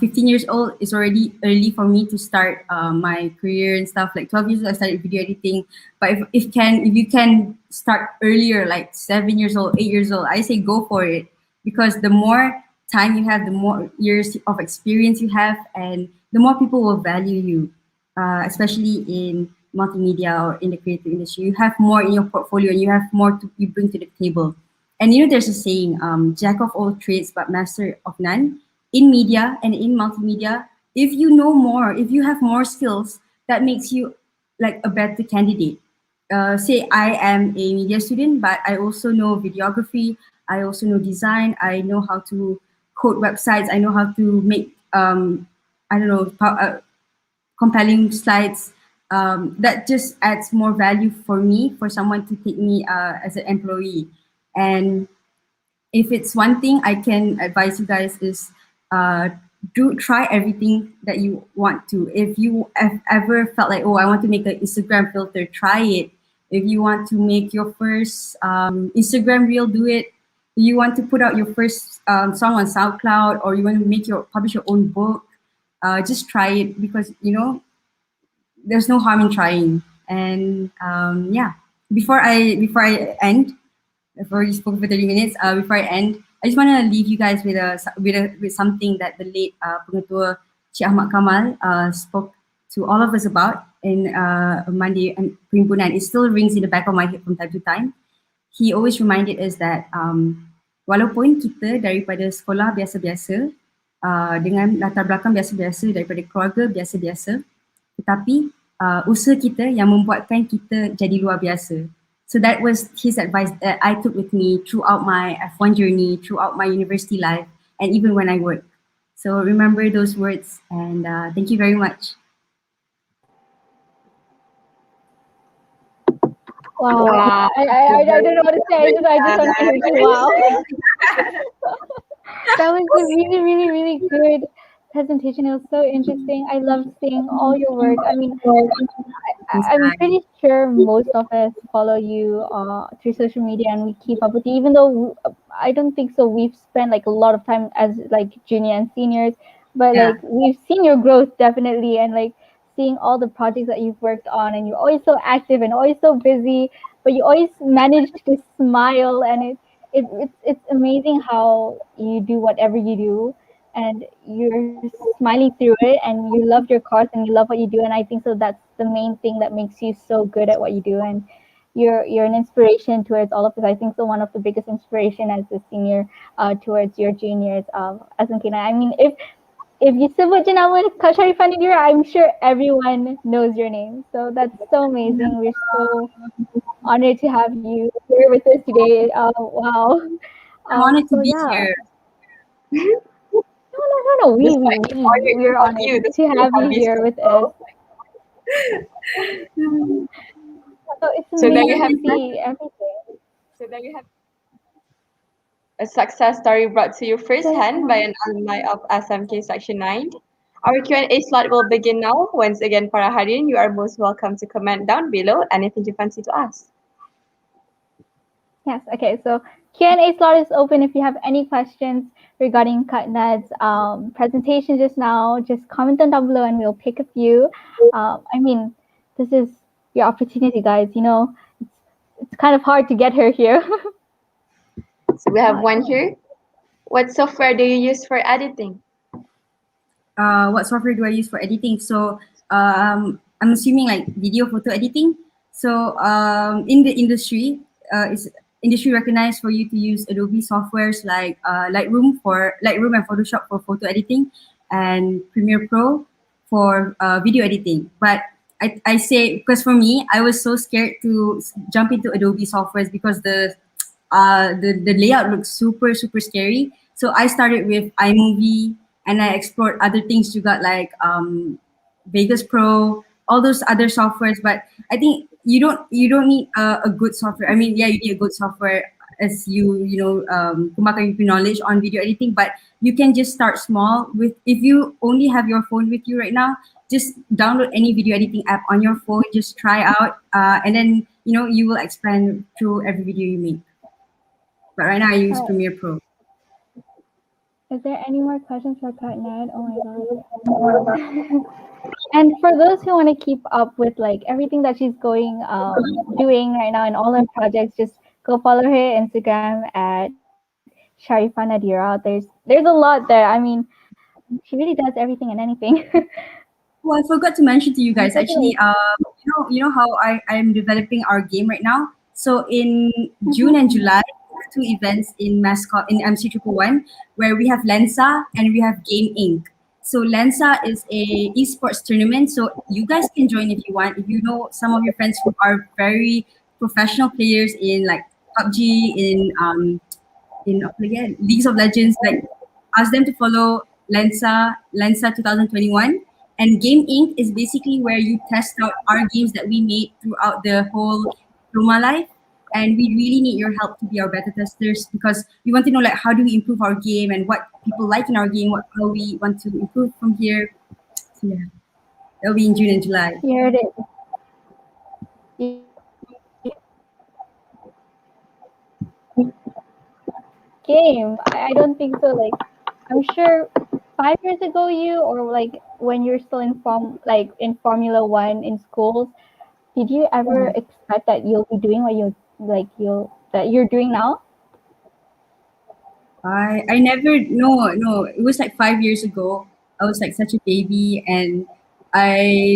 15 years old is already early for me to start my career and stuff. Like 12 years old, I started video editing. But if you can start earlier, like 7 years old, 8 years old, I say go for it, because the more time you have, the more years of experience you have, and the more people will value you, especially in multimedia or in the creative industry. You have more in your portfolio, and you have more you bring to the table. And there's a saying, jack of all trades but master of none. In media and in multimedia, if you know more, if you have more skills, that makes you like a better candidate. Say I am a media student, but I also know videography, I also know design, I know how to code websites, I know how to make I don't know, compelling slides. That just adds more value for me, for someone to take me as an employee. And if it's one thing I can advise you guys is try everything that you want to. If you have ever felt like, oh, I want to make an Instagram filter, try it. If you want to make your first Instagram reel, do it. If you want to put out your first song on SoundCloud, or you want to publish your own book, just try it, because there's no harm in trying. And yeah, before I end, I've already spoken for 30 minutes. Before I end, I just want to leave you guys with something that the late Pengetua Cik Ahmad Kamal spoke to all of us about in Monday and Perhimpunan. It still rings in the back of my head from time to time. He always reminded us that walaupun kita daripada sekolah biasa-biasa, dengan latar belakang biasa-biasa, daripada keluarga biasa-biasa, tetapi usaha kita yang membuatkan kita jadi luar biasa. So that was his advice that I took with me throughout my F1 journey, throughout my university life, and even when I work. So remember those words, and thank you very much. Wow. I don't know what to say. I just want to say wow. That was a really, really, really good presentation. It was so interesting. I loved seeing all your work. I mean, I'm pretty sure most of us follow you through social media and we keep up with you, even though I don't think so. We've spent like a lot of time as like junior and seniors, but like we've seen your growth definitely, and like seeing all the projects that you've worked on, and you're always so active and always so busy, but you always manage to smile, and it's amazing how you do whatever you do and you're smiling through it, and you love your course and you love what you do, and I think so that's the main thing that makes you so good at what you do, and you're an inspiration towards all of us. I think so one of the biggest inspiration as a senior towards your juniors as in Kena. I mean, if you sebut je nama Kak Sharifah Nadira, I'm sure everyone knows your name. So that's so amazing. We're so honored to have you here with us today. Wow. I'm honored to be here. No. We're honored to have you here with us. So it's amazing there you have to see everything. So there you have a success story brought to you firsthand by an alumni of SMK Section 9. Our Q&A slot will begin now. Once again, para hadirin, you are most welcome to comment down below anything you fancy to ask. Yes, okay, so Q&A slot is open. If you have any questions regarding Kak Nad's presentation just now, just comment them down below and we'll pick a few. I mean, this is your opportunity, guys. You know, it's kind of hard to get her here. So we have one here. What software do you use for editing? What software do I use for editing? So I'm assuming like video photo editing. So in the industry, it's industry recognized for you to use Adobe softwares like Lightroom and Photoshop for photo editing, and Premiere Pro for video editing. But I say, because for me, I was so scared to jump into Adobe softwares because the layout looks super scary. So I started with iMovie, and I explored other things. You got like Vegas Pro, all those other softwares. But I think you don't need a good software. I mean, yeah, you need a good software as you kembangkan your knowledge on video editing. But you can just start small with, if you only have your phone with you right now, just download any video editing app on your phone. Just try out, and then you will expand through every video you make. But right now I use Premiere Pro. Is there any more questions for Kak Nad? Oh my god. And for those who want to keep up with like everything that she's doing right now and all her projects, just go follow her Instagram at Sharifah Nadira. There's a lot there. I mean, she really does everything and anything. Well, I forgot to mention to you guys actually. You know how I'm developing our game right now. So in June and July, we have 2 events in Mascot in MC111 where we have Lensa and we have Game Inc. So Lensa is a esports tournament. So you guys can join if you want. If you know some of your friends who are very professional players in like PUBG, in again, Leagues of Legends, like ask them to follow Lensa 2021. And Game Inc. is basically where you test out our games that we made throughout the whole Roma life. And we really need your help to be our beta testers, because we want to know like how do we improve our game and what people like in our game, how we want to improve from here. So yeah, that'll be in June and July. You heard it. Game. I don't think so. Like, I'm sure 5 years ago, or like when you're still in Formula One in schools, did you ever expect that you'll be doing what you'll that you're doing now? I never no, it was like 5 years ago. I was like such a baby, and I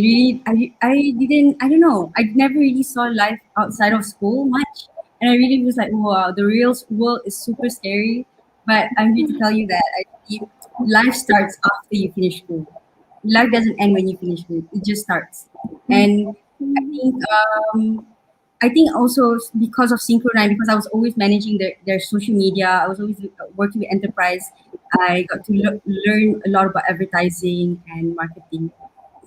didn't, I don't know, I never really saw life outside of school much, and I really was like, wow, the real world is super scary. But I'm here to tell you that I believe life starts after you finish school. Life doesn't end when you finish school; it just starts. And I think I think also because of Synchronine, because I was always managing their social media, I was always working with enterprise. I got to learn a lot about advertising and marketing.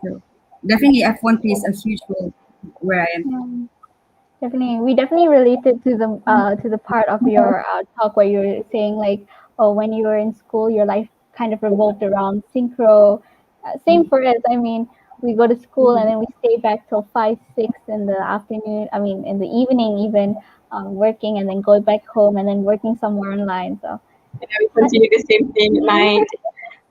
So definitely F1 plays a huge role where I am. Yeah. Definitely, we definitely related to the part of your talk where you were saying like, oh, when you were in school, your life kind of revolved around synchro. Same for us. I mean, we go to school and then we stay back till 5, 6 in the afternoon. I mean, in the evening even, working and then going back home and then working somewhere online. So And we continue the same thing at night.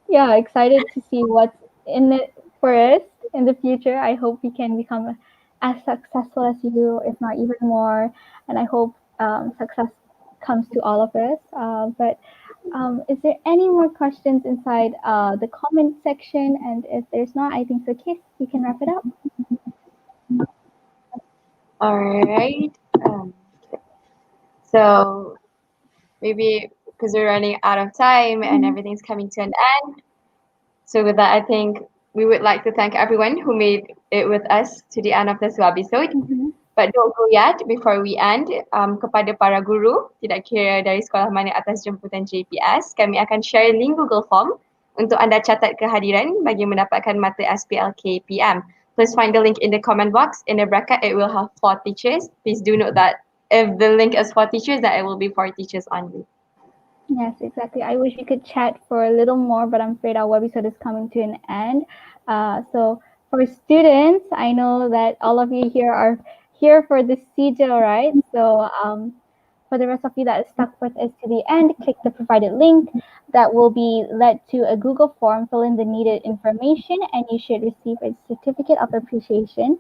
yeah, excited to see what's in it for us in the future. I hope we can become as successful as you, if not even more. And I hope success comes to all of us. But is there any more questions inside the comment section? And if there's not, I think so, Kiss, we can wrap it up. All right. So maybe because we're running out of time and everything's coming to an end. So with that, I think we would like to thank everyone who made it with us to the end of this episode. But don't go yet before we end. Kepada para guru, tidak kira dari sekolah mana atas jemputan JPS, kami akan share link Google Form untuk anda catat kehadiran bagi mendapatkan mata SPLK PM. Please find the link in the comment box. In the bracket, it will have 4 teachers. Please do note that if the link is 4 teachers, that it will be 4 teachers only. Yes, exactly. I wish we could chat for a little more, but I'm afraid our episode is coming to an end. So for students, I know that all of you here are here for the CJO, right? So for the rest of you that is stuck with us to the end, click the provided link that will be led to a Google form, fill in the needed information, and you should receive a certificate of appreciation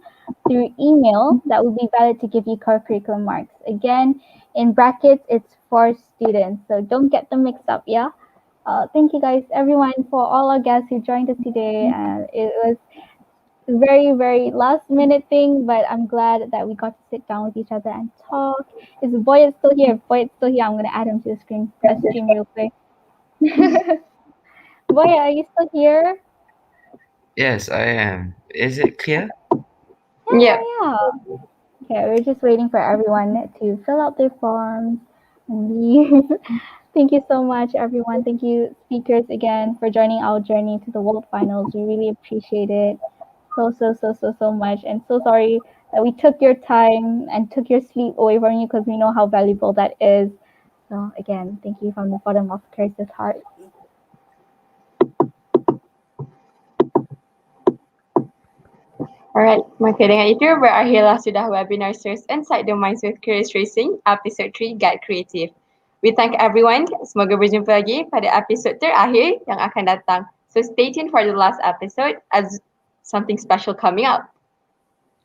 through email that will be valid to give you core curriculum marks. Again, in brackets, it's for students, so don't get them mixed up, yeah? Thank you guys, everyone, for all our guests who joined us today. It was very, very last minute thing, but I'm glad that we got to sit down with each other and talk. Is Boyd still here? If Boyd's still here, I'm gonna add him to the stream real quick. Boyd, are you still here? Yes, I am. Is it clear? Yeah. Okay, we're just waiting for everyone to fill out their forms and leave. Thank you so much, everyone. Thank you, speakers, again, for joining our journey to the World Finals. We really appreciate it so much. And so sorry that we took your time and took your sleep away from you, because we know how valuable that is. So again, thank you from the bottom of Keris's heart. Alright, maka dengan itu berakhirlah sudah webinar Search Inside the Minds with Keris Racing, episode 3 Get Creative. We thank everyone. Semoga berjumpa lagi pada episode terakhir yang akan datang. So stay tuned for the last episode as something special coming up.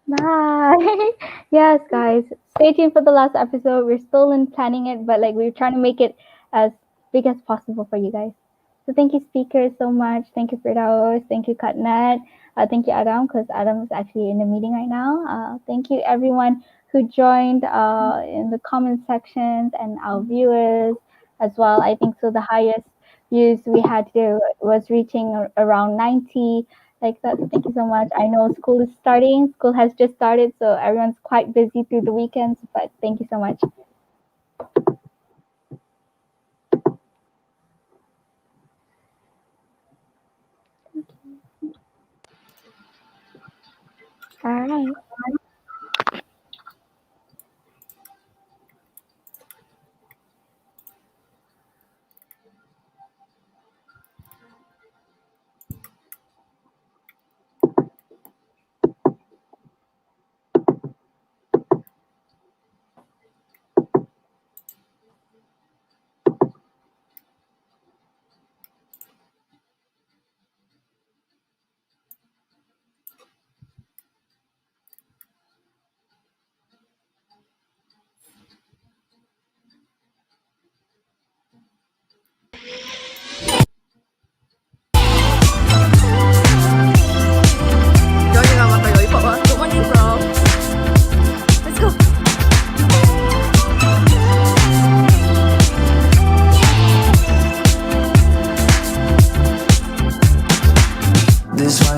Bye. Yes, guys. Stay tuned for the last episode. We're still in planning it, but like we're trying to make it as big as possible for you guys. So thank you, speakers, so much. Thank you, Firdaus. Thank you, Katnat. Thank you, Adam, because Adam is actually in a meeting right now. Thank you, everyone who joined in the comment sections and our viewers as well. I think so. The highest views we had here was reaching around 90. Like that. Thank you so much. I know school is starting. School has just started, so everyone's quite busy through the weekends, but thank you so much. All right.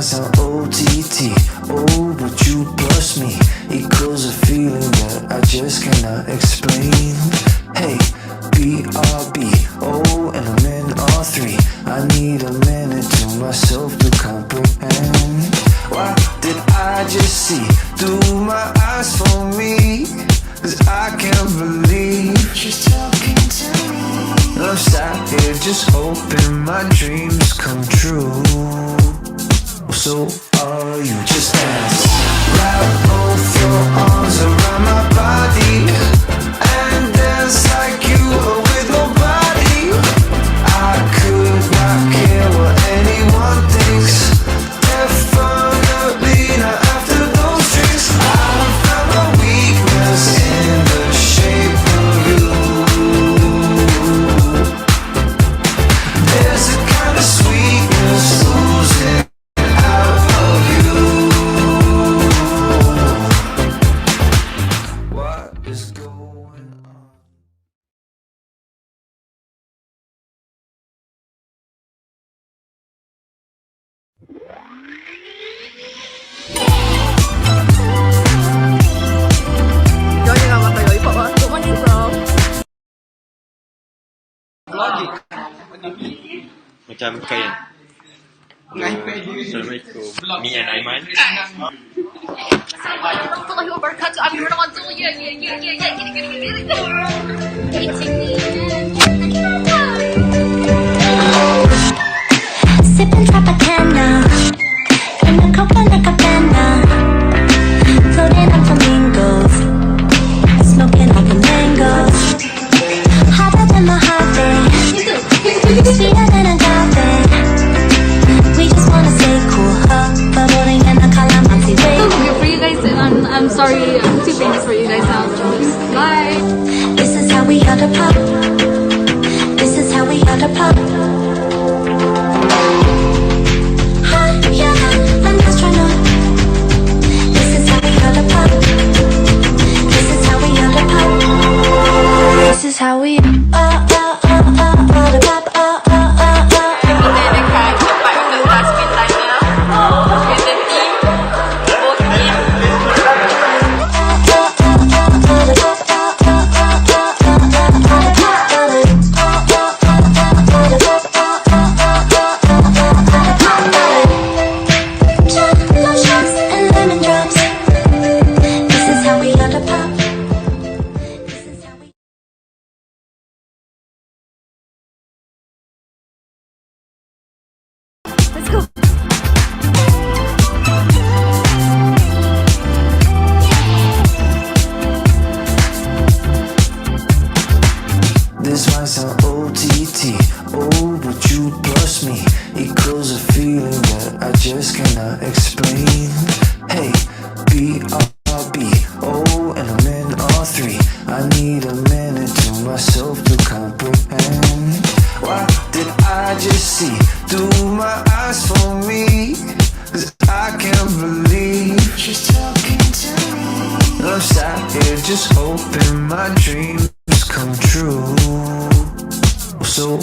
might sound OTT, oh, but you plus me equals a feeling that I just cannot explain. Hey, BRB, oh, and I'm in R3. I need a minute to myself to comprehend. Why did I just see through my eyes for me? 'Cause I can't believe she's talking to me. I'm sat here just hoping my dreams come true. So are you? Just dance. Wrap both your arms around my body and dance like you were with nobody. I could not care what anyone thinks. Definitely not after those drinks. I found my weakness in the shape of you. There's a kind of sweetness oozing out of you. What is going on? Macam kain. Assalamualaikum. Me and Aiman. Assalamualaikum warahmatullahi wabarakatuh. I'm your Nonzul. Yeah. Sipping Tropicana in the Copacabana, floating on flamingos, smoking on the mangoes. Hotter than Mojave, sweeter than agave. We just wanna stay cool, bubbling in the calamansi way. For you guys, I'm sorry. I'm too famous for you guys now. Bye. This is how we are the pop. This is how we are the pop. Hi, yeah, I'm astronaut. This is how we are the pop. This is how we are the pop. This is how we are the pop. Lotions and lemon drops. This is how we are the pop. This is how we. Let's go. This might sound OTT, oh, but you plus me equals a feeling that I just cannot explain. Hey, BRB, oh, and I'm in R3. I need a minute to myself to comprehend. Why did I just see through my eyes for me? 'Cause I can't believe she's talking to me. I'm sat here just hoping my dreams come true. So